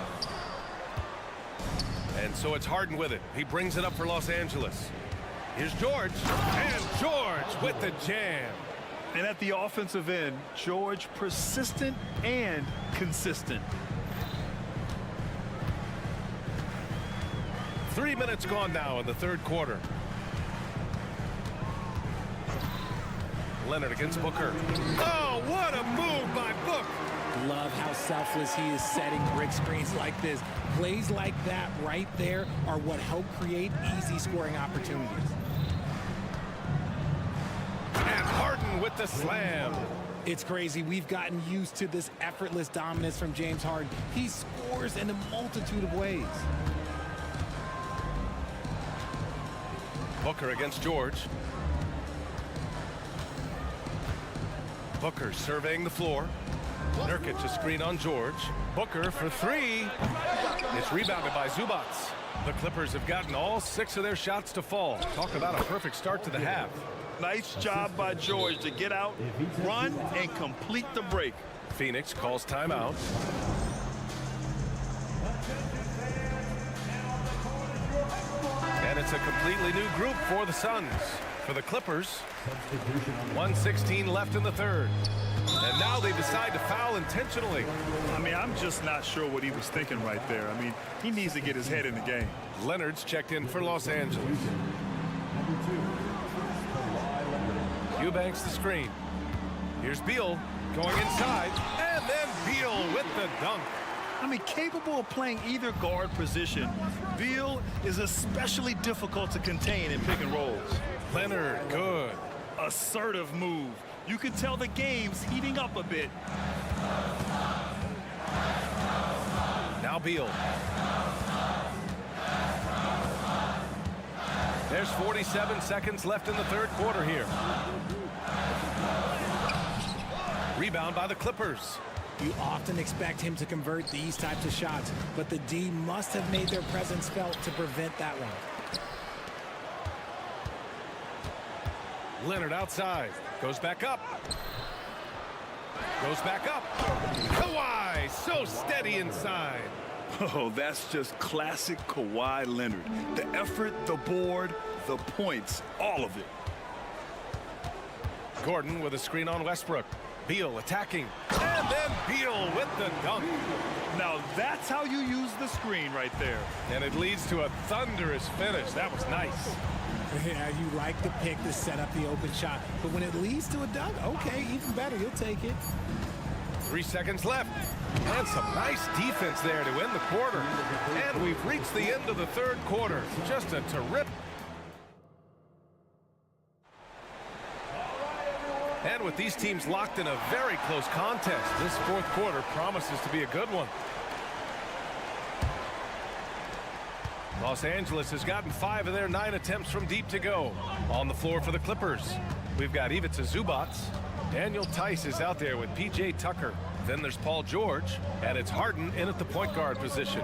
And so it's Harden with it. He brings it up for Los Angeles. Here's George. And George with the jam. And at the offensive end, George persistent and consistent. 3 minutes gone now in the third quarter. Leonard against Booker. Oh, what a move by Book. Love how selfless he is setting brick screens like this. Plays like that right there are what help create easy scoring opportunities. And Harden with the slam. It's crazy. We've gotten used to this effortless dominance from James Harden. He scores in a multitude of ways. Booker against George. Booker surveying the floor. Nurkic a screen on George. Booker for three. It's rebounded by Zubac. The Clippers have gotten all 6 of their shots to fall. Talk about a perfect start to the half. Nice job by George to get out, run, and complete the break. Phoenix calls timeout. And it's a completely new group for the Suns. For the Clippers, 1:16 left in the third. And now they decide to foul intentionally. I mean, I'm just not sure what he was thinking right there. I mean, he needs to get his head in the game. Leonard's checked in for Los Angeles. Eubanks the screen. Here's Beal going inside. And then Beal with the dunk. I mean, capable of playing either guard position, Beal is especially difficult to contain in pick and rolls. Leonard, good. Assertive move. You can tell the game's heating up a bit. Now Beal. There's 47 seconds left in the third quarter here. Rebound by the Clippers. You often expect him to convert these types of shots, but the D must have made their presence felt to prevent that one. Leonard outside. Goes back up. Goes back up. Kawhi, so steady inside. Oh, that's just classic Kawhi Leonard. The effort, the board, the points, all of it. Gordon with a screen on Westbrook. Beal attacking. And then Beal with the dunk. Now that's how you use the screen right there. And it leads to a thunderous finish. That was nice. Yeah, you like the pick to set up the open shot. But when it leads to a dunk, okay, even better. You'll take it. 3 seconds left. And some nice defense there to end the quarter. And we've reached the end of the third quarter. Just a terrific. And with these teams locked in a very close contest, this fourth quarter promises to be a good one. Los Angeles has gotten 5 of their 9 attempts from deep to go. On the floor for the Clippers, we've got Ivica Zubac. Daniel Tice is out there with P.J. Tucker. Then there's Paul George, and it's Harden in at the point guard position.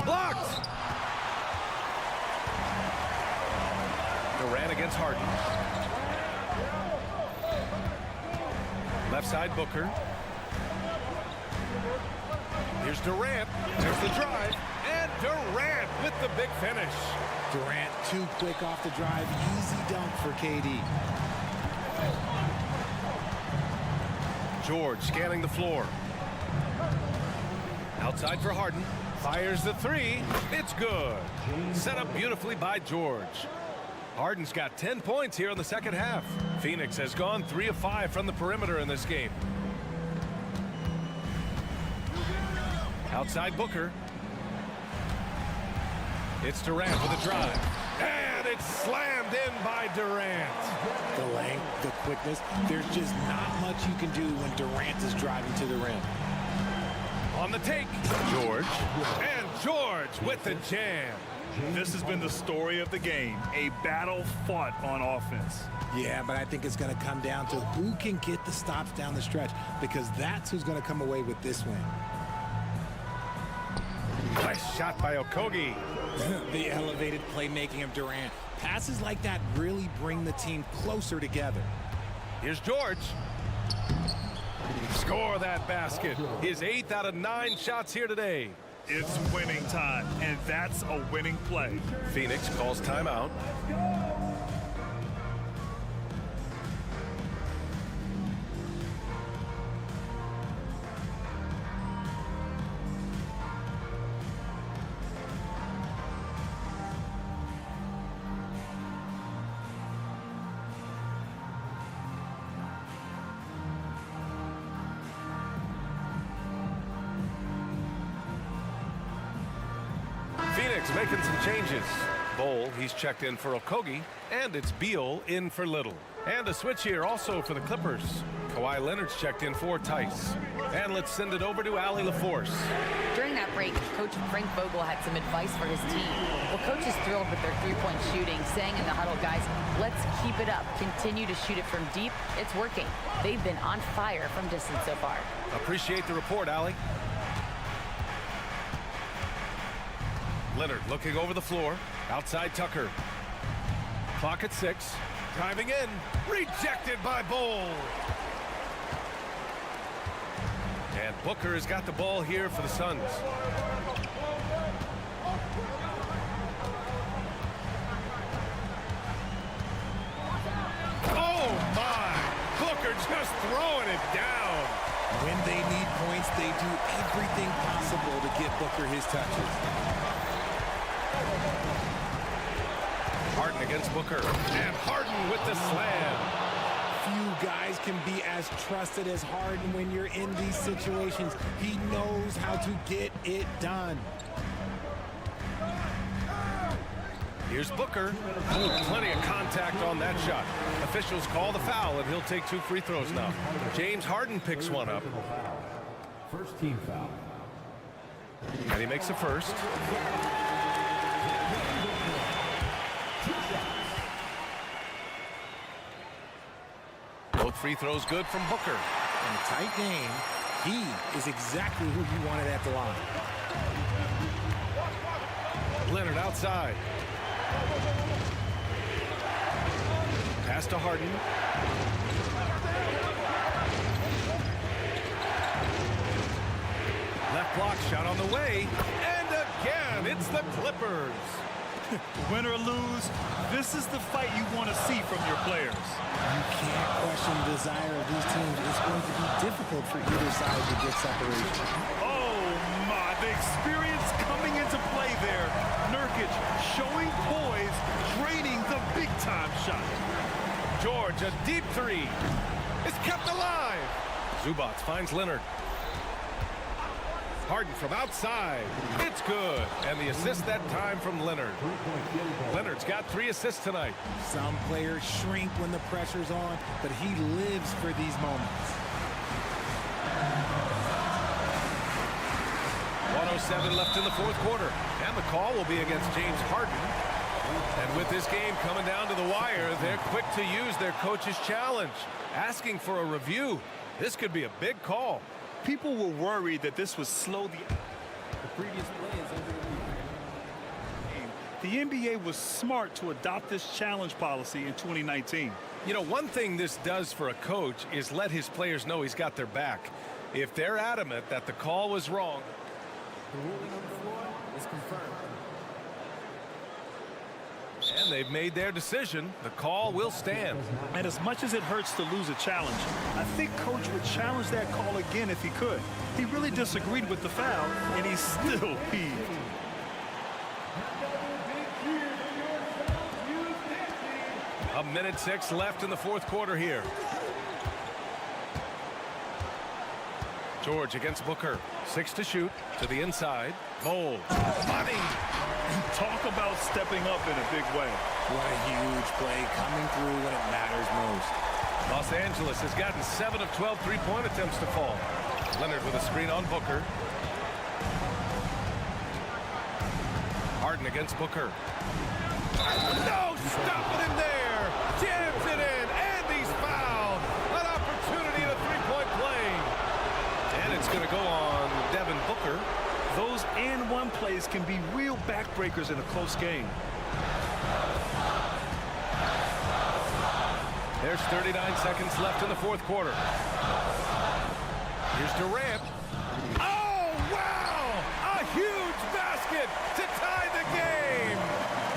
Blocked! Durant against Harden. Left side Booker. Here's Durant. There's the drive. And Durant with the big finish. Durant too quick off the drive. Easy dunk for KD. George scanning the floor. Outside for Harden. Fires the 3. It's good. Set up beautifully by George. Harden's got 10 points here in the second half. Phoenix has gone 3 of 5 from the perimeter in this game. Outside Booker. It's Durant with a drive. And it's slammed in by Durant. The length, the quickness. There's just not much you can do when Durant is driving to the rim. On the take, George. And George with the jam. This has been the story of the game, a battle fought on offense. Yeah, but I think it's going to come down to who can get the stops down the stretch, because that's who's going to come away with this win. Nice shot by Okogie. The elevated playmaking of Durant. Passes like that really bring the team closer together. Here's George. Score that basket. His 8th out of 9 shots here today. It's winning time, and that's a winning play. Phoenix calls timeout. Phoenix making some changes. Bowl, he's checked in for Okogie, and it's Beal in for Little. And a switch here also for the Clippers. Kawhi Leonard's checked in for Tice. And let's send it over to Allie LaForce. During that break, Coach Frank Vogel had some advice for his team. Well, Coach is thrilled with their three-point shooting, saying in the huddle, guys, let's keep it up. Continue to shoot it from deep. It's working. They've been on fire from distance so far. Appreciate the report, Allie. Leonard looking over the floor. Outside Tucker. Clock at 6. Driving in. Rejected by Bowl. And Booker has got the ball here for the Suns. Oh, my. Booker just throwing it down. When they need points, they do everything possible to get Booker his touches. Harden against Booker. And Harden with the slam. Few guys can be as trusted as Harden when you're in these situations. He knows how to get it done. Here's Booker. Oh, plenty of contact on that shot. Officials call the foul, and he'll take 2 free throws now. James Harden picks one up. First team foul. And he makes the first. Both free throws good from Booker. In a tight game, he is exactly who you wanted at the line. Leonard outside. Pass to Harden. Left block shot on the way. And again, it's the Clippers. Win or lose, this is the fight you want to see from your players. You can't question the desire of these teams. It's going to be difficult for either side to get separation. Oh, my. The experience coming into play there. Nurkic showing poise, draining the big-time shot. George, a deep three. It's kept alive. Zubac finds Leonard. Harden from outside. It's good. And the assist that time from Leonard. Leonard's got 3 assists tonight. Some players shrink when the pressure's on, but he lives for these moments. 1:07 left in the 4th quarter. And the call will be against James Harden. And with this game coming down to the wire, they're quick to use their coach's challenge, asking for a review. This could be a big call. People were worried that this would slow the previous play is over the NBA was smart to adopt this challenge policy in 2019. You know, one thing this does for a coach is let his players know he's got their back. If they're adamant that the call was wrong, the ruling on the floor is confirmed. And they've made their decision. The call will stand. And as much as it hurts to lose a challenge, I think Coach would challenge that call again if he could. He really disagreed with the foul, and he's still peeved. A minute 6 left in the 4th quarter here. George against Booker. 6 to shoot. To the inside. Bold. Money. Talk about stepping up in a big way. What a huge play coming through when it matters most. Los Angeles has gotten 7 of 12 3-point attempts to fall. Leonard with a screen on Booker. Harden against Booker. No, stopping him there. Jams it in, and he's fouled. An opportunity to 3-point play. And it's going to go on Devin Booker. Those and-one plays can be real backbreakers in a close game. There's 39 seconds left in the 4th quarter. Here's Durant. Oh, wow! A huge basket to tie the game.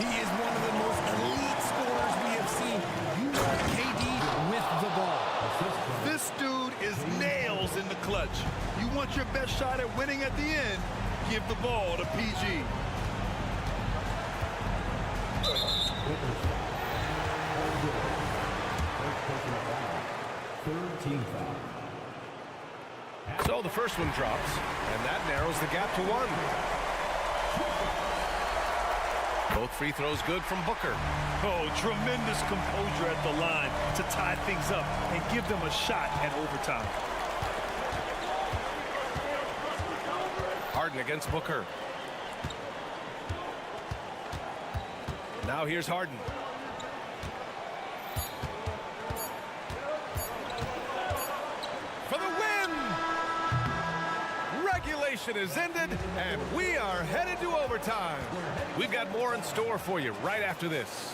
He is one of the most elite scorers we have seen. You are KD with the ball. This dude is nails in the clutch. You want your best shot at winning at the end? Give the ball to PG. So the first one drops, and that narrows the gap to 1. Both free throws good from Booker. Oh, tremendous composure at the line to tie things up and give them a shot at overtime. Harden against Booker. Now here's Harden. For the win! Regulation is ended, and we are headed to overtime. We've got more in store for you right after this.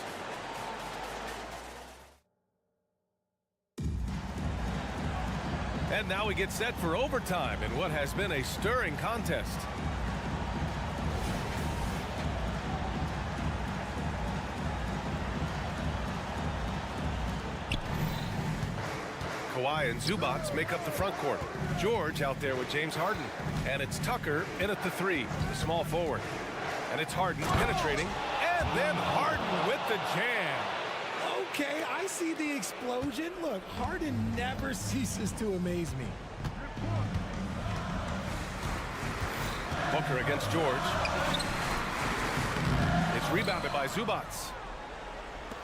And now we get set for overtime in what has been a stirring contest. Kawhi and Zubac make up the front court. George out there with James Harden. And it's Tucker in at the 3, the small forward. And it's Harden penetrating. And then Harden with the jam. Okay, I see the explosion. Look, Harden never ceases to amaze me. Booker against George. It's rebounded by Zubac.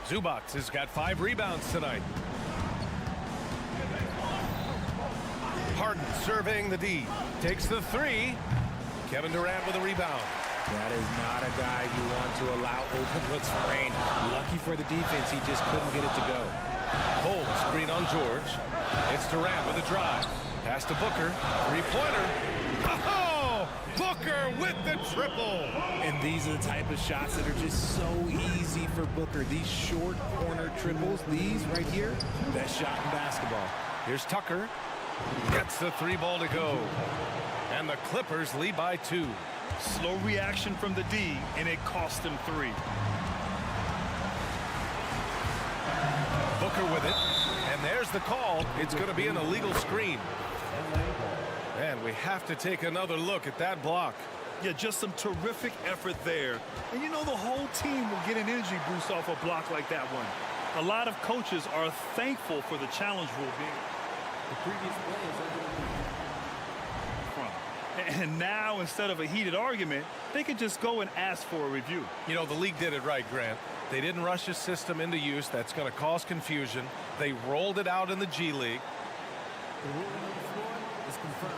Zubac has got 5 rebounds tonight. Harden surveying the D. Takes the 3. Kevin Durant with a rebound. That is not a guy you want to allow open looks for rain. Lucky for the defense, he just couldn't get it to go. Hold screen on George. It's Durant with a drive. Pass to Booker. 3-pointer. Oh! now. Booker with the triple. And these are the type of shots that are just so easy for Booker. These short corner triples, these right here, best shot in basketball. Here's Tucker. Gets the 3 ball to go. And the Clippers lead by 2. Slow reaction from the D, and it cost them 3. Booker with it. And there's the call. It's going to be an illegal screen. And we have to take another look at that block. Yeah, just some terrific effort there. And you know, the whole team will get an energy boost off a block like that one. A lot of coaches are thankful for the challenge rule being. The previous play is over the And now, instead of a heated argument, they could just go and ask for a review. You know, the league did it right, Grant. They didn't rush his system into use. That's going to cause confusion. They rolled it out in the G League. The ruling on the floor is confirmed.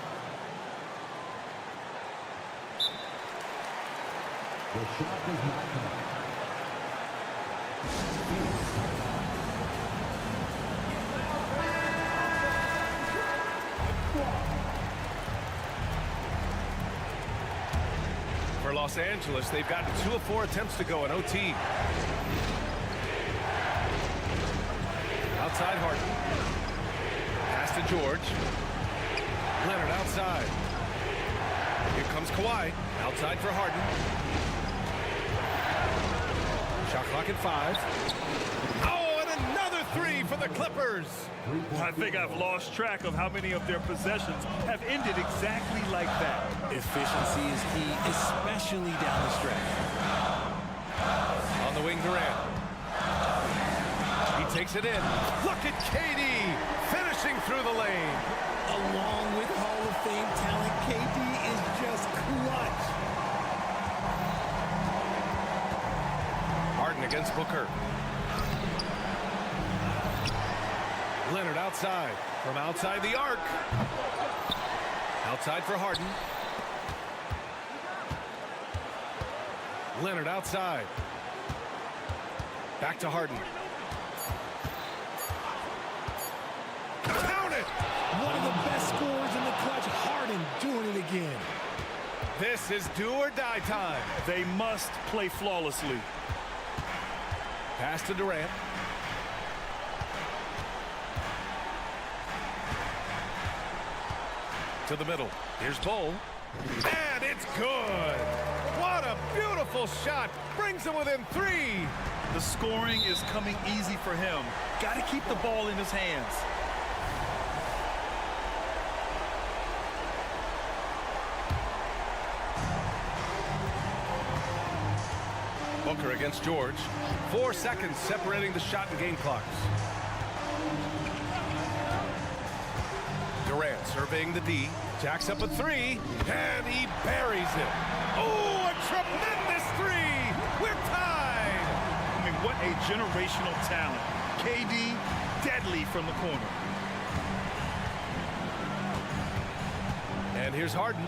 The shot is not called. For Los Angeles, they've gotten 2 of 4 attempts to go in OT. Outside Harden. Pass to George. Leonard outside. Here comes Kawhi. Outside for Harden. Shot clock at 5. Oh, and another 3 for the Clippers. I think I've lost track of how many of their possessions have ended exactly like that. Efficiency is key, especially down the stretch. On the wing, Durant. He takes it in. Look at KD finishing through the lane. Along with Hall of Fame talent, KD is just clutch. Harden against Booker. Leonard outside. From outside the arc. Outside for Harden. Leonard outside. Back to Harden. Count it! One of the best scorers in the clutch. Harden doing it again. This is do or die time. They must play flawlessly. Pass to Durant. To the middle. Here's Bull. And it's good. What a beautiful shot. Brings him within 3. The scoring is coming easy for him. Got to keep the ball in his hands. Booker against George. 4 seconds separating the shot and game clocks. Durant surveying the D. Jacks up a 3. And he buries it. Oh, a tremendous 3. We're tied. I mean, what a generational talent. KD, deadly from the corner. And here's Harden.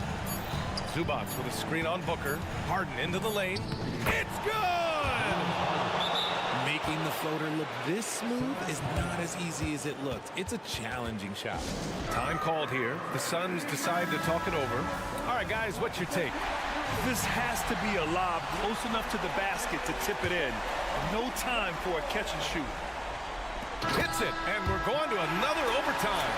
Zubac with a screen on Booker. Harden into the lane. It's good! Making the floater look this smooth is not as easy as it looked. It's a challenging shot. Time called here. The Suns decide to talk it over. All right, guys, what's your take? This has to be a lob close enough to the basket to tip it in. No time for a catch and shoot. Hits it, and we're going to another overtime.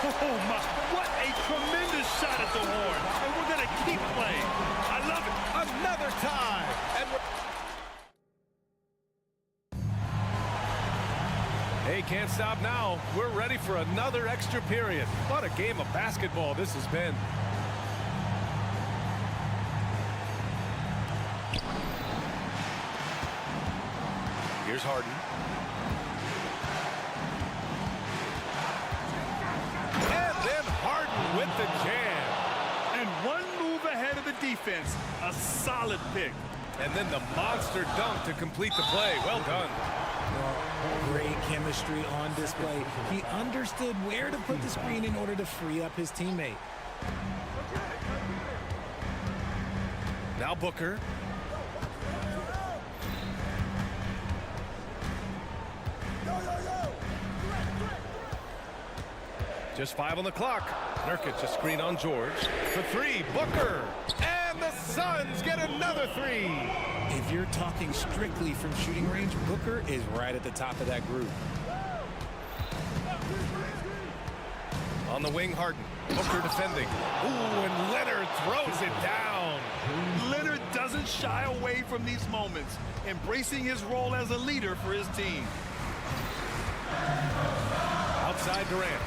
Oh, my. What a tremendous shot at the horn. And we're going to keep playing. I love it. Another tie. And hey, can't stop now. We're ready for another extra period. What a game of basketball this has been. Here's Harden. And then Harden with the jam. And one move ahead of the defense. A solid pick. And then the monster dunk to complete the play. Well done. Great chemistry on display. He understood where to put the screen in order to free up his teammate. Now Booker. Just 5 on the clock. Nurkic, a screen on George. For three, Booker. And the Suns get another three. If you're talking strictly from shooting range, Booker is right at the top of that group. On the wing, Harden. Booker defending. Ooh, and Leonard throws it down. Leonard doesn't shy away from these moments, embracing his role as a leader for his team. Outside Durant.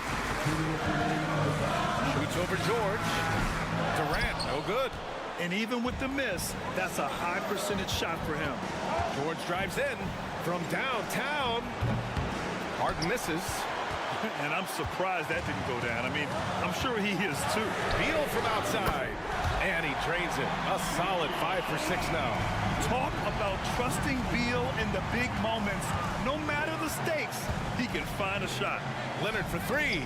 Shoots over George. Durant, no good. And even with the miss, that's a high percentage shot for him. George drives in from downtown. Harden misses. And I'm surprised that didn't go down. I mean, I'm sure he is too. Beal from outside. And he drains it. A solid 5 for 6 now. Talk about trusting Beal in the big moments. No matter the stakes, he can find a shot. Leonard for three.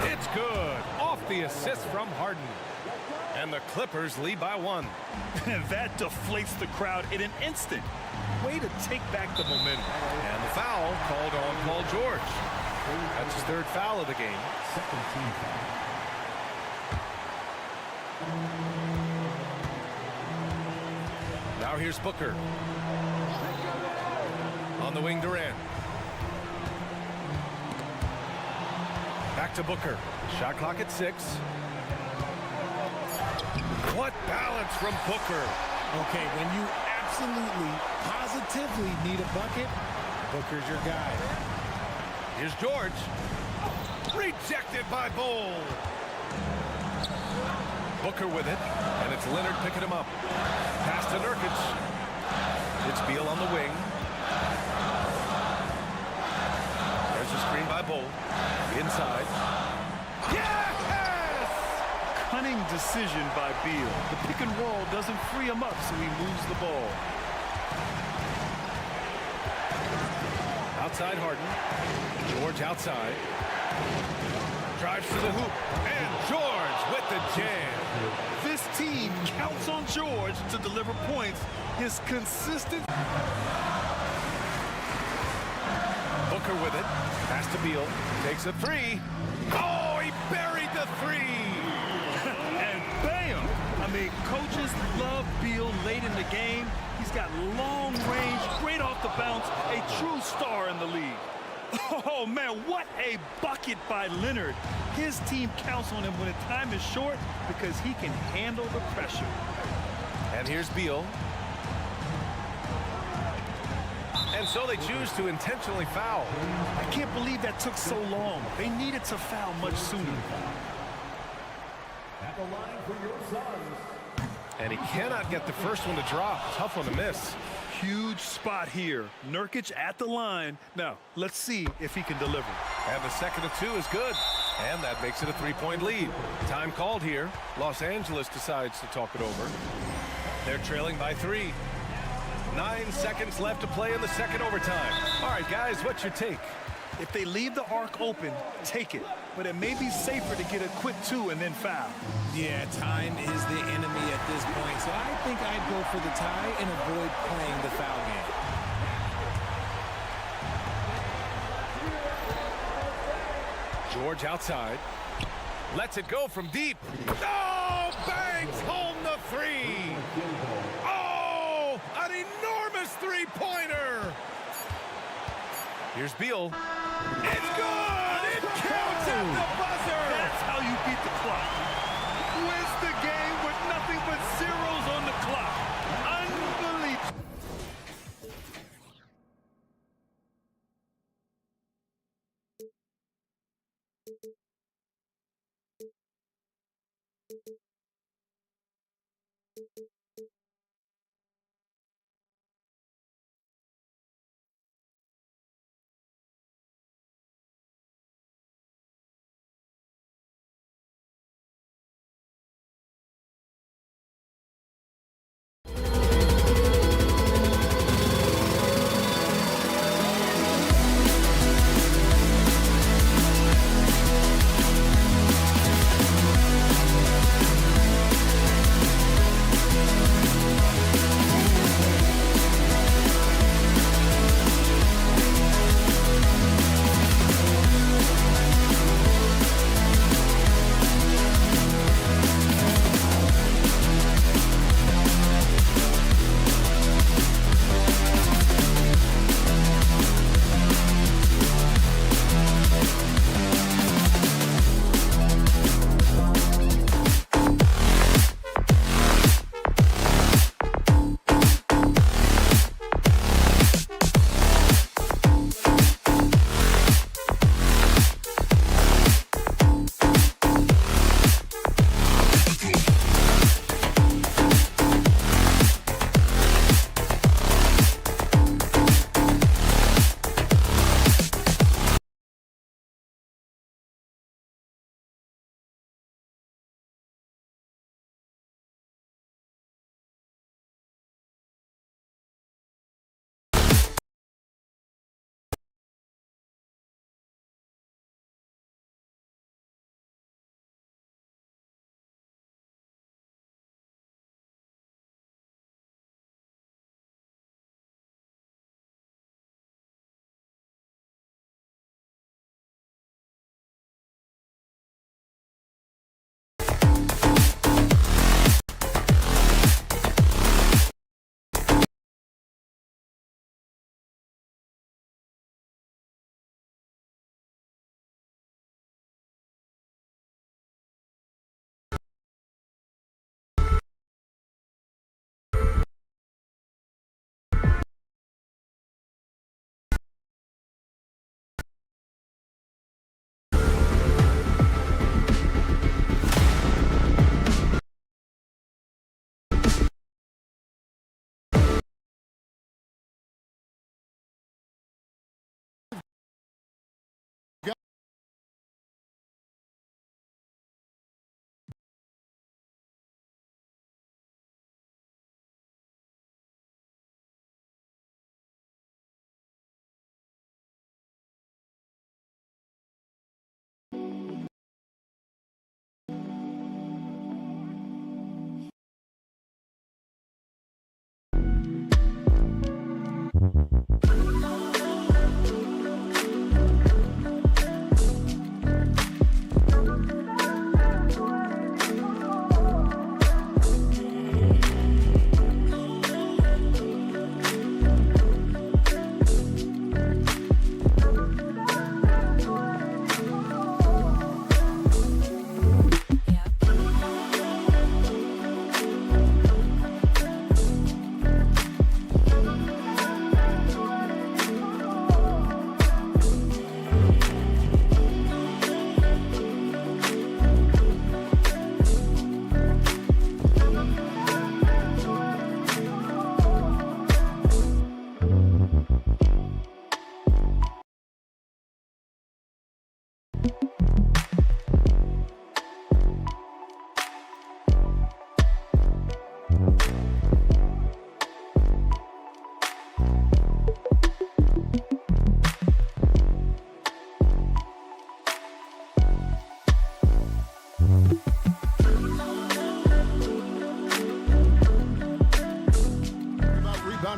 It's good. Off the assist from Harden. And the Clippers lead by 1. And that deflates the crowd in an instant. Way to take back the momentum. And the foul called on Paul George. That's his 3rd foul of the game. Second team foul. Now here's Booker. On the wing, Durant. Back to Booker. Shot clock at 6. What balance from Booker. Okay, when you absolutely, positively need a bucket, Booker's your guy. Here's George. Rejected by Bull. Booker with it, and it's Leonard picking him up. Pass to Nurkic. It's Beal on the wing. There's a screen by Bull. Inside. Yes! Cunning decision by Beal. The pick and roll doesn't free him up, so he moves the ball. Outside Harden. George outside. Drives to the hoop. And George with the jam. This team counts on George to deliver points. His consistent... Booker with it. Pass to Beal. Takes a three. Oh, he buried the three. And bam! I mean, coaches love Beal late in the game. He's got long range, great off the bounce, a true star in the league. Oh, man, what a bucket by Leonard. His team counts on him when the time is short because he can handle the pressure. And here's Beal. And so they choose to intentionally foul. I can't believe that took so long. They needed to foul much sooner. At the line for your Suns. And he cannot get the first one to drop. Tough one to miss. Huge spot here. Nurkic at the line. Now, let's see if he can deliver. And the second of 2 is good. And that makes it a 3-point lead. Time called here. Los Angeles decides to talk it over. They're trailing by 3. 9 seconds left to play in the second overtime. All right, guys, what's your take? If they leave the arc open, take it. But it may be safer to get a quick 2 and then foul. Yeah, time is the enemy at this point, so I think I'd go for the tie and avoid playing the foul game. George outside. Lets it go from deep. Oh, bangs home the 3. Oh, an enormous 3-pointer. Here's Beal. It's good! It counts at the buzzer! That's how you beat the clock. Wins the game with nothing but zeros on the clock. Unbelievable.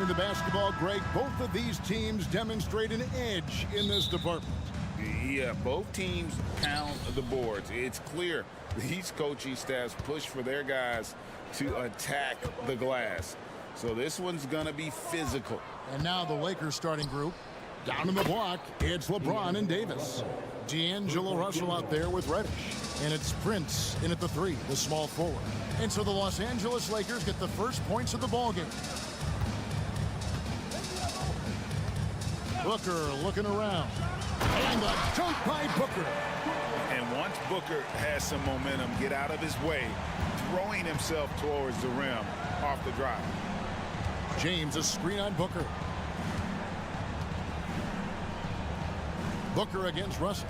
The basketball, Greg, both of these teams demonstrate an edge in this department. Yeah, both teams pound the boards. It's clear these coaching staffs push for their guys to attack the glass. So this one's going to be physical. And now the Lakers starting group. Down in the block, it's LeBron and Davis. D'Angelo Russell out there with Reddish. And it's Prince in at the 3, the small forward. And so the Los Angeles Lakers get the first points of the ballgame. Booker looking around. And a dunk by Booker. And once Booker has some momentum, get out of his way, throwing himself towards the rim off the drive. James, a screen on Booker. Booker against Russell.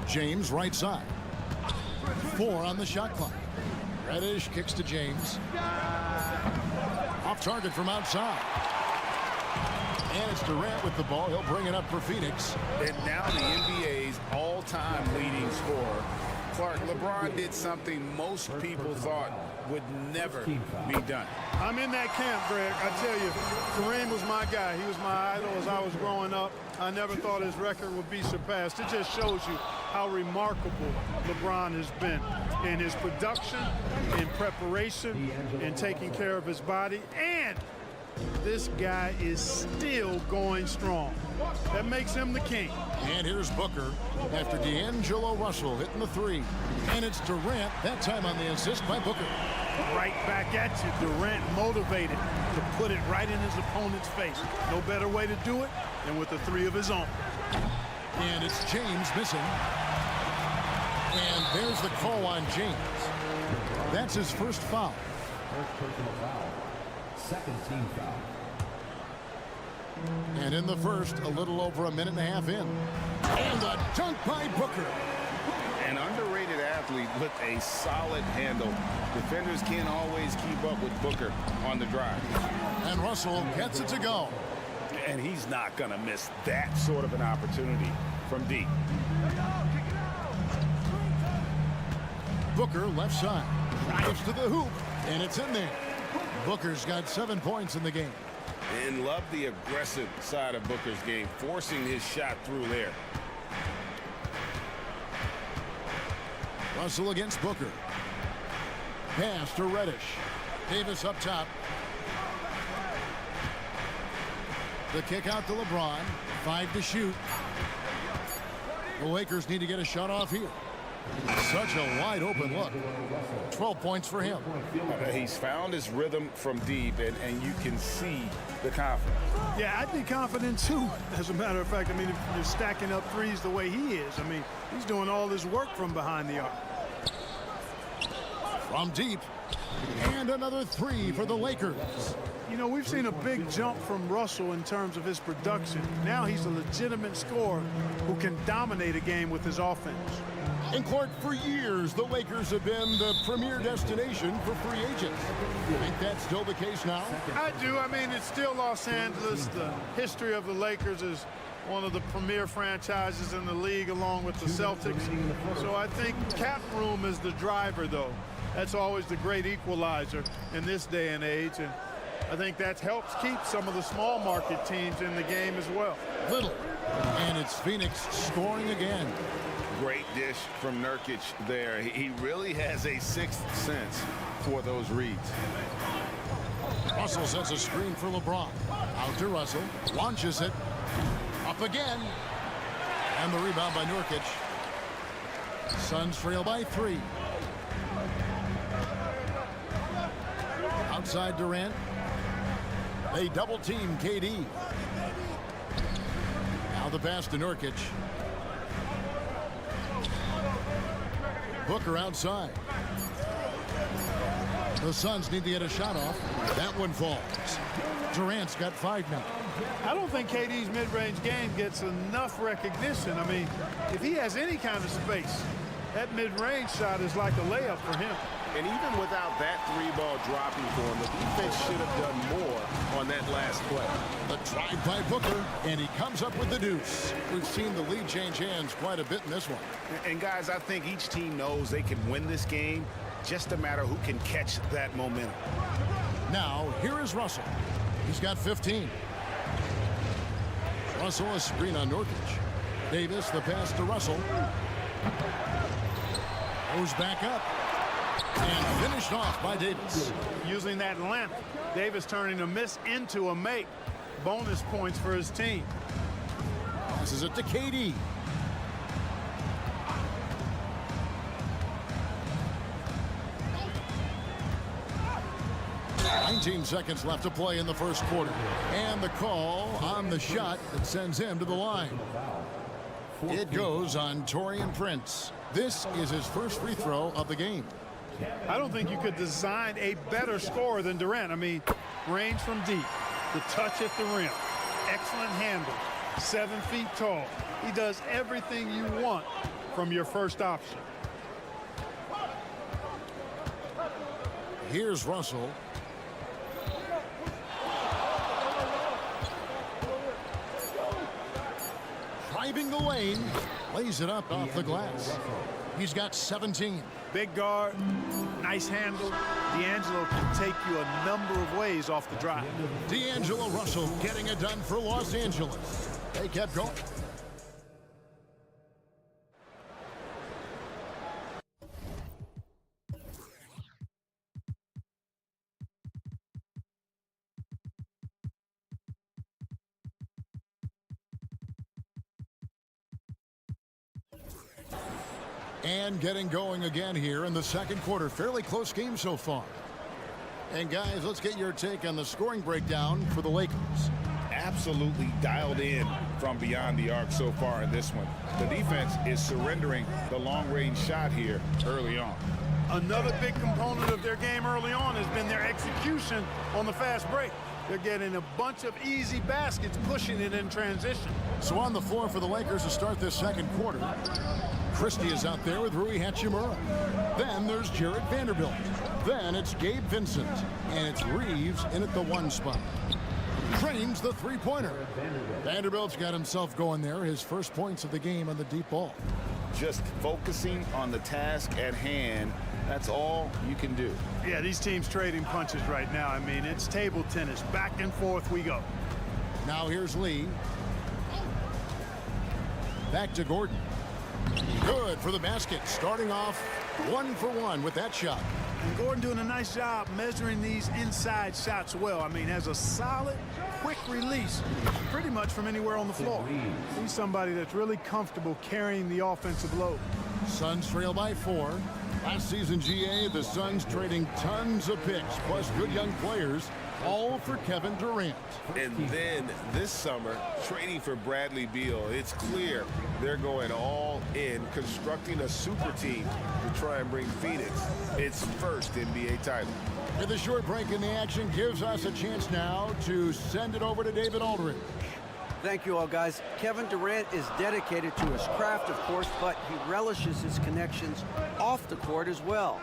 James right side. 4 on the shot clock. Reddish kicks to James. Off target from outside. And it's Durant with the ball. He'll bring it up for Phoenix. And now the NBA's all-time leading scorer. Clark, LeBron did something most people thought would never be done. I'm in that camp, Greg. I tell you, Kareem was my guy. He was my idol as I was growing up. I never thought his record would be surpassed. It just shows you how remarkable LeBron has been in his production, in preparation, in taking care of his body, and this guy is still going strong. That makes him the king. And here's Booker after D'Angelo Russell hitting the 3. And it's Durant, that time on the assist by Booker. Right back at you. Durant motivated to put it right in his opponent's face. No better way to do it than with the 3 of his own. And it's James missing. And there's the call on James. That's his first foul. First personal foul. Second team foul. And in the first, a little over a minute and a half in. And a dunk by Booker. An underrated athlete with a solid handle. Defenders can't always keep up with Booker on the drive. And Russell gets it to go. And he's not going to miss that sort of an opportunity from deep. Booker left side. Drives to the hoop. And it's in there. Booker's got 7 points in the game. And love the aggressive side of Booker's game, forcing his shot through there. Russell against Booker. Pass to Reddish. Davis up top. The kick out to LeBron. 5 to shoot. The Lakers need to get a shot off here. Such a wide open look. 12 points for him. He's found his rhythm from deep, and you can see the confidence. Yeah, I'd be confident too. As a matter of fact, I mean, if you're stacking up threes the way he is, I mean, he's doing all his work from behind the arc. From deep. And another 3 for the Lakers. You know, we've seen a big jump from Russell in terms of his production. Now he's a legitimate scorer who can dominate a game with his offense. And Clark, for years, the Lakers have been the premier destination for free agents. You think that's still the case now? I do. I mean, it's still Los Angeles. The history of the Lakers is one of the premier franchises in the league, along with the Celtics. So I think cap room is the driver, though. That's always the great equalizer in this day and age. And I think that helps keep some of the small market teams in the game as well. Little. And it's Phoenix scoring again. Great dish from Nurkic there. He really has a sixth sense for those reads. Russell sets a screen for LeBron. Out to Russell. Launches it. Up again. And the rebound by Nurkic. Suns trail by 3. Outside Durant. They double team KD. Now the pass to Nurkic. Booker outside. The Suns need to get a shot off. That one falls. Durant's got 5 now. I don't think KD's mid-range game gets enough recognition. I mean, if he has any kind of space, that mid-range shot is like a layup for him. And even without that 3-ball dropping for him, the defense should have done more on that last play. The drive by Booker, and he comes up with the deuce. We've seen the lead change hands quite a bit in this one. And guys, I think each team knows they can win this game. Just a matter who can catch that momentum. Now, here is Russell. He's got 15. Russell a screen on Nurkic. Davis, the pass to Russell. Goes back up. And finished off by Davis. Using that length, Davis turning a miss into a make. Bonus points for his team. Passes it to KD. "19 seconds left to play in the first quarter. And the call on the shot that sends him to the line. It goes on Taurean Prince. This is his first free throw of the game. I don't think you could design a better scorer than Durant. I mean, range from deep, the touch at the rim, excellent handle, 7 feet tall. He does everything you want from your first option. Here's Russell. Driving the lane, lays it up off the glass. He's got 17. Big guard, nice handle. D'Angelo can take you a number of ways off the drive. D'Angelo Russell getting it done for Los Angeles. They kept going. And getting going again here in the second quarter. Fairly close game so far. And guys, let's get your take on the scoring breakdown for the Lakers. Absolutely dialed in from beyond the arc so far in this one. The defense is surrendering the long-range shot here early on. Another big component of their game early on has been their execution on the fast break. They're getting a bunch of easy baskets, pushing it in transition. So on the floor for the Lakers to start this second quarter, Christie is out there with Rui Hachimura. Then there's Jared Vanderbilt. Then it's Gabe Vincent. And it's Reeves in at the 1 spot. Trains the 3-pointer. Vanderbilt's got himself going there. His first points of the game on the deep ball. Just focusing on the task at hand. That's all you can do. Yeah, these teams trading punches right now. I mean, it's table tennis. Back and forth we go. Now here's Lee. Back to Gordon. Good for the basket. Starting off 1 for 1 with that shot. And Gordon doing a nice job measuring these inside shots well. I mean, has a solid, quick release pretty much from anywhere on the floor. He's somebody that's really comfortable carrying the offensive load. Suns trail by 4. Last season, GA, the Suns trading tons of picks, plus good young players, all for Kevin Durant. And then this summer, trading for Bradley Beal. It's clear they're going all in, constructing a super team to try and bring Phoenix its first NBA title. And the short break in the action gives us a chance now to send it over to David Aldridge. Thank you all, guys. Kevin Durant is dedicated to his craft, of course, but he relishes his connections off the court as well.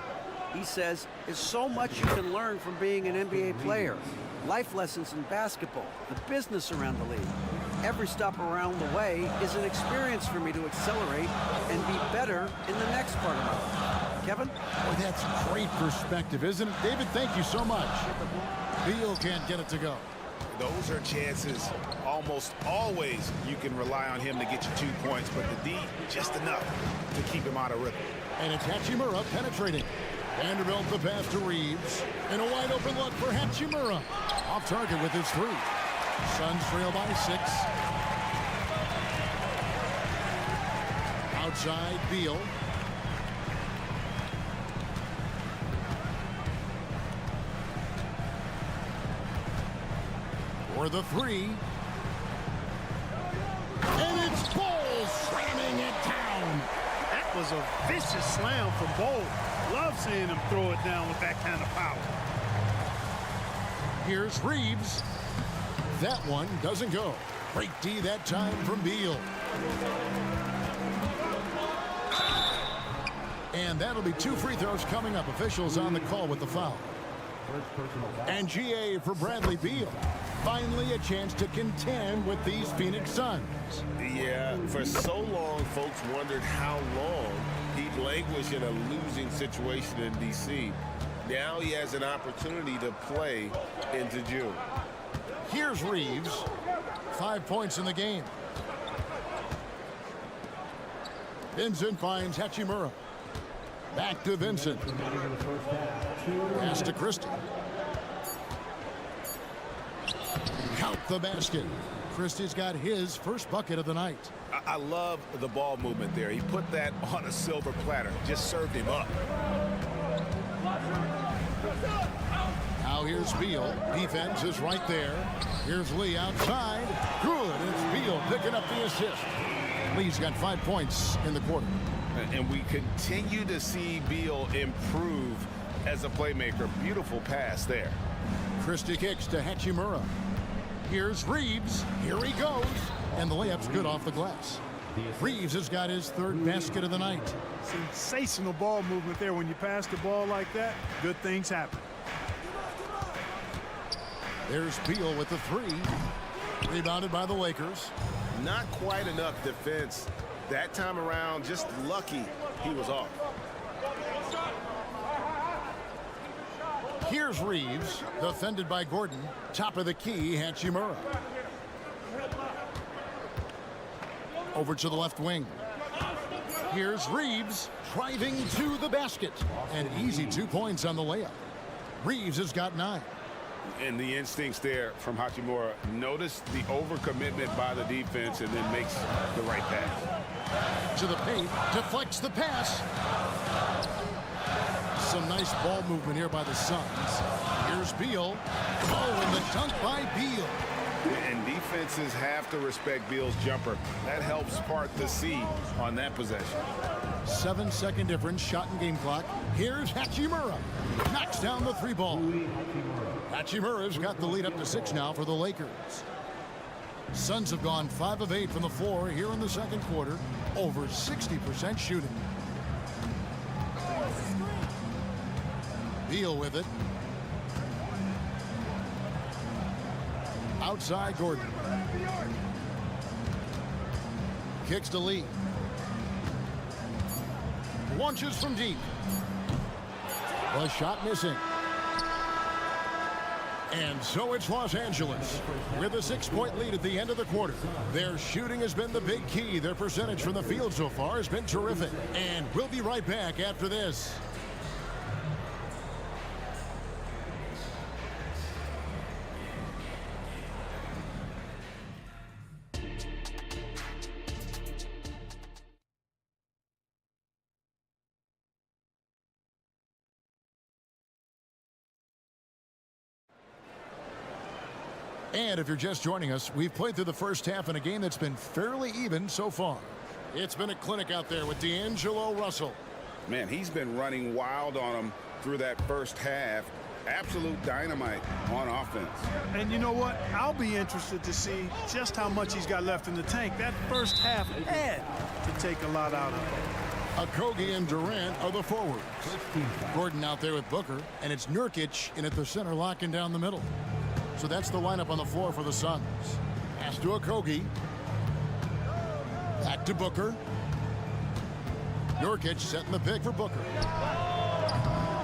He says there's so much you can learn from being an NBA player. Life lessons in basketball, the business around the league. Every stop around the way is an experience for me to accelerate and be better in the next part of my life. Kevin? Boy, that's great perspective, isn't it? David, thank you so much. Beal can't get it to go. Those are chances almost always you can rely on him to get you 2 points, but the D, just enough to keep him out of rhythm. And it's Hachimura penetrating. Vanderbilt the pass to Reeves. And a wide open look for Hachimura. Off target with his 3. Suns trail by 6. Outside Beal. For the 3. And it's Ball slamming it down. That was a vicious slam from Bol. Love seeing him throw it down with that kind of power. Here's Reeves. That one doesn't go. Great D that time from Beal. And that'll be 2 free throws coming up. Officials on the call with the foul. And GA for Bradley Beal. Finally a chance to contend with these Phoenix Suns. Yeah, for so long, folks wondered how long he'd languish in a losing situation in D.C. Now he has an opportunity to play into June. Here's Reeves. 5 points in the game. Vincent finds Hachimura. Back to Vincent. Pass to Christie. Count the basket. Christie's got his first bucket of the night. I love the ball movement there. He put that on a silver platter. Just served him up. Now here's Beal. Defense is right there. Here's Lee outside. Good. It's Beal picking up the assist. Lee's got 5 points in the quarter. And we continue to see Beal improve as a playmaker. Beautiful pass there. Christie kicks to Hachimura. Here's Reeves. Here he goes. And the layup's good off the glass. Reeves has got his 3rd basket of the night. Sensational ball movement there. When you pass the ball like that, good things happen. There's Beal with the 3. Rebounded by the Lakers. Not quite enough defense. That time around, just lucky he was off. Here's Reeves, defended by Gordon. Top of the key, Hachimura. Over to the left wing. Here's Reeves, driving to the basket. An easy 2 points on the layup. Reeves has got 9. And the instincts there from Hachimura. Notice the overcommitment by the defense and then makes the right pass. To the paint, deflects the pass. Some nice ball movement here by the Suns. Here's Beal. Oh, and the dunk by Beal. And defenses have to respect Beal's jumper. That helps part the sea on that possession. 7-second difference, shot and game clock. Here's Hachimura. Knocks down the 3 ball. Hachimura's got the lead up to 6 now for the Lakers. Suns have gone 5 of 8 from the floor here in the second quarter. Over 60% shooting. Beal with it. Outside Gordon. Kicks to Lee. Launches from deep. The shot missing. And so it's Los Angeles with a 6-point lead at the end of the quarter. Their shooting has been the big key. Their percentage from the field so far has been terrific. And we'll be right back after this. And if you're just joining us, we've played through the first half in a game that's been fairly even so far. It's been a clinic out there with D'Angelo Russell. Man, he's been running wild on him through that first half. Absolute dynamite on offense. And you know what? I'll be interested to see just how much he's got left in the tank. That first half had to take a lot out of him. Okogie and Durant are the forwards. Gordon out there with Booker, and it's Nurkic in at the center, locking down the middle. So that's the lineup on the floor for the Suns. Pass to Okogie. Back to Booker. Nurkic setting the pick for Booker.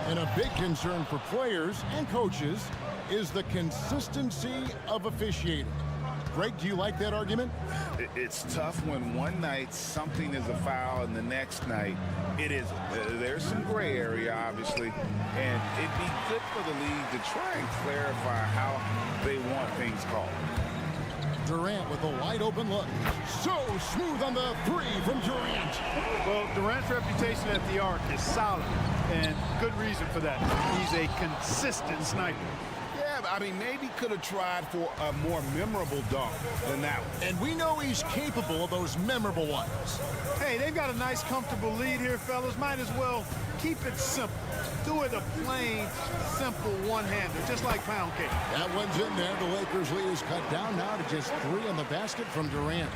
And a big concern for players and coaches is the consistency of officiating. Greg, do you like that argument? It's tough when one night something is a foul and the next night it isn't. There's some gray area, obviously, and it'd be good for the league to try and clarify how they want things called. Durant with a wide open look. So smooth on the three from Durant. Well, Durant's reputation at the arc is solid, and good reason for that. He's a consistent sniper. Yeah, I mean, maybe could have tried for a more memorable dunk than that one. And we know he's capable of those memorable ones. Hey, they've got a nice, comfortable lead here, fellas. Might as well keep it simple. Do it a plain, simple one-hander, just like pound cake. That one's in there. The Lakers' lead is cut down now to just 3 on the basket from Durant.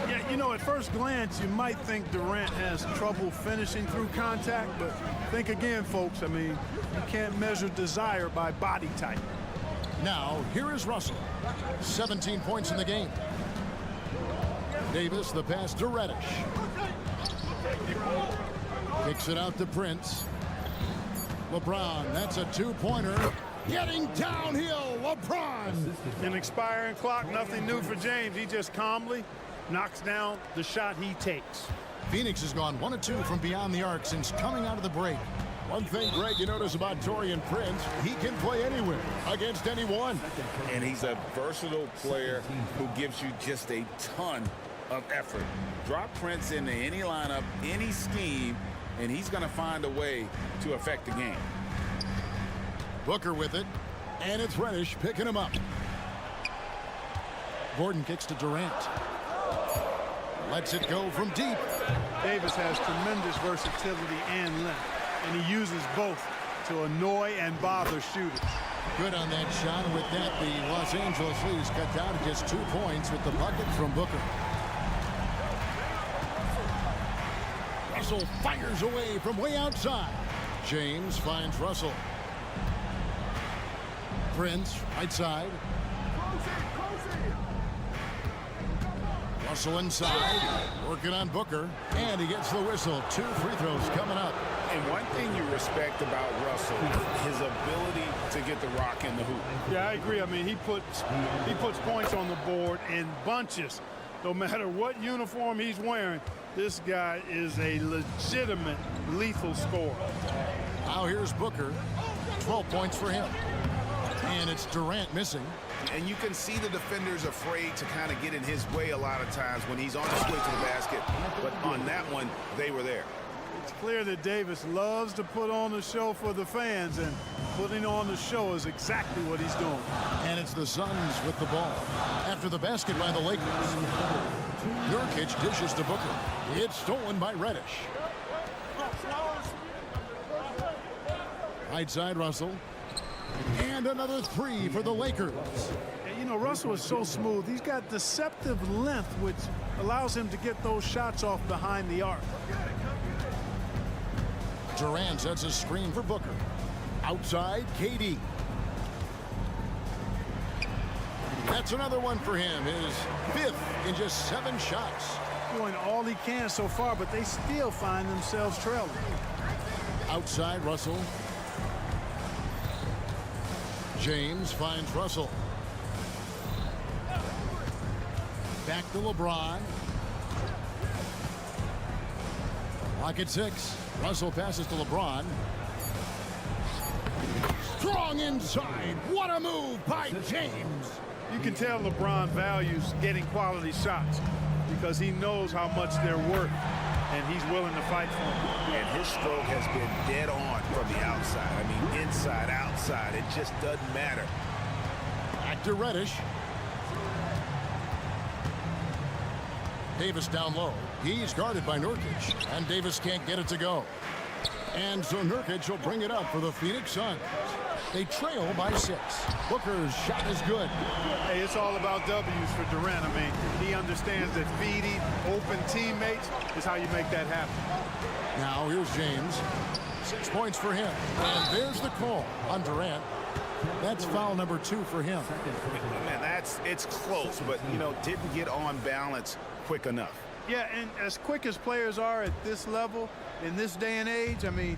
Yeah, you know, at first glance, you might think Durant has trouble finishing through contact, but think again, folks. I mean, you can't measure desire by body type. Now, here is Russell. 17 points in the game. Davis, the pass to Reddish. Kicks it out to Prince. LeBron, that's a two-pointer. Getting downhill, LeBron. An expiring clock, nothing new for James. He just calmly knocks down the shot he takes. Phoenix has gone 1 of 2 from beyond the arc since coming out of the break. One thing, Greg, you notice about Taurean Prince, he can play anywhere against anyone. And he's a versatile player who gives you just a ton of effort. Drop Prince into any lineup, any scheme, and he's going to find a way to affect the game. Booker with it, and it's Reddish picking him up. Gordon kicks to Durant. Lets it go from deep. Davis has tremendous versatility and length, and he uses both to annoy and bother shooters. Good on that shot. With that, the Los Angeles lead is cut down to just 2 points with the bucket from Booker. Russell fires away from way outside. James finds Russell. Prince, right side. Russell inside, working on Booker, and he gets the whistle. 2 free throws coming up. And one thing you respect about Russell, his ability to get the rock in the hoop. Yeah, I agree. I mean, he puts points on the board in bunches. No matter what uniform he's wearing, this guy is a legitimate lethal scorer. Now here's Booker. 12 points for him. And it's Durant missing. And you can see the defenders afraid to kind of get in his way a lot of times when he's on his way to the basket. But on that one, they were there. It's clear that Davis loves to put on the show for the fans, and putting on the show is exactly what he's doing. And it's the Suns with the ball. After the basket by the Lakers. Nurkic dishes to Booker. It's stolen by Reddish. Right side, Russell. And another 3 for the Lakers. You know, Russell is so smooth. He's got deceptive length, which allows him to get those shots off behind the arc. Durant sets a screen for Booker. Outside, KD. That's another one for him. His 5th in just 7 shots. Doing all he can so far, but they still find themselves trailing. Outside, Russell. James finds Russell. Back to LeBron. Clock at 6. Russell passes to LeBron. Strong inside. What a move by James. You can tell LeBron values getting quality shots because he knows how much they're worth, and he's willing to fight for them. And his stroke has been dead on from the outside. I mean, inside, outside, it just doesn't matter. Back to Reddish. Davis down low. He's guarded by Nurkic, and Davis can't get it to go. And so Nurkic will bring it up for the Phoenix Suns. They trail by 6. Booker's shot is good. Hey, it's all about W's for Durant. I mean, he understands that feeding open teammates is how you make that happen. Now here's James. 6 points for him. And there's the call on Durant. That's foul number 2 for him. Man, it's close, but, you know, didn't get on balance quick enough. Yeah, and as quick as players are at this level, in this day and age, I mean,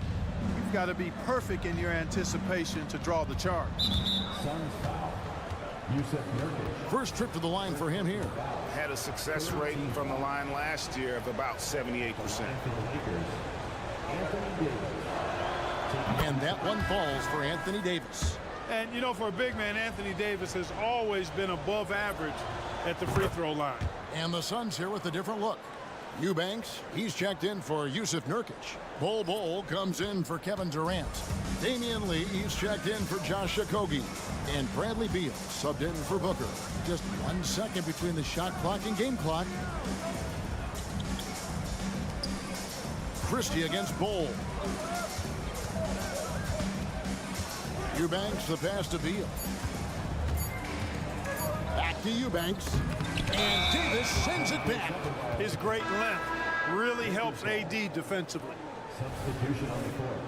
you've got to be perfect in your anticipation to draw the charge. Suns foul. First trip to the line for him here. Had a success rate from the line last year of about 78%. And that one falls for Anthony Davis. And, you know, for a big man, Anthony Davis has always been above average at the free throw line. And the Suns here with a different look. Eubanks, he's checked in for Yusuf Nurkic. Bol comes in for Kevin Durant. Damian Lee, he's checked in for Josh Okogie. And Bradley Beal subbed in for Booker. Just 1 second between the shot clock and game clock. Christie against Bol. Eubanks, the pass to Beal. Back to Eubanks. And Davis sends it back. His great length really helps AD defensively. Substitution on the court.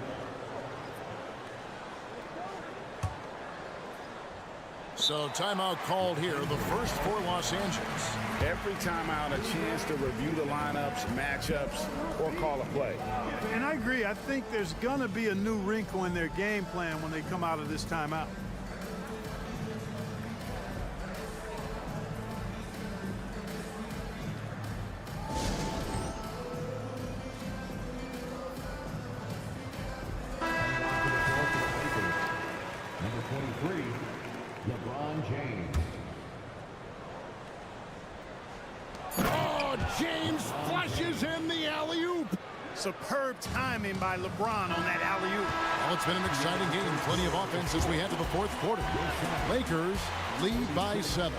So timeout called here, the first for Los Angeles. Every timeout, a chance to review the lineups, matchups, or call a play. And I agree. I think there's going to be a new wrinkle in their game plan when they come out of this timeout. Number 23, LeBron James. Oh, James flushes in the alley-oop. Superb timing by LeBron on that alley-oop. Well, it's been an exciting game. Plenty of offense as we head to the fourth quarter. Lakers lead by 7.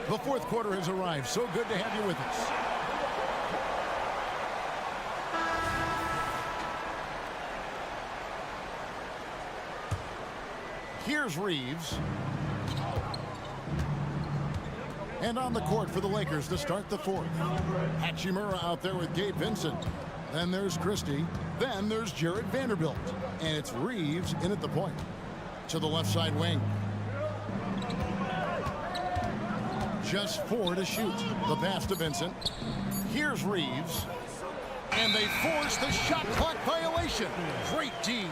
The fourth quarter has arrived. So good to have you with us. Here's Reeves. And on the court for the Lakers to start the fourth. Hachimura out there with Gabe Vincent. Then there's Christie. Then there's Jared Vanderbilt. And it's Reeves in at the point. To the left side wing. Just 4 to shoot. The pass to Vincent. Here's Reeves. And they force the shot clock violation. Great D.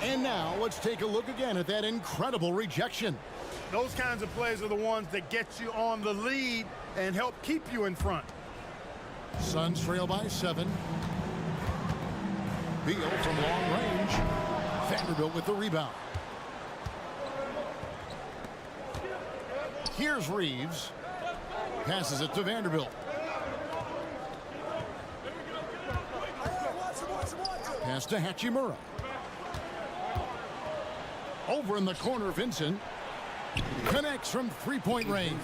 And now let's take a look again at that incredible rejection. Those kinds of plays are the ones that get you on the lead and help keep you in front. Suns trail by 7. Beal from long range. Vanderbilt with the rebound. Here's Reeves. Passes it to Vanderbilt. Pass to Hachimura. Over in the corner, Vincent. Connects from three-point range.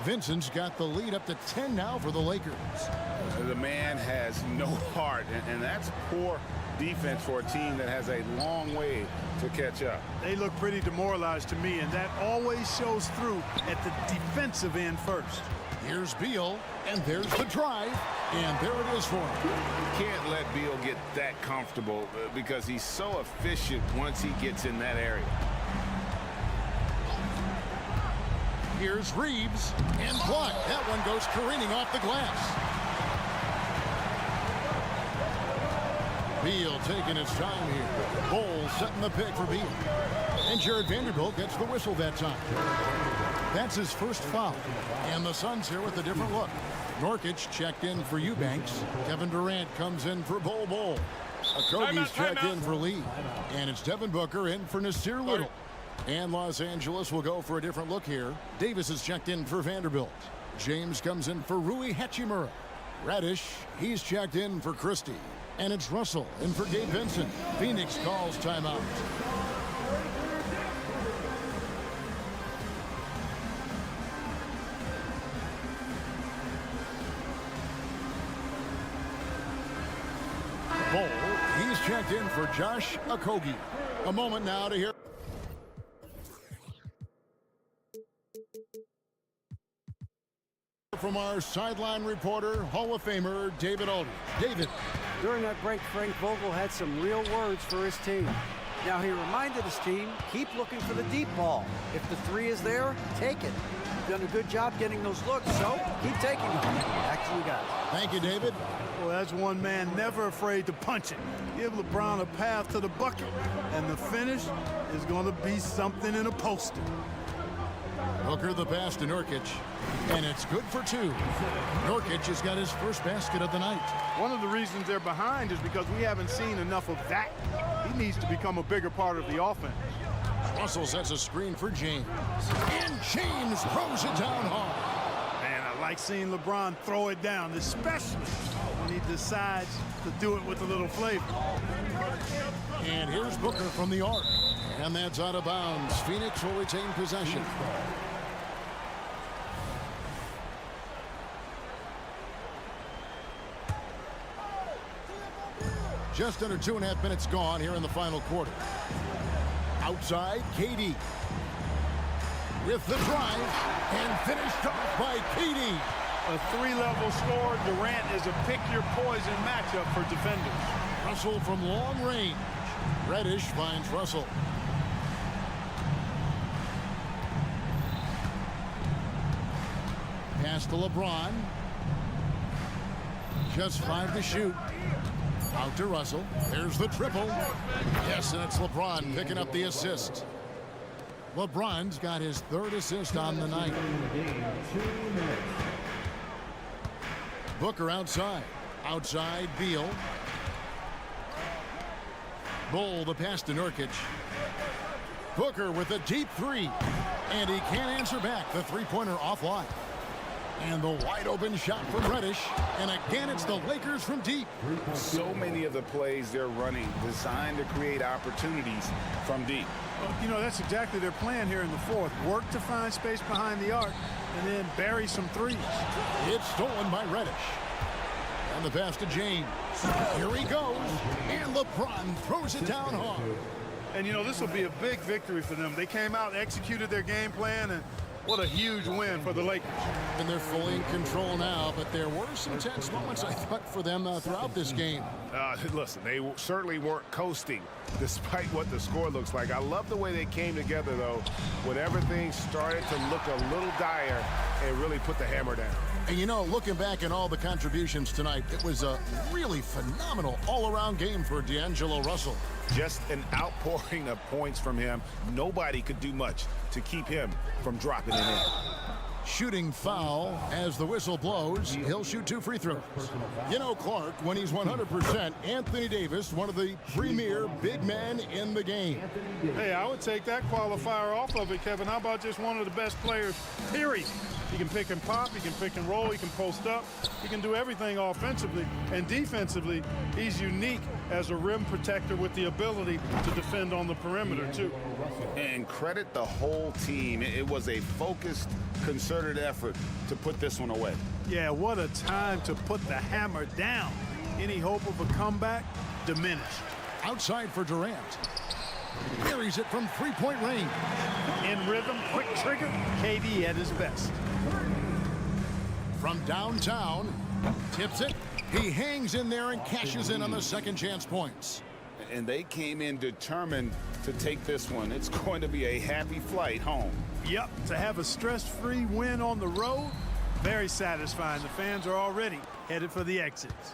Vincent's got the lead up to 10 now for the Lakers. The man has no heart, and that's poor defense for a team that has a long way to catch up. They look pretty demoralized to me, and that always shows through at the defensive end first. Here's Beal, and there's the drive, and there it is for him. You can't let Beal get that comfortable because he's so efficient once he gets in that area. Here's Reeves, and blocked. That one goes careening off the glass. Beal taking his time here. Bol setting the pick for Beal. And Jared Vanderbilt gets the whistle that time. That's his first foul. And the Suns here with a different look. Nurkic checked in for Eubanks. Kevin Durant comes in for Bol. Okogie's checked in for Lee. And it's Devin Booker in for Nasir Little. And Los Angeles will go for a different look here. Davis is checked in for Vanderbilt. James comes in for Rui Hachimura. Reddish, he's checked in for Christie. And it's Russell in for Gabe Vincent. Phoenix calls timeout. Bol, he's checked in for Josh Okogie. A moment now to hear from our sideline reporter, Hall of Famer David Aldridge. David. During that break, Frank Vogel had some real words for his team. Now he reminded his team, keep looking for the deep ball. If the three is there, take it. You've done a good job getting those looks, so keep taking them. Back to you guys. Thank you, David. Well, that's one man never afraid to punch it. Give LeBron a path to the bucket, and the finish is going to be something in a poster. Booker the pass to Nurkic, and it's good for two. Nurkic has got his first basket of the night. One of the reasons they're behind is because we haven't seen enough of that. He needs to become a bigger part of the offense. Russell sets a screen for James, and James throws it down hard. Man, I like seeing LeBron throw it down, especially when he decides to do it with a little flavor. And here's Booker from the arc, and that's out of bounds. Phoenix will retain possession. Just under 2.5 minutes gone here in the final quarter. Outside, KD. With the drive, and finished off by KD. A three-level score. Durant is a pick-your-poison matchup for defenders. Russell from long range. Reddish finds Russell. Pass to LeBron. Just 5 to shoot. Out to Russell. There's the triple. Yes, and it's LeBron picking up the assist. LeBron's got his 3rd assist on the night. Booker outside. Outside, Beal. Bull the pass to Nurkic. Booker with a deep three. And he can't answer back. The three-pointer offline. And the wide open shot from Reddish. And again, it's the Lakers from deep. So many of the plays they're running designed to create opportunities from deep. Well, you know, that's exactly their plan here in the fourth. Work to find space behind the arc and then bury some threes. It's stolen by Reddish. And the pass to James. Here he goes. And LeBron throws it down hard. And, you know, this will be a big victory for them. They came out and executed their game plan, and what a huge win for the Lakers. And they're fully in control now, but there were some tense moments, I thought, for them throughout this game. Listen, they certainly weren't coasting, despite what the score looks like. I love the way they came together, though, when everything started to look a little dire and really put the hammer down. And, you know, looking back at all the contributions tonight, it was a really phenomenal all-around game for D'Angelo Russell. Just an outpouring of points from him. Nobody could do much to keep him from dropping it in. Shooting foul as the whistle blows. He'll shoot 2 free throws. You know, Clark, when he's 100%, Anthony Davis, one of the premier big men in the game. Hey, I would take that qualifier off of it, Kevin. How about just one of the best players, period? He can pick and pop, he can pick and roll, he can post up, he can do everything offensively. And defensively, he's unique as a rim protector with the ability to defend on the perimeter, too. And credit the whole team. It was a focused, concerted effort to put this one away. Yeah, what a time to put the hammer down. Any hope of a comeback diminished. Outside for Durant. Carries it from three-point range. In rhythm, quick trigger, KD at his best. From downtown, tips it. He hangs in there and cashes in on the second chance points. And they came in determined to take this one. It's going to be a happy flight home. Yep, to have a stress-free win on the road, very satisfying. The fans are already headed for the exits.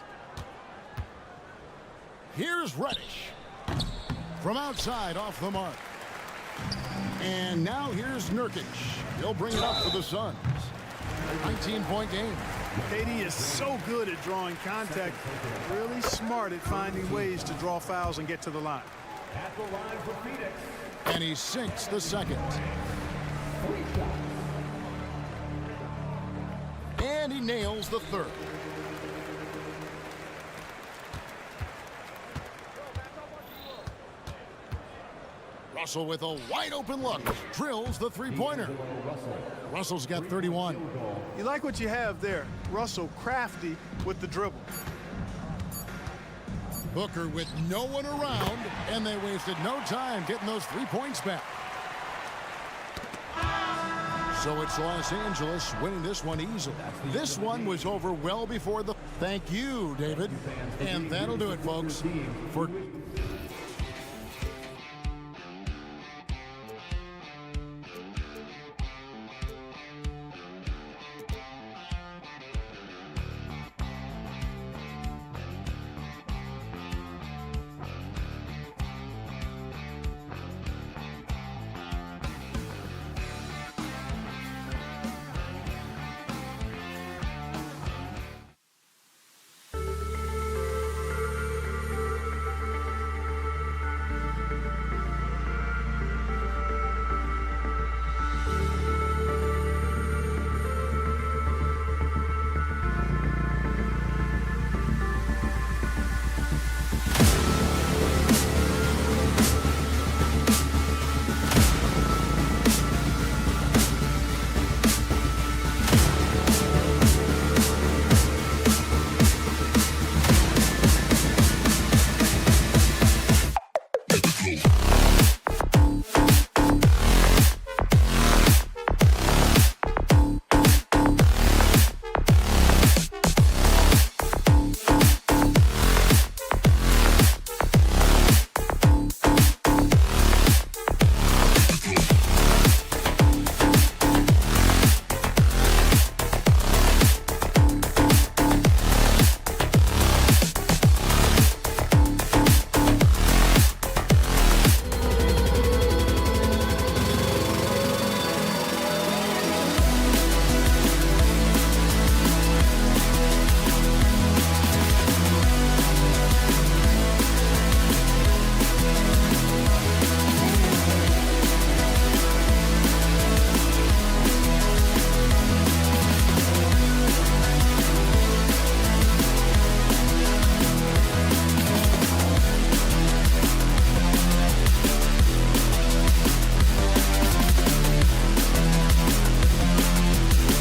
Here's Reddish. From outside, off the mark. And now here's Nurkic. He'll bring it up for the Suns. 19-point game. KD is so good at drawing contact, really smart at finding ways to draw fouls and get to the line. At the line for Phoenix. And he sinks the second. And he nails the third. Russell with a wide open look. Drills the three-pointer. Russell's got 31. You like what you have there. Russell crafty with the dribble. Booker with no one around, and they wasted no time getting those 3 points back. So it's Los Angeles winning this one easily. This one was over well before the... Thank you, David. And that'll do it, folks, for